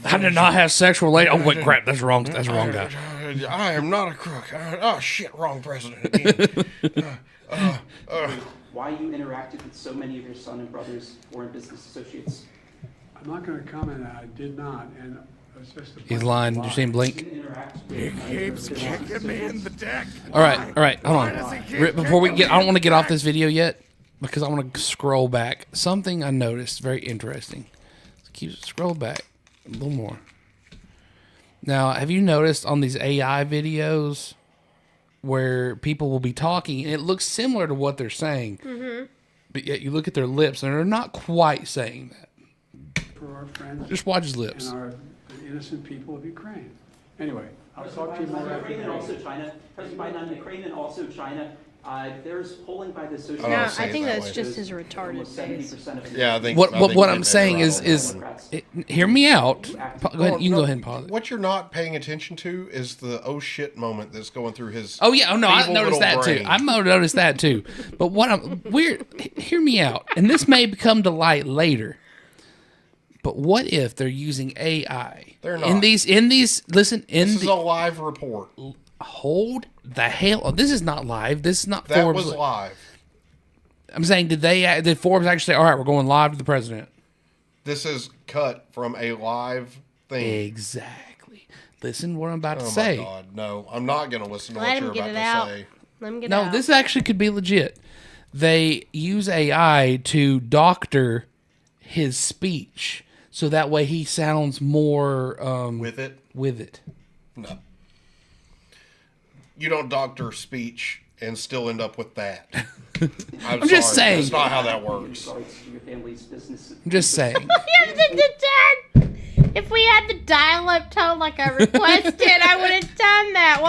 I did not have sexual relations. Oh, wait, crap. That's wrong. That's wrong guy. I am not a crook. Oh, shit, wrong president again. Why you interacted with so many of your son and brother's foreign business associates? I'm not going to comment on that. I did not. And it's just a He's lying. Did you see him blink? He keeps kicking me in the dick. All right. Hold on. Before we get, I don't want to get off this video yet because I want to scroll back. Something I noticed very interesting. Scroll back a little more. Now, have you noticed on these AI videos where people will be talking and it looks similar to what they're saying, but yet you look at their lips and they're not quite saying that. for our friends. Just watch his lips. And our innocent people of Ukraine. Anyway, I'll talk to you more after Ukraine the and vote. also China. President Biden on Ukraine and also China. There's polling by the Associated No, Press. I think that's just his retarded Almost face. 70% of Yeah, I think What I'm saying is hear me out. Go ahead, you can go ahead and pause it. What you're not paying attention to is the oh shit moment that's going through his. Oh yeah, no, I feeble noticed little that too. brain. I noticed that too. But what I'm weird. Hear me out, and this may come to light later. But what if they're using AI? They're not. In these, listen, This is a live report. Hold the hell. Oh, this is not live. This is not That Forbes. was live. I'm saying, did Forbes actually say, all right, we're going live to the president? This is cut from a live thing. Exactly. Listen what I'm about to Oh say. my God, no. I'm not going to listen to Let what him you're get about it to out. say. Let him get No, out. this actually could be legit. They use AI to doctor his speech so that way he sounds more with it. With it. No. You don't doctor speech and still end up with that. I'm just saying. That's not how that works. I'm just saying. If we had the dial-up tone like I requested, I would have done that.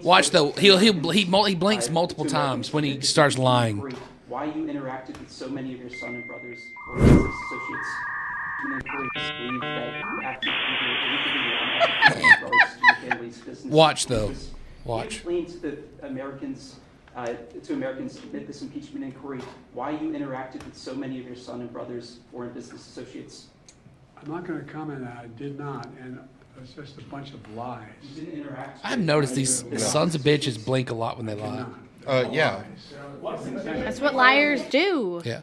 Watch though. He blinks multiple times when he starts lying. Why you interacted with so many of your son and brothers or business associates. Believe that you acted either illegally or unethically in regards to your family's business. Watch though. Watch. Explain to the Americans, amid this impeachment inquiry, why you interacted with so many of your son and brothers, foreign business associates. I'm not going to comment on that. I did not, and it's just a bunch of lies. You didn't interact. I've noticed these sons of bitches blink a lot when they lie. Yeah. That's what liars do. Yeah.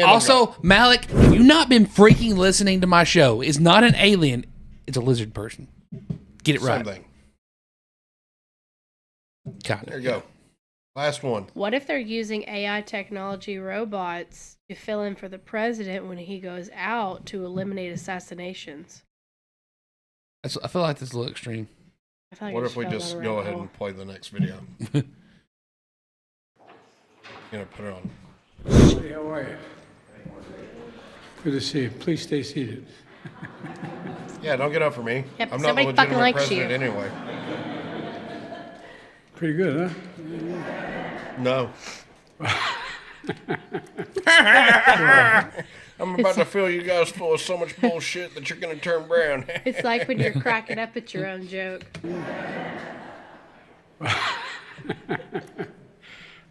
Also, Malik, you've not been freaking listening to my show. It's not an alien. It's a lizard person. Get it right. Same thing. Got it. There you go. Last one. What if they're using AI technology robots to fill in for the president when he goes out to eliminate assassinations? I feel like this is a little extreme. I feel like What I if we fell just down a go rabbit ahead hole. and play the next video? Gonna put it on. Hey, how are you? Good to see you. Please stay seated. Yeah, don't get up for me. Yep, I'm not the somebody fucking legitimate likes you. president anyway. Pretty good, huh? No. I'm about to fill you guys full of so much bullshit that you're gonna turn brown. It's like when you're cracking up at your own joke.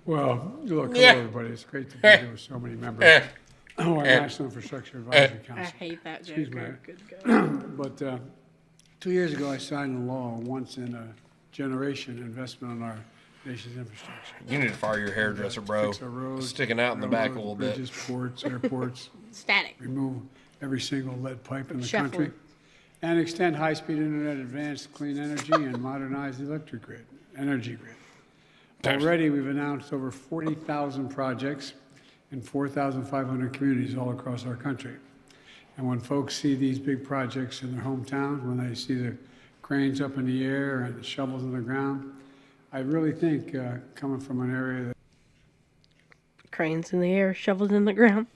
Well, look, hello everybody. It's great to be here with so many members. Our National Infrastructure Advisory I Council. hate that joke. Excuse me. Good God. But 2 years ago, I signed a law, once in a generation investment on our nation's infrastructure. You need to fire your hairdresser, bro. Fix our roads, Sticking out in the back a railroads, little bit. Bridges, ports, airports. Static. Remove every single lead pipe in the Shuffling. country. And extend high-speed internet, advanced clean energy, and modernize the electric grid, energy grid. Already, we've announced over 40,000 projects in 4,500 communities all across our country. And when folks see these big projects in their hometowns, when they see the cranes up in the air and the shovels in the ground, I really think, coming from an area that Cranes in the air, shovels in the ground.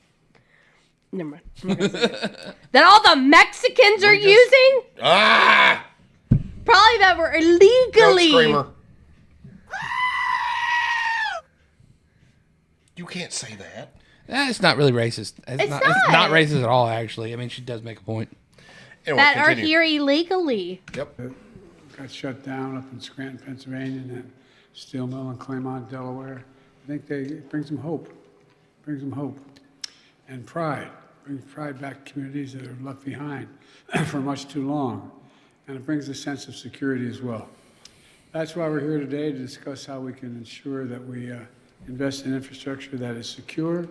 Never mind. I'm not gonna say it. That all the Mexicans are using? Ah! Probably that were Goat illegally. screamer. You can't say that. It's not really racist. It's not racist at all, actually. I mean, she does make a point. Anyway, That are continue. here illegally. Yep. got shut down up in Scranton, Pennsylvania, and then steel mill in Claymont, Delaware. I think it brings them hope. Brings them hope. And pride. Brings pride back to communities that are left behind for much too long. And it brings a sense of security as well. That's why we're here today, to discuss how we can ensure that we invest in infrastructure that is secure,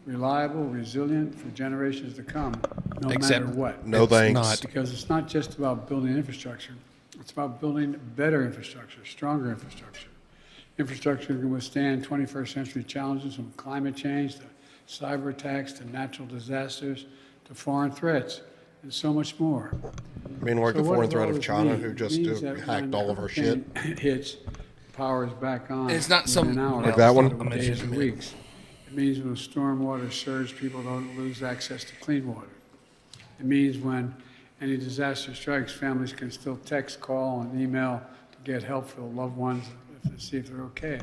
reliable, resilient for generations to come, no matter what. No thanks. Because it's not just about building infrastructure. It's about building better infrastructure, stronger infrastructure. Infrastructure that can withstand 21st century challenges from climate change to cyber attacks to natural disasters to foreign threats and so much more. I mean, like the what foreign does all threat of this China, mean? who It just means that hacked when all of our shit. everything hits, power is back on. It's not some- within hours Like that one? instead of days and weeks. It means when a storm water surge, people don't lose access to clean water. It means when any disaster strikes, families can still text, call, and email to get help for the loved ones to see if they're okay.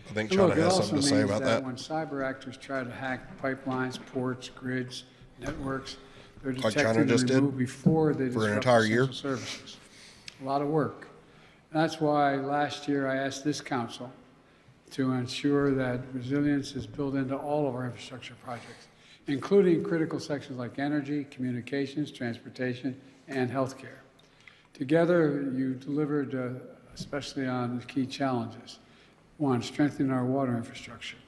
I think And China look, it has also something to say means about that. when cyber actors try to hack pipelines, ports, grids, networks, they're Like detected China and just did removed before they for an disrupt entire essential year. services. A lot of work. And that's why last year I asked this council to ensure that resilience is built into all of our infrastructure projects, including critical sections like energy, communications, transportation, and healthcare. Together, you delivered especially on the key challenges. One, strengthening our water infrastructure.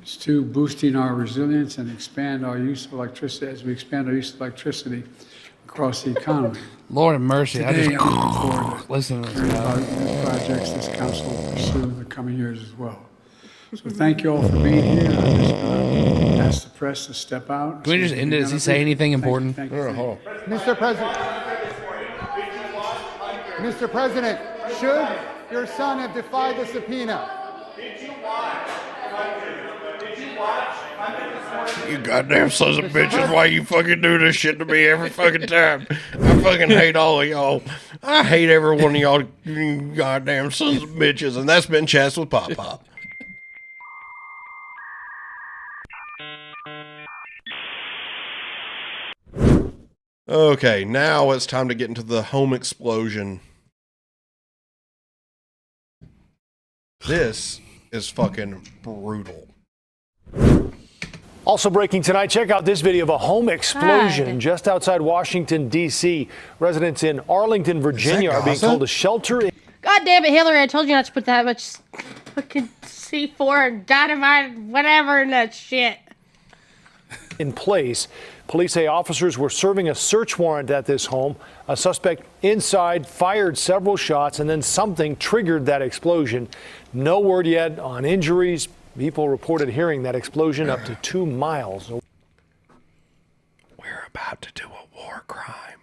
It's two, boosting our resilience and expand our use of electricity as we expand our use of electricity across the economy. Lord have mercy. Today, I just I'm looking forward to listen to hearing about the projects this council will pursue in the coming years as well. So thank you all for being here. I just ask the press to step out. Can we just end it? Does he say anything important? Thank you. Mr. President. Mr. President, should your son have defied the subpoena? You goddamn sons of bitches, why you fucking do this shit to me every fucking time? I fucking hate all of y'all. I hate every one of y'all, you goddamn sons of bitches. And that's been Chats with Pop Pop. Okay, now it's time to get into the home explosion. This is fucking brutal. Also breaking tonight, check out this video of a home explosion just outside Washington, D.C. Residents in Arlington, Virginia are being told to shelter in. God damn it, Hillary, I told you not to put that much fucking C4 and dynamite, whatever, in that shit. In place. Police say officers were serving a search warrant at this home. A suspect inside fired several shots and then something triggered that explosion. No word yet on injuries. People reported hearing that explosion up to 2 miles away. We're about to do a war crime.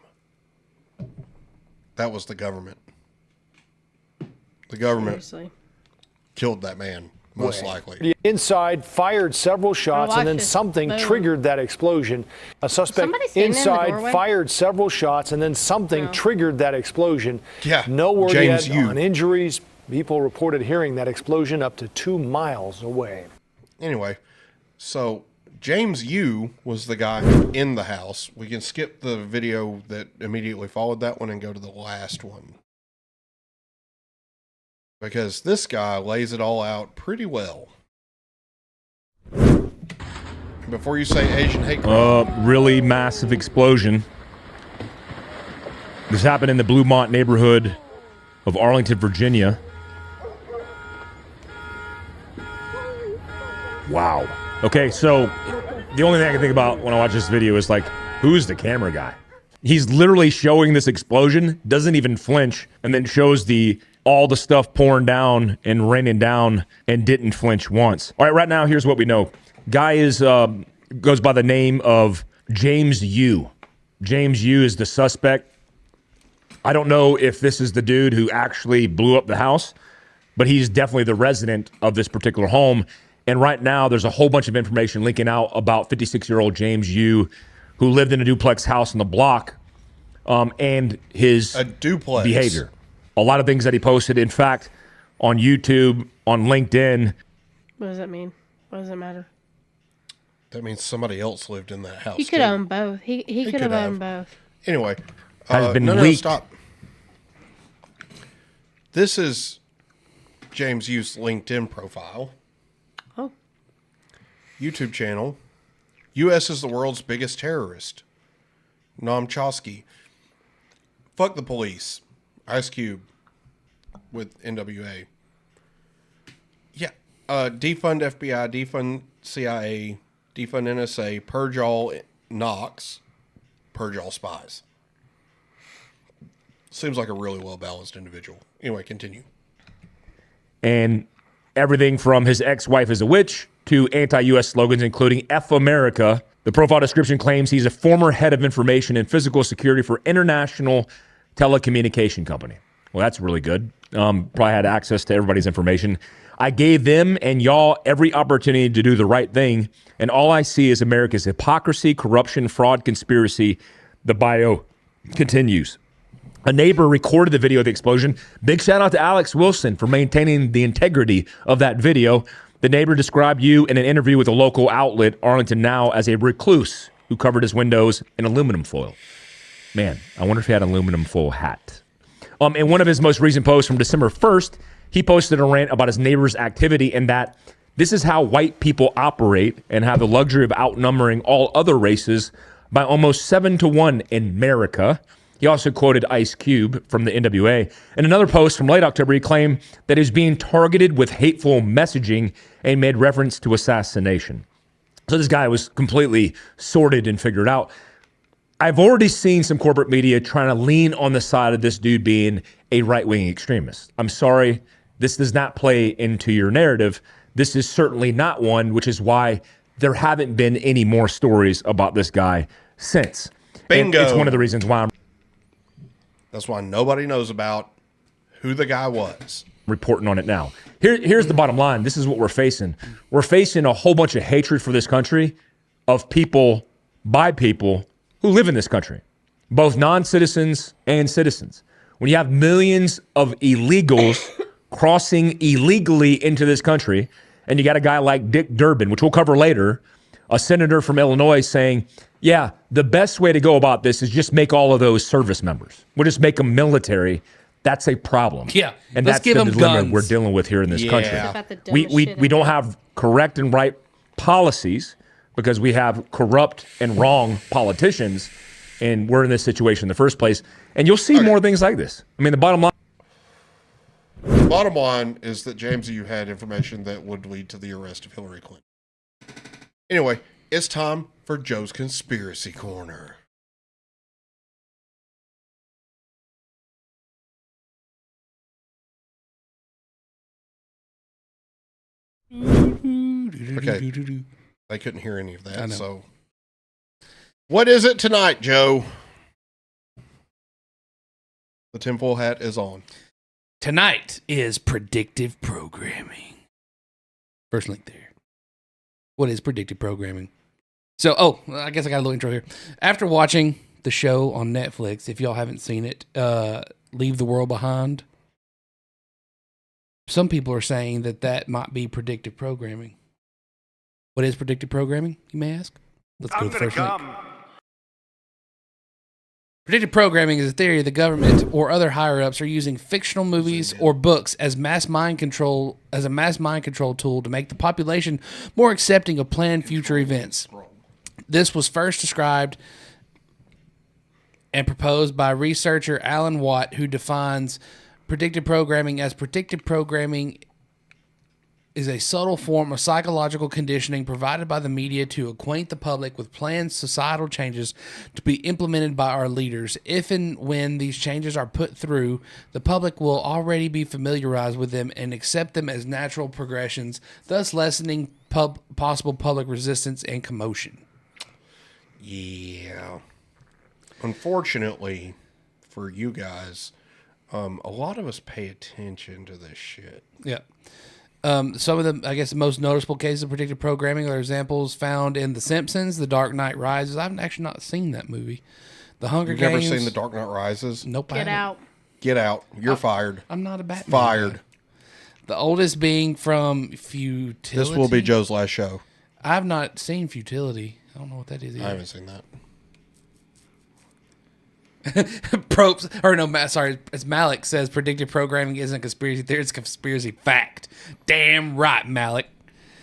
That was the government. The government killed that man, most likely. Inside fired several shots and then something triggered that explosion. A suspect inside fired several shots and then something triggered that explosion. Yeah. No word James yet on injuries. People reported hearing that explosion up to 2 miles away. Anyway, so James Yu was the guy in the house. We can skip the video that immediately followed that one and go to the last one. Because this guy lays it all out pretty well. Before you say Asian hate crime. Really massive explosion. This happened in the Bluemont neighborhood of Arlington, Virginia. Wow. Okay, so the only thing I can think about when I watch this video is like, who's the camera guy? He's literally showing this explosion, doesn't even flinch, and then shows all the stuff pouring down and raining down and didn't flinch once. All right, right now, here's what we know. Guy goes by the name of James Yu. James Yu is the suspect. I don't know if this is the dude who actually blew up the house, but he's definitely the resident of this particular home. And right now, there's a whole bunch of information leaking out about 56-year-old James Yu, who lived in a duplex house on the block, and his behavior. A lot of things that he posted. In fact, on YouTube, on LinkedIn. What does that mean? What does it matter? That means somebody else lived in that house. He could own both. He could have owned both. Anyway. Has been no, leaked. Stop. This is James Yu's LinkedIn profile. Oh. YouTube channel. U.S. is the world's biggest terrorist. Noam Chomsky. Fuck the police. Ice Cube with NWA. Yeah. Defund FBI, defund CIA, defund NSA, purge all Knox, purge all spies. Seems like a really well-balanced individual. Anyway, continue. And everything from his ex-wife is a witch to anti-U.S. slogans, including F America. The profile description claims he's a former head of information and physical security for International Telecommunication Company. Well, that's really good. Probably had access to everybody's information. I gave them and y'all every opportunity to do the right thing, and all I see is America's hypocrisy, corruption, fraud, conspiracy. The bio continues. A neighbor recorded the video of the explosion. Big shout out to Alex Wilson for maintaining the integrity of that video. The neighbor described you in an interview with a local outlet, Arlington Now, as a recluse who covered his windows in aluminum foil. Man, I wonder if he had an aluminum foil hat. In one of his most recent posts from December 1st, He posted a rant about his neighbor's activity and that this is how white people operate and have the luxury of outnumbering all other races by almost 7-1 in America. He also quoted Ice Cube from the NWA. In another post from late October, he claimed that he was being targeted with hateful messaging and made reference to assassination. So this guy was completely sorted and figured out. I've already seen some corporate media trying to lean on the side of this dude being a right-wing extremist. I'm sorry, this does not play into your narrative. This is certainly not one, which is why there haven't been any more stories about this guy since. Bingo. And it's one of the reasons why I'm That's why nobody knows about who the guy was. Reporting on it now. Here's the bottom line. This is what we're facing. We're facing a whole bunch of hatred for this country of people by people who live in this country, both non-citizens and citizens. When you have millions of illegals crossing illegally into this country, and you got a guy like Dick Durbin, which we'll cover later, a senator from Illinois saying, yeah, the best way to go about this is just make all of those service members. We'll just make them military. That's a problem. Yeah, and let's that's give the them dilemma guns. we're dealing with here in this country. About the We dumbest shit don't have correct and right policies because we have corrupt and wrong politicians, and we're in this situation in the first place. And you'll see more things like this. I mean, the bottom line. Bottom line is that, James, you had information that would lead to the arrest of Hillary Clinton. Anyway, it's time for Joe's Conspiracy Corner. Okay. They couldn't hear any of that, so. What is it tonight, Joe? The tinfoil hat is on. Tonight is predictive programming. First link there. What is predictive programming? So, I guess I got a little intro here. After watching the show on Netflix, if y'all haven't seen it, Leave the World Behind, some people are saying that might be predictive programming. What is predictive programming, you may ask? Let's go to the first link. Predictive programming is a theory the government or other higher-ups are using fictional movies or books as a mass mind control tool to make the population more accepting of planned future events. This was first described and proposed by researcher Alan Watt, who defines predictive programming as predictive programming is a subtle form of psychological conditioning provided by the media to acquaint the public with planned societal changes to be implemented by our leaders. If and when these changes are put through, the public will already be familiarized with them and accept them as natural progressions, thus lessening possible public resistance and commotion. Yeah. Unfortunately for you guys, a lot of us pay attention to this shit. Yeah. Some of the, I guess, the most noticeable cases of predictive programming are examples found in The Simpsons, The Dark Knight Rises. I've actually not seen that movie. The Hunger Games. You've never seen The Dark Knight Rises? Nope. Get out. Get out. You're fired. I'm not a Batman Fired. guy. The oldest being from Futility. This will be Joe's last show. I've not seen Futility. I don't know what that is either. I haven't seen that. As Malik says, predictive programming isn't conspiracy theory, it's conspiracy fact. Damn right, Malik.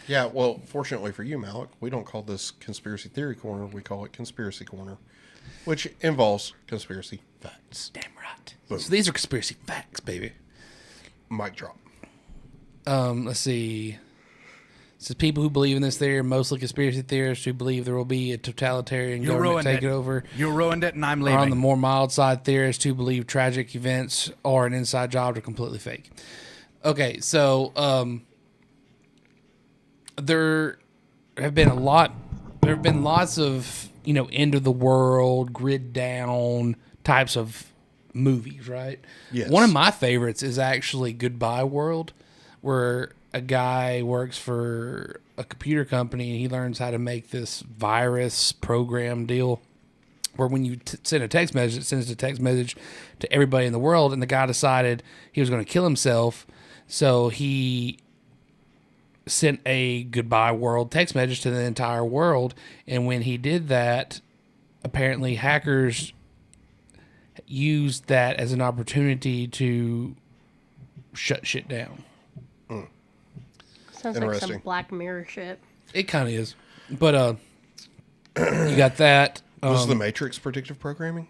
Yeah, well, fortunately for you, Malik, we don't call this Conspiracy Theory Corner. We call it Conspiracy Corner, which involves conspiracy facts. Damn right. Boom. So these are conspiracy facts, baby. Mic drop. Let's see. It says people who believe in this theory are mostly conspiracy theorists who believe there will be a totalitarian government taking over. You ruined it, and I'm Or leaving. on the more mild side, theorists who believe tragic events or an inside job are completely fake. Okay, so there have been lots of, end of the world, grid down types of movies, right? Yes. One of my favorites is actually Goodbye World, where a guy works for a computer company and he learns how to make this virus program deal where when you send a text message, it sends a text message to everybody in the world, and the guy decided he was going to kill himself, so he sent a Goodbye World text message to the entire world, and when he did that, apparently hackers used that as an opportunity to shut shit down. Sounds like some Black Mirror shit. It kind of is. But you got that. Was the Matrix predictive programming?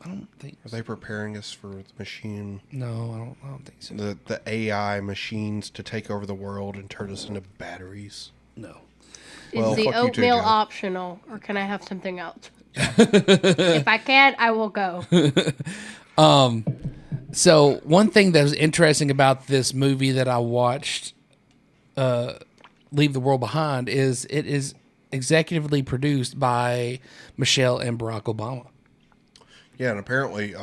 I don't think. Are they preparing us for the machine? No, I don't think so. The AI machines to take over the world and turn us into batteries? No. Is the oatmeal optional, or can I have something else? If I can't, I will go. So one thing that was interesting about this movie that I watched, Leave the World Behind, is it is executively produced by Michelle and Barack Obama. Yeah, and apparently,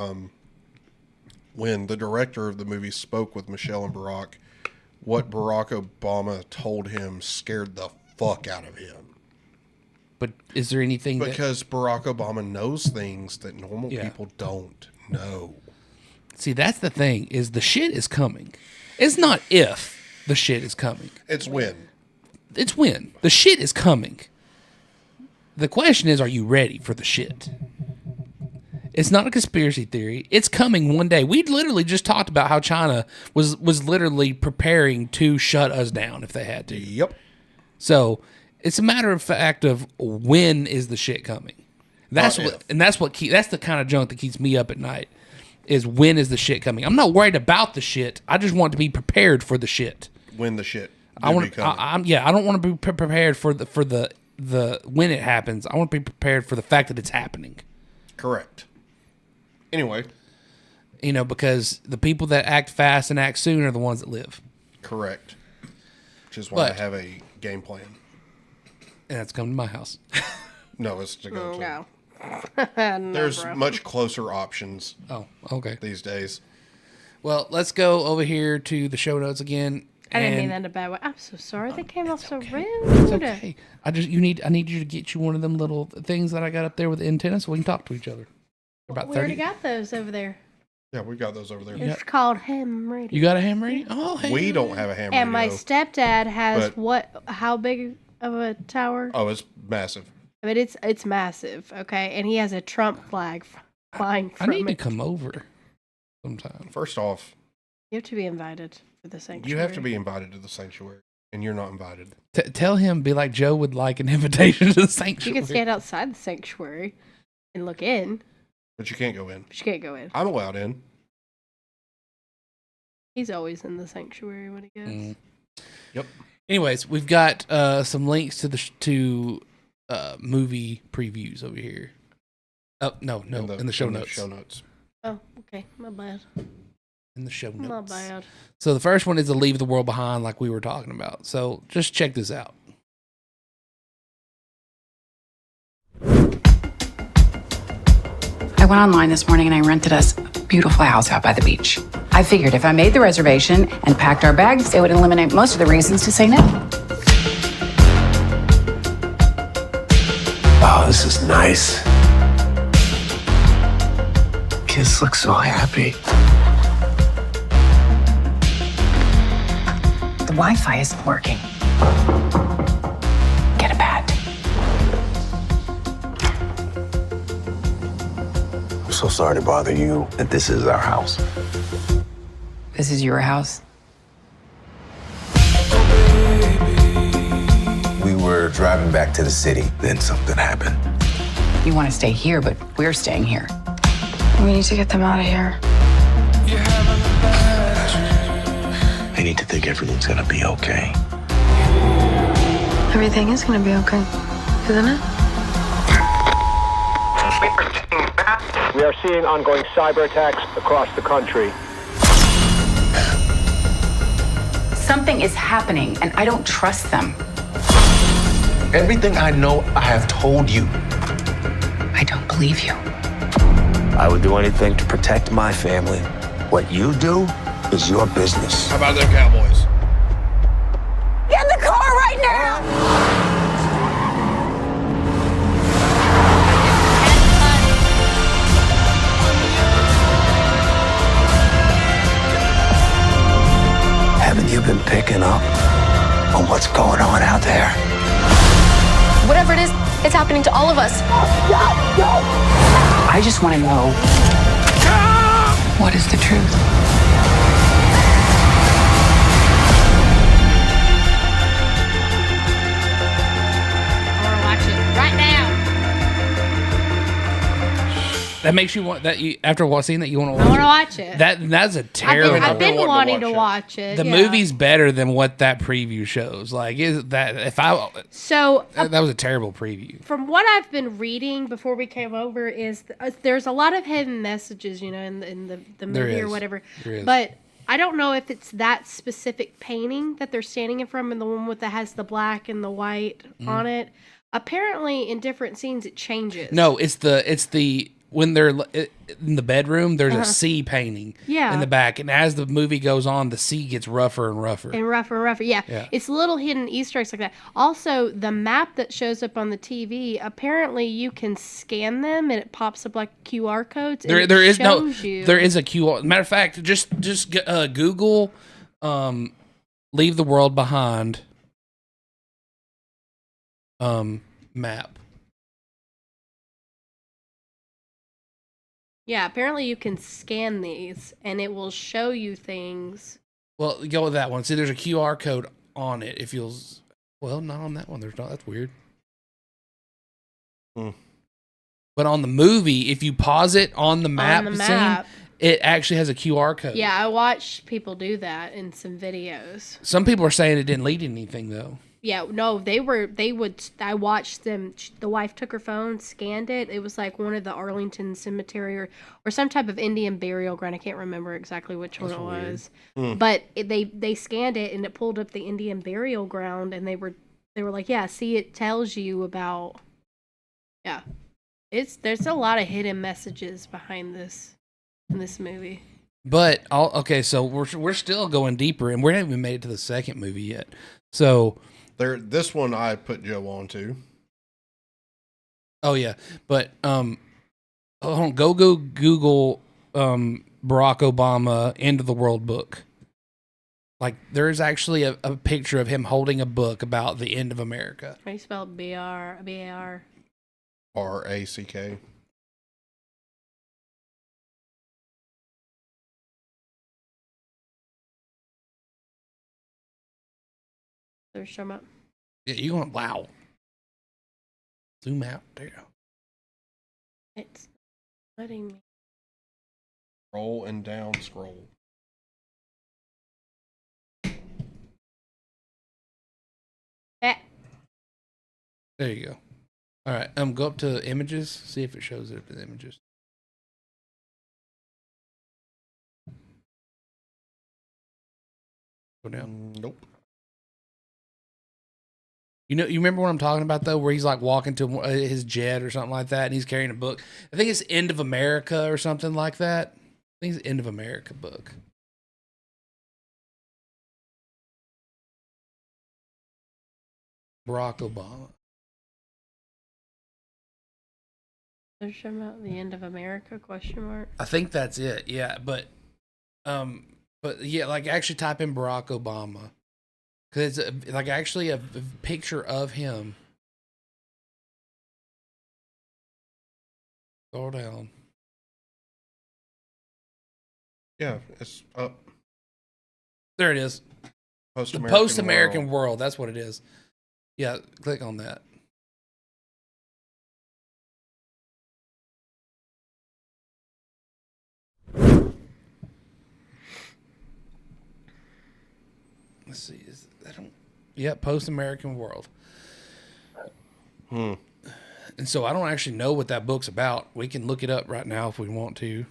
when the director of the movie spoke with Michelle and Barack, what Barack Obama told him scared the fuck out of him. But is there anything because Barack Obama knows things that normal people don't know. See, that's the thing, is the shit is coming. It's not if the shit is coming. It's when. It's when. The shit is coming. The question is, are you ready for the shit? It's not a conspiracy theory. It's coming one day. We literally just talked about how China was literally preparing to shut us down if they had to. Yep. So it's a matter of fact of when is the shit coming. That's that's the kind of junk that keeps me up at night. Is when is the shit coming? I'm not worried about the shit. I just want to be prepared for the shit. When the shit. I want. I don't want to be prepared for the when it happens. I want to be prepared for the fact that it's happening. Correct. Anyway, because the people that act fast and act soon are the ones that live. Correct. Which is why I have a game plan. And that's come to my house. No, it's to go to. No. There's much closer options. Oh, okay. These days. Well, let's go over here to the show notes again. I didn't mean that in a bad way. I'm so sorry. They came off so rude. It's okay. I need you to get you one of them little things that I got up there with the antenna so we can talk to each other. About We already got those over there. Yeah, we got those over there. It's called ham radio. You got a ham radio? Oh, hey. We don't have a ham radio. And my stepdad has how big of a tower? Oh, it's massive. I mean, it's massive, okay? And he has a Trump flag flying from I need to it. come over sometime. First off, You have to be invited for the sanctuary. you have to be invited to the sanctuary, and you're not invited. Tell him, be like Joe would like an invitation to the sanctuary. You can stand outside the sanctuary and look in. But you can't go in. But you can't go in. I'm allowed in. He's always in the sanctuary when he goes. Yep. Anyways, we've got some links to the movie previews over here. Oh, no, in the show notes. Oh, okay. My bad. In the show notes. My bad. So the first one is to leave the world behind, like we were talking about. So just check this out. I went online this morning and I rented us a beautiful house out by the beach. I figured if I made the reservation and packed our bags, it would eliminate most of the reasons to say no. Oh, this is nice. Kids look so happy. The Wi-Fi isn't working. Get a pad. I'm so sorry to bother you, but this is our house. This is your house? We were driving back to the city, then something happened. You want to stay here, but we're staying here. We need to get them out of here. I need to think everything's gonna be okay. Everything is gonna be okay, isn't it? We are seeing ongoing cyber attacks across the country. Something is happening, and I don't trust them. Everything I know, I have told you. I don't believe you. I would do anything to protect my family. What you do is your business. How about them Cowboys? Get in the car right now! Haven't you been picking up on what's going on out there? Whatever it is, it's happening to all of us. I just want to know What is the truth? I want to watch it right now. That makes you want that. You after seeing that, you want to watch. I want to watch it. That's a terrible. I've been wanting to watch it. The yeah. movie's better than what that preview shows. Like, is that if I? So that was a terrible preview. From what I've been reading before we came over, is there's a lot of hidden messages, you know, in the movie or whatever. There is. But I don't know if it's that specific painting that they're standing in from, and the one that has the black and the white on it. Apparently, in different scenes, it changes. No, it's the when they're in the bedroom. There's a sea painting. Yeah. In the back, and as the movie goes on, the sea gets rougher and rougher. And rougher and rougher. Yeah. It's little hidden Easter eggs like that. Also, the map that shows up on the TV, apparently you can scan them and it pops up like QR codes. And There is you. there is a QR. Matter of fact, just Google "Leave the World Behind" map. Yeah, apparently you can scan these and it will show you things. Well, go with that one. See, there's a QR code on it. It feels well, not on that one. There's not. That's weird. But on the movie, if you pause it on the map, scene, it actually has a QR code. Yeah, I watched people do that in some videos. Some people are saying it didn't lead to anything though. Yeah, no, I watched them. The wife took her phone, scanned it. It was like one of the Arlington Cemetery or some type of Indian burial ground. I can't remember exactly which one it was. But they scanned it and it pulled up the Indian burial ground, and they were like, yeah, see, it tells you about, yeah. There's a lot of hidden messages behind this in this movie. But okay, so we're still going deeper, and we haven't even made it to the second movie yet. So this one I put Joe on to. Oh yeah, but hold on, go Google Barack Obama End of the World book. Like there's actually a picture of him holding a book about the end of America. How do you spell B-A-R? RACK. There's some up. Yeah, you want wow. Zoom out there. It's letting me. Scroll and down scroll. There you go. All right, go up to images. See if it shows it in images. Go down. Nope. You remember what I'm talking about though, where he's like walking to his jet or something like that, and he's carrying a book. I think it's End of America or something like that. I think it's End of America book. Barack Obama. There's some about the end of America ? I think that's it. Yeah, but yeah, like actually type in Barack Obama. Because it's like actually a picture of him. Scroll down. Yeah, it's up. There it is. The Post-American World. That's what it is. Yeah, click on that. Let's see. Yeah, Post-American World. And so I don't actually know what that book's about. We can look it up right now if we want to.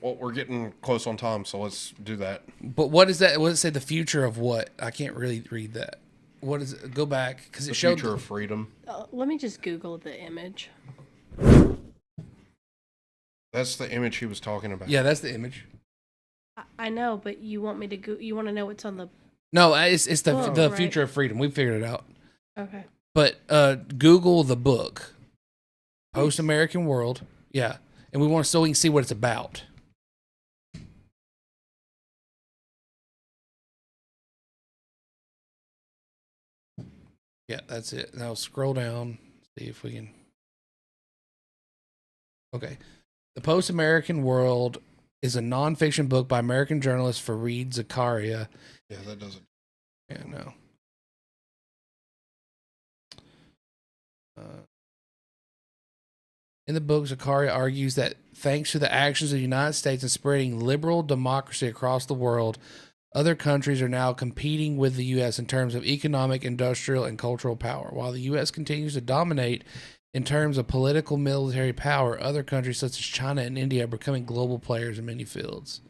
Well, we're getting close on time, so let's do that. But what is that? What does it say? The future of what? I can't really read that. What is it? Go back because it showed the future of freedom. Let me just Google the image. That's the image he was talking about. Yeah, that's the image. I know, but you want me to you want to know what's on the? No, it's the right. future of freedom. We figured it out. Okay. But Google the book, Post-American World. Yeah, and we want to so we can see what it's about. Yeah, that's it. Now scroll down, see if we can. Okay, the Post-American World is a nonfiction book by American journalist Fareed Zakaria. Yeah, that doesn't. Yeah, no. In the book, Zakaria argues that thanks to the actions of the United States in spreading liberal democracy across the world, other countries are now competing with the U.S. in terms of economic, industrial, and cultural power. While the U.S. continues to dominate in terms of political military power, other countries such as China and India are becoming global players in many fields.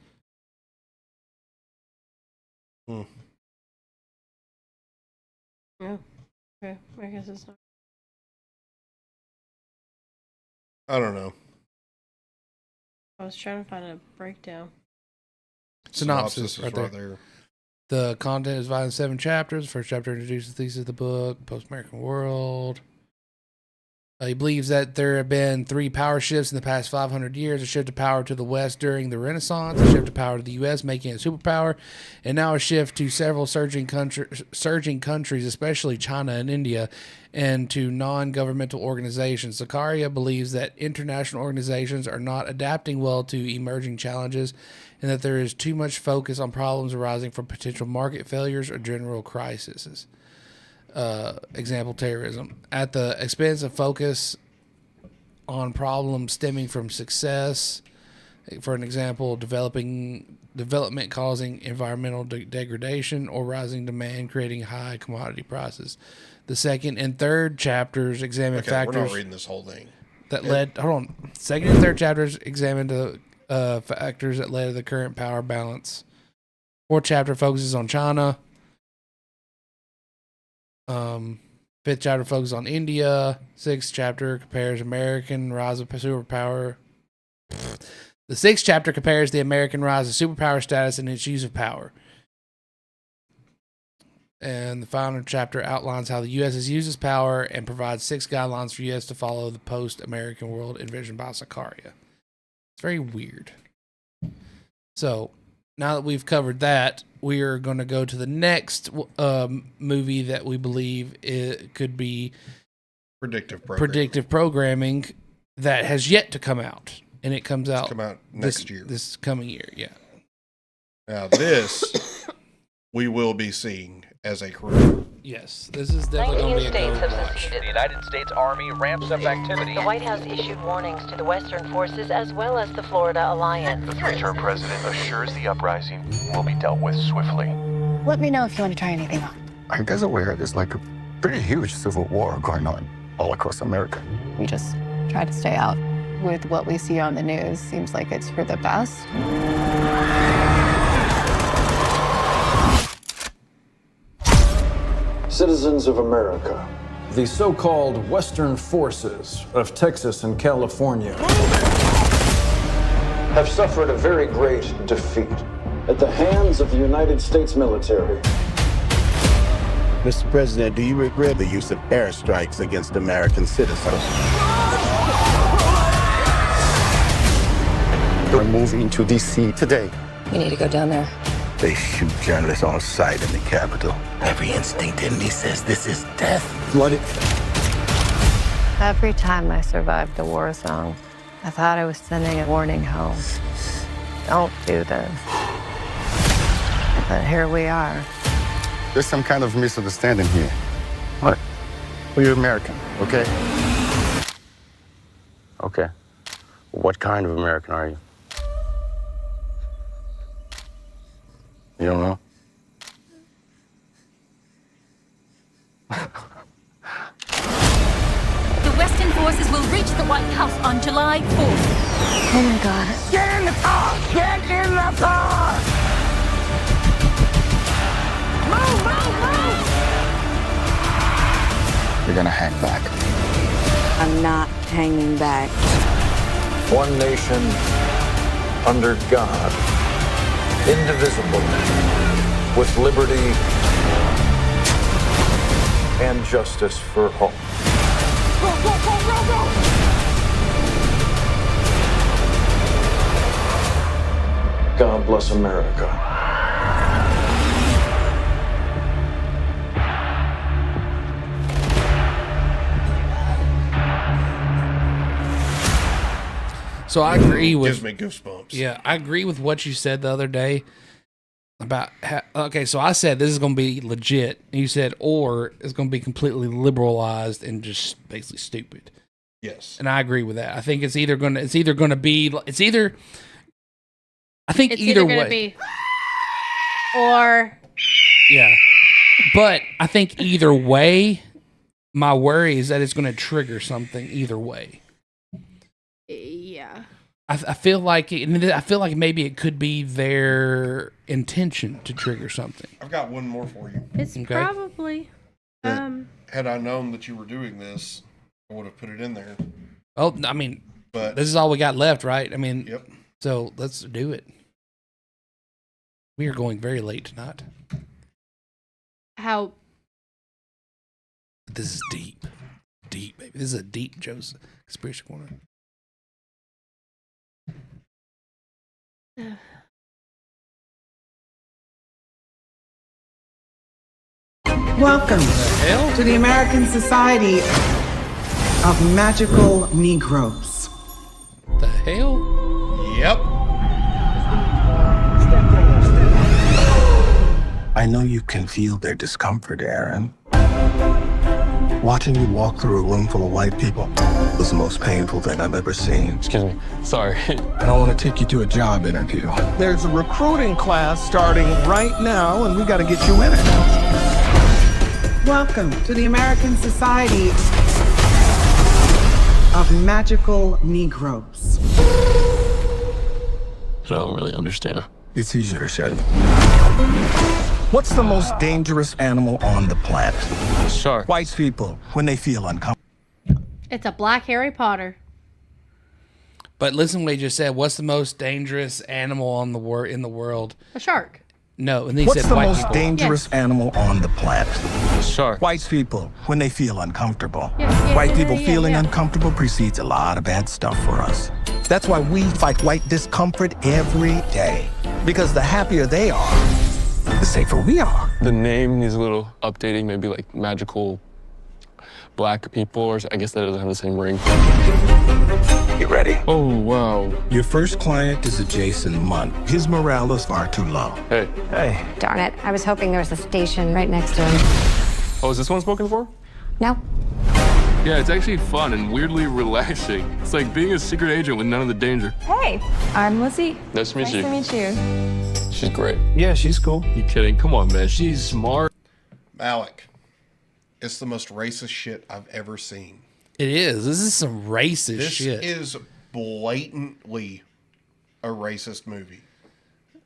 Hmm. Yeah. Okay. I guess it's not. I don't know. I was trying to find a breakdown. Synopsis is right there. The content is divided in 7 chapters. The first chapter introduces the thesis of the book, post-American world. He believes that there have been 3 power shifts in the past 500 years: a shift of power to the West during the Renaissance, a shift of power to the U.S., making it a superpower, and now a shift to several surging countries, especially China and India, and to non-governmental organizations. Zakaria believes that international organizations are not adapting well to emerging challenges, and that there is too much focus on problems arising from potential market failures or general crises. Example, terrorism, at the expense of focus on problems stemming from success. For an example, development causing environmental degradation or rising demand creating high commodity prices. The second and third chapters examine factors. We're not reading this whole thing. That led. Hold on. Second and third chapters examine the factors that led to the current power balance. Fourth chapter focuses on China. Fifth chapter focuses on India. Sixth chapter compares American rise of superpower. The sixth chapter compares the American rise of superpower status and its use of power. And the final chapter outlines how the U.S. has used its power and provides 6 guidelines for U.S. to follow the post-American world envisioned by Zakaria. It's very weird. So, now that we've covered that, we are going to go to the next movie that we believe it could be predictive programming that has yet to come out, and it comes out next year. This coming year, yeah. Now this we will be seeing as a career. Yes, this is definitely going to be a go watch. The United States Army ramps up activity. The White House issued warnings to the Western forces as well as the Florida Alliance. The 3-term president assures the uprising will be dealt with swiftly. Let me know if you want to try anything on. Are you guys aware there's like a pretty huge civil war going on all across America? We just try to stay out. With what we see on the news, seems like it's for the best. Citizens of America, the so-called Western forces of Texas and California have suffered a very great defeat at the hands of the United States military. Mr. President, do you regret the use of airstrikes against American citizens? They're moving to D.C. today. We need to go down there. They shoot journalists on sight in the Capitol. Every instinct in me says this is death. Blooded. Every time I survived a war zone, I thought I was sending a warning home. Don't do this. But here we are. There's some kind of misunderstanding here. What? Well, you're American, okay? Okay. What kind of American are you? You don't know? The Western forces will reach the White House on July 4th. Oh my God. Get in the car! Get in the car! Move, move, move! You're gonna hang back. I'm not hanging back. One nation, under God, indivisible, with liberty and justice for all. Go, go, go, go, go! God bless America. So I agree with. Gives me goosebumps. ropes. Yeah, I agree with what you said the other day about okay, so I said this is going to be legit. And you said or it's going to be completely liberalized and just basically stupid. Yes. And I agree with that. I think it's either going to be I think It's either gonna way. be or Yeah. But I think either way, my worry is that it's going to trigger something either way. yeah. I feel like maybe it could be their intention to trigger something. I've got one more for you. It's probably Had I known that you were doing this, I would have put it in there. Oh, I mean, but this is all we got left, right? I mean, yep. So let's do it. We are going very late tonight. how This is deep, baby. This is a deep Joe's conspiracy corner. Welcome to the American Society of Magical Negroes. The hell? Yep. I know you can feel their discomfort, Aaron. Watching you walk through a room full of white people was the most painful thing I've ever seen. Excuse me. Sorry. And I want to take you to a job interview. There's a recruiting class starting right now, and we got to get you in it. Welcome to the American Society of Magical Negroes. I don't really understand. It's easier to say. What's the most dangerous animal on the planet? Shark. White people, when they feel uncomfortable. it's a black Harry Potter. But listen to what he just said. What's the most dangerous animal in the world? A shark. No, and then he What's said the white most people. dangerous animal on the planet? Shark. White people, when they feel uncomfortable. Yeah, White people feeling yeah. uncomfortable precedes a lot of bad stuff for us. That's why we fight white discomfort every day. Because the happier they are, the safer we are. The name needs a little updating, maybe like magical black people, or I guess that doesn't have the same ring. You ready? Oh, wow. Your first client is a Jason Munn. His morale is far too low. Hey. Hey. Darn it. I was hoping there was a station right next to him. Oh, is this one spoken for? No. Yeah, it's actually fun and weirdly relaxing. It's like being a secret agent with none of the danger. Hey, I'm Lizzie. Nice to meet you. Nice to meet you. She's great. Yeah, she's cool. You kidding? Come on, man. She's smart. Malik, it's the most racist shit I've ever seen. It is. This is some racist shit. This is blatantly a racist movie.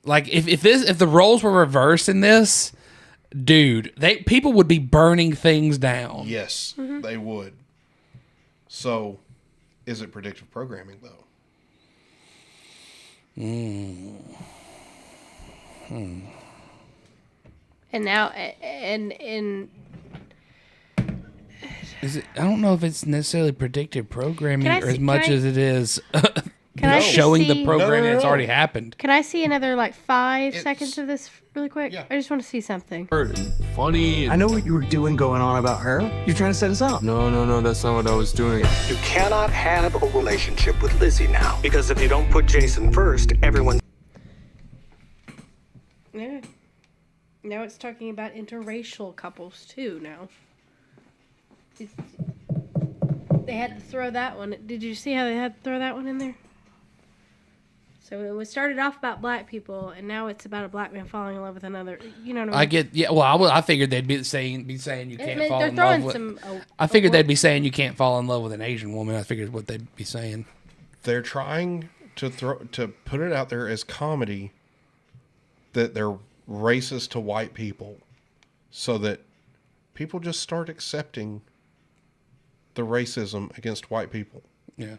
Like if the roles were reversed in this, dude, people would be burning things down. Yes, they would. So, is it predictive programming though? And now, and Is it? I don't know if it's necessarily predictive programming Can I or as see- much can I- as it is Can I just showing the see- programming that's already happened. Can I see another like 5 seconds of this really quick? I just want to see something. Funny. I know what you were doing going on about her. You're trying to set us up. No, that's not what I was doing. You cannot have a relationship with Lizzie now. Because if you don't put Jason first, everyone... Yeah. Now it's talking about interracial couples too. Now. They had to throw that one. Did you see how they had to throw that one in there? So it was started off about black people, and now it's about a black man falling in love with another. You know what I mean? I get, yeah. Well, I figured they'd be saying you can't fall they're in love throwing with. some. I figured they'd be saying you can't fall in love with an Asian woman. I figured what they'd be saying. They're trying to put it out there as comedy that they're racist to white people, so that people just start accepting the racism against white people. Yeah,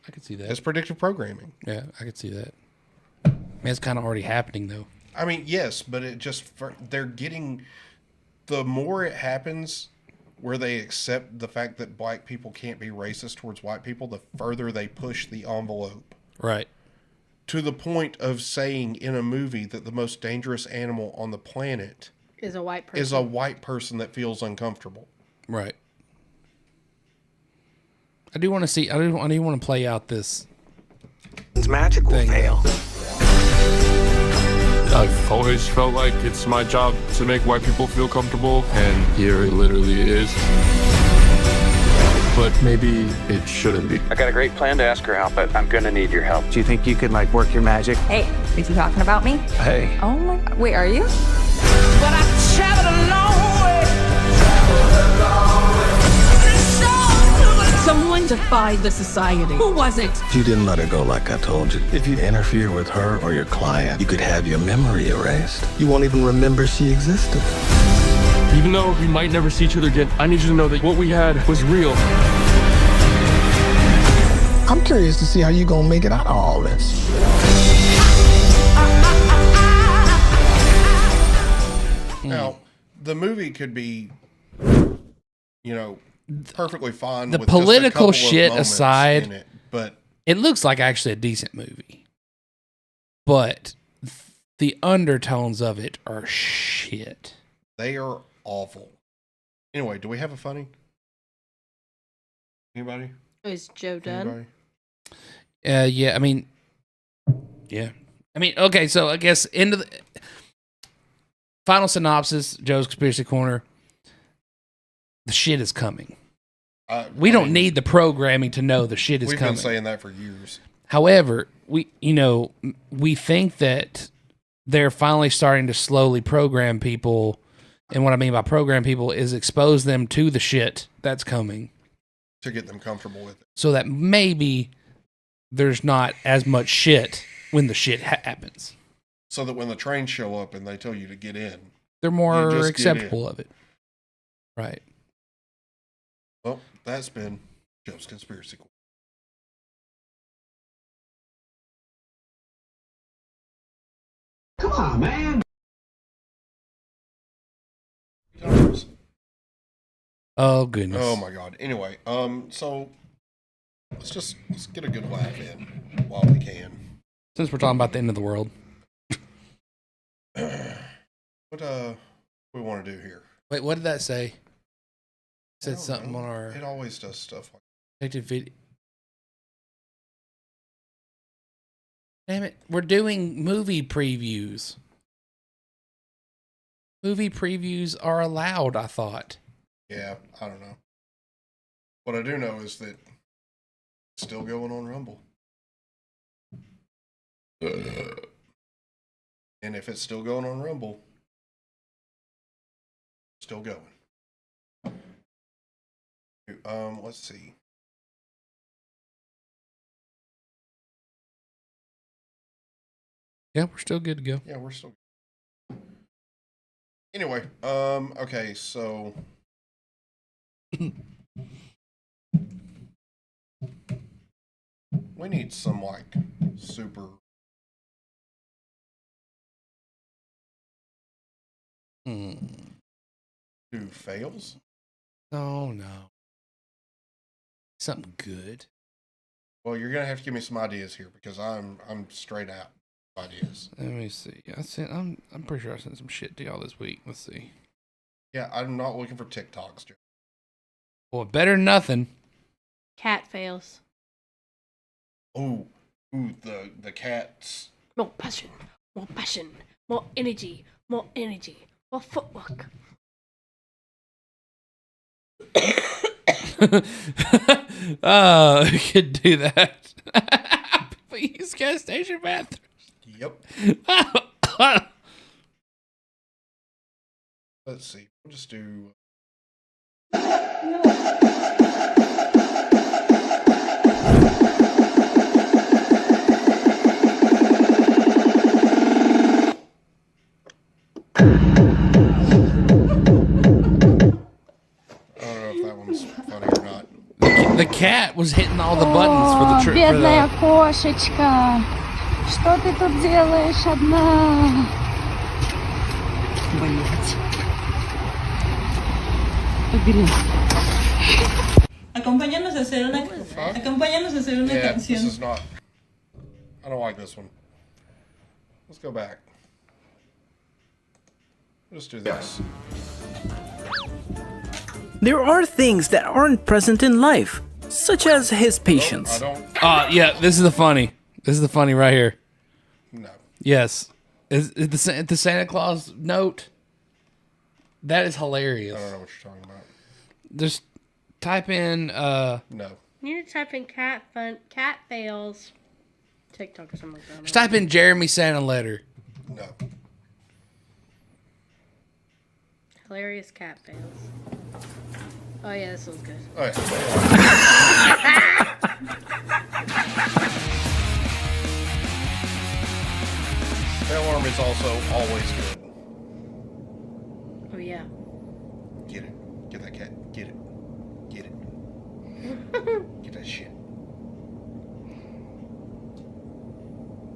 I could see that. It's predictive programming. Yeah, I could see that. I mean, it's kind of already happening though. I mean, yes, but they're getting, the more it happens where they accept the fact that black people can't be racist towards white people, the further they push the envelope. Right. To the point of saying in a movie that the most dangerous animal on the planet is a white person. Is a white person that feels uncomfortable. Right. I do want to see. I do want to play out this. Magic will fail. I've always felt like it's my job to make white people feel comfortable, and here it literally is. But maybe it shouldn't be. I got a great plan to ask her out, but I'm gonna need your help. Do you think you could like work your magic? Hey, are you talking about me? Hey. Oh my, wait, are you? But I traveled a long way. Someone defied the society. Who was it? You didn't let her go like I told you. If you interfere with her or your client, you could have your memory erased. You won't even remember she existed. Even though we might never see each other again, I need you to know that what we had was real. I'm curious to see how you gonna make it out of all this. Now, the movie could be, perfectly fine. The with just a political couple of shit moments aside, in it, but it looks like actually a decent movie. But the undertones of it are shit. they are awful. Anyway, do we have a funny? Anybody? Is Joe done? Anybody? Yeah, I mean, okay, so I guess into the final synopsis, Joe's Conspiracy Corner. The shit is coming. We don't need the programming to know the shit is coming. We've been saying that for years. However, we think that they're finally starting to slowly program people, and what I mean by program people is expose them to the shit that's coming To get them comfortable with it. so that maybe there's not as much shit when the shit happens. So that when the trains show up and they tell you to get in, They're you more just get acceptable in. of it. Right. Well, that's been Joe's Conspiracy Corner. Come on, man. Oh goodness. Oh my god. Anyway, so let's get a good laugh in while we can. Since we're talking about the end of the world. What we want to do here? Wait, what did that say? It said something know. on our It always does stuff like protected video. Damn it. We're doing movie previews. Movie previews are allowed, I thought. Yeah, I don't know. What I do know is that it's still going on Rumble. And if it's still going on Rumble, still going. Let's see. Yeah, we're still good to go. Yeah, we're still. Anyway, okay, so we need some like super who fails. Oh no. Something good. Well, you're gonna have to give me some ideas here because I'm straight out ideas. Let me see. I'm pretty sure I sent some shit to y'all this week. Let's see. Yeah, I'm not looking for TikToks, Joe. Well, better than nothing. Cat fails. Ooh, the cats. More passion, more energy, more footwork. Oh, we could do that. People use gas station bathrooms. Yep. Let's see. We'll just do. The cat was hitting all the buttons for the trip. Бедная кошечка. Что ты тут делаешь одна? Блять. Acompáñanos a hacer una Yeah, canción. this is not. I don't like this one. Let's go back. Let's do this. There are things that aren't present in life, such as his patience. Yeah, this is the funny. This is the funny right here. No. Yes. Is the Santa Claus note? That is hilarious. I don't know what you're talking about. Just type in No. You need to type in cat fails. TikTok or something like that. Just type in Jeremy Santa letter. No. Hilarious cat fails. Oh yeah, this one's good. Oh, yeah. That alarm is also always good. Oh yeah. Get it. Get that cat. Get it. Get it. Get that shit.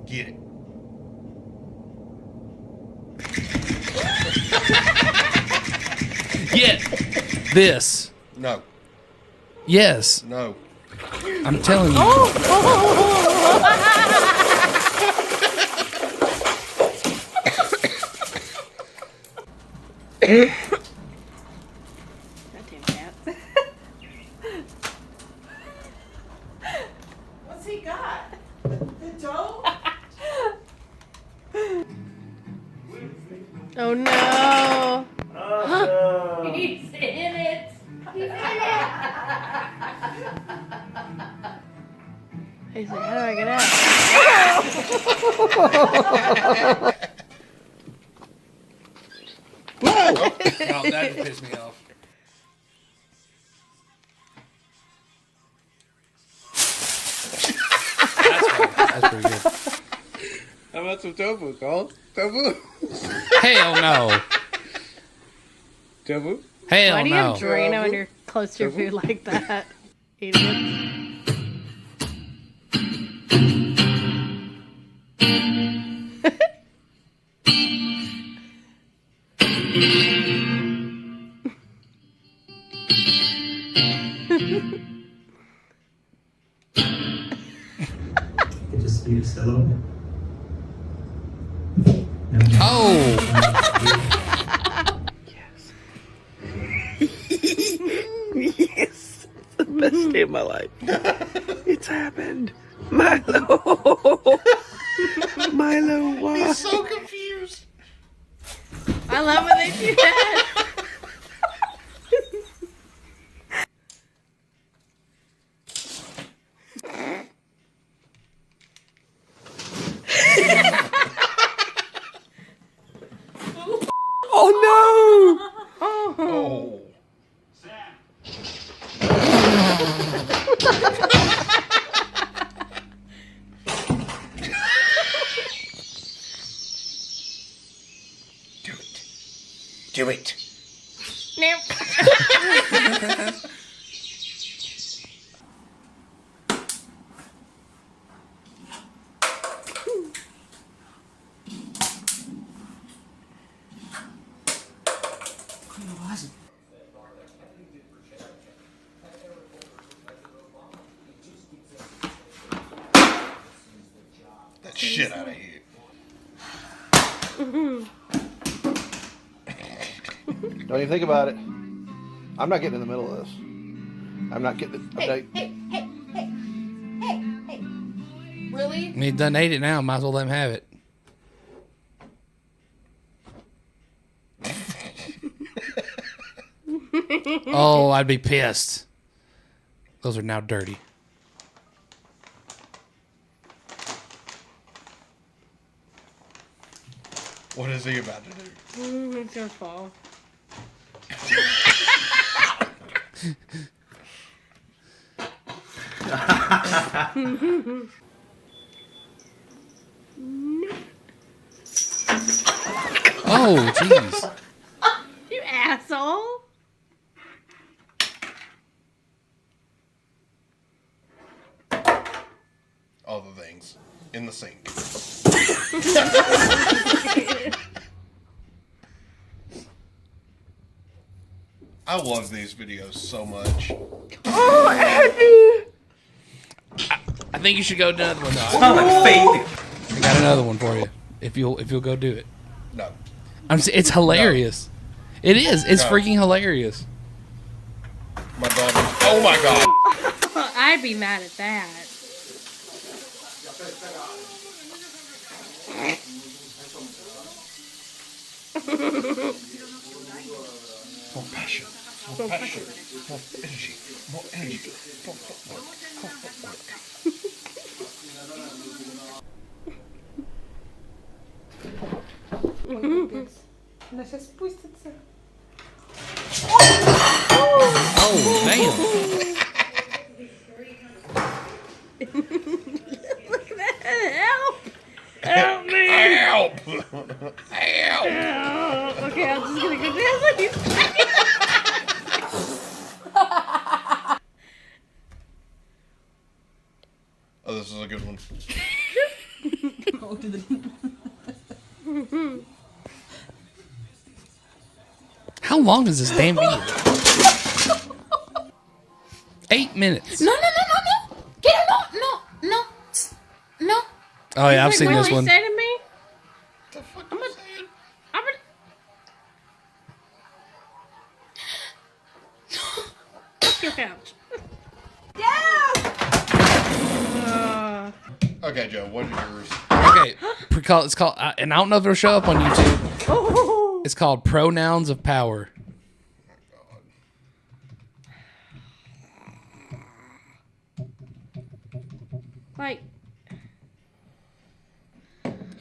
Get it. Get this. No. Yes. No. I'm telling you. Goddamn cat. What's he got? The dough? Oh no. Oh, he's in it. He's in it. He's like, how do I get out? No, that just pissed me off. That's pretty good. How about some tofu, Cole? Tofu? Hell no. Tofu? Hell Why do you no. have Drano when you're close to your food like that? Idiot. Just need to settle. Oh. Yes. It's the best day of my life. It's happened. Milo. Milo, why? He's so confused. I love when they do that. Oh no! Oh. Do it. Nope. That shit out of here. Don't even think about it. I'm not getting in the middle of this. I'm not getting it. Hey. Really? I mean, he done ate it now. Might as well let him have it. Oh, I'd be pissed. Those are now dirty. What is he about to do? It's gonna fall. Oh, jeez. You asshole. All the things in the sink. I love these videos so much. Oh, Andy! I think you should go do another one. It's not like faith. I got another one for you. If you'll go do it. No. It's hilarious. No. It is. It's freaking hilarious. My daughter. Oh my god. I'd be mad at that. More passion. More passion. More energy. More energy. Oh, damn. Look at that. Help! Help me! Help! Help! Okay, I'm just gonna go down like he's Oh, this is a good one. How long is this damn video? 8 minutes. No. Get it, no. Oh yeah, I've seen what this he one. said to me? I'm gonna your couch. Okay, Joe, what is yours? Okay, it's called, and I don't know if it'll show up on YouTube. It's called Pronouns of Power. Like,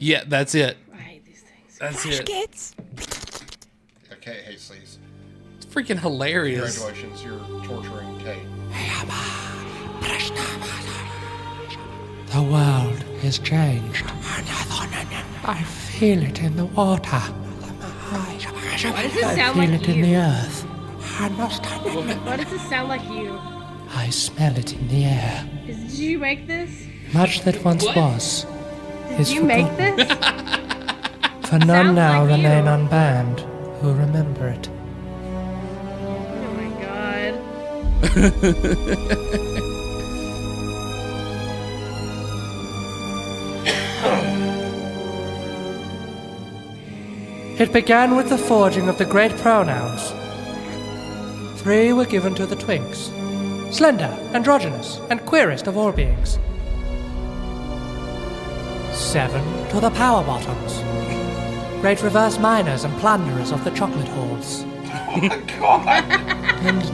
Yeah, that's it. I hate these things. That's it. Kids. Okay, hey, please. It's freaking hilarious. Congratulations, you're torturing Kate. The world has changed. I feel it in the water. Why does it I sound feel like it in you? the earth. Why does it sound like you? I smell it in the air. Did you make this? Much that once was. Did is you make forgotten. this? For none Sounds now like remain you. unbanned who remember it. Oh my god. It began with the forging of the great pronouns. 3 were given to the twinks, slender, androgynous, and queerest of all beings. 7 to the power bottoms, great reverse miners and plunderers of the chocolate halls. Oh my god! And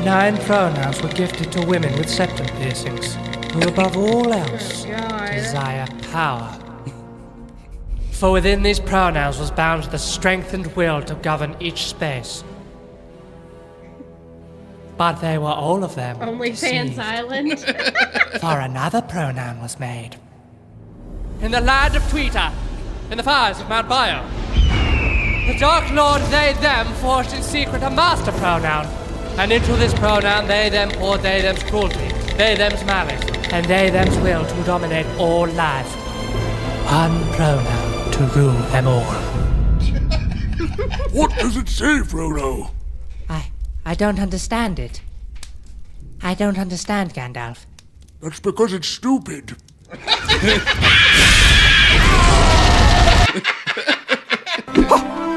9 pronouns were gifted to women with septum piercings, who above all else desire power. For within these pronouns was bound the strength and will to govern each space. But they were all of them Only Fans deceived. Island. For another pronoun was made. In the land of Tweeter, in the fires of Mount Bio, the Dark Lord they them forged in secret a master pronoun, and into this pronoun they them poured they them's cruelty, they them's malice, and they them's will to dominate all life. One pronoun to rule them all. What does it say, Frodo? I don't understand it. I don't understand, Gandalf. That's because it's stupid.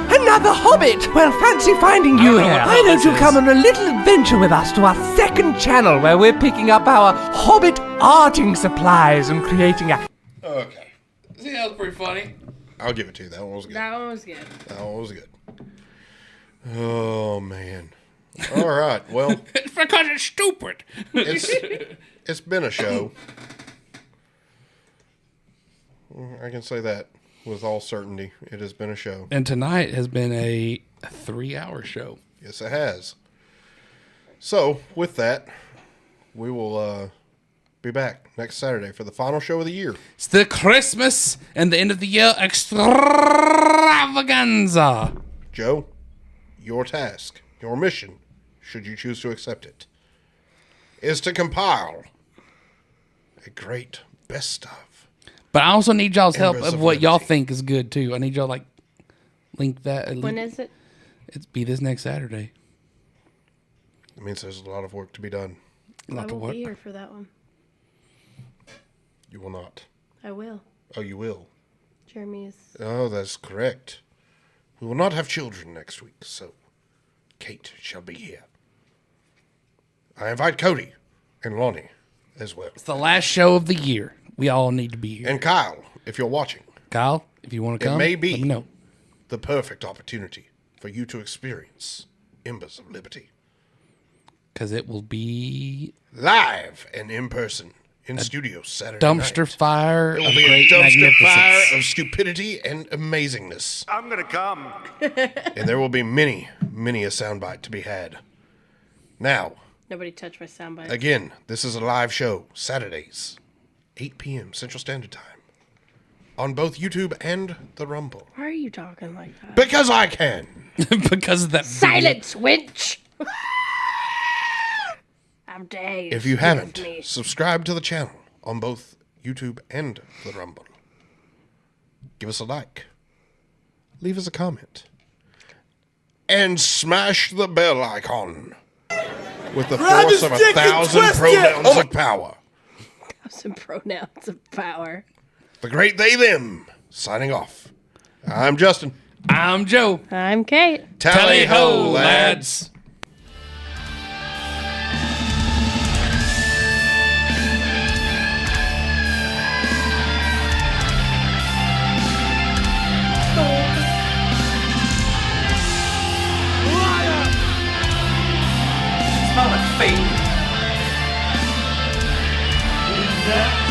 Another hobbit! Well, fancy finding you here. Why don't you come on a little adventure with us to our second channel where we're picking up our hobbit arting supplies and creating a... Okay. See, that was pretty funny. I'll give it to you. That one was good. That one was good. That one was good. Oh, man. All right. Well, It's because it's stupid. it's been a show. I can say that with all certainty. It has been a show. And tonight has been a 3-hour show. Yes, it has. So, with that, we will be back next Saturday for the final show of the year. It's the Christmas and the end of the year extravaganza. Joe, your task, your mission, should you choose to accept it, is to compile a great best of. But I also need y'all's help Embers of of what y'all Liberty. think is good too. I need y'all link that. When is it? It's be this next Saturday. It means there's a lot of work to be done. I will be here for that one. You will not. I will. Oh, you will. Jeremy is. Oh, that's correct. We will not have children next week, so Kate shall be here. I invite Cody and Lonnie as well. It's the last show of the year. We all need to be here. And Kyle, if you're watching, Kyle, if you want to come, it may be let me know. the perfect opportunity for you to experience Embers of Liberty. Because it will be live and in person in studio Saturday dumpster night. fire. It will be a dumpster fire of stupidity and amazingness. I'm gonna come. And there will be many, many a soundbite to be had. Now, Nobody touched my soundbite. again, this is a live show, Saturdays, 8 p.m. Central Standard Time, on both YouTube and the Rumble. Why are you talking like that? Because I can. Because of that. Silence, winch! How dare you? If you speak haven't, of me. subscribe to the channel on both YouTube and the Rumble. Give us a like. Leave us a comment. And smash the bell icon with the Grab force his of dick and 1,000 twist it! pronouns of power. Some pronouns of power. The great they, them, signing off. I'm Justin. I'm Joe. I'm Kate. Tally ho, lads. It's not a fake. that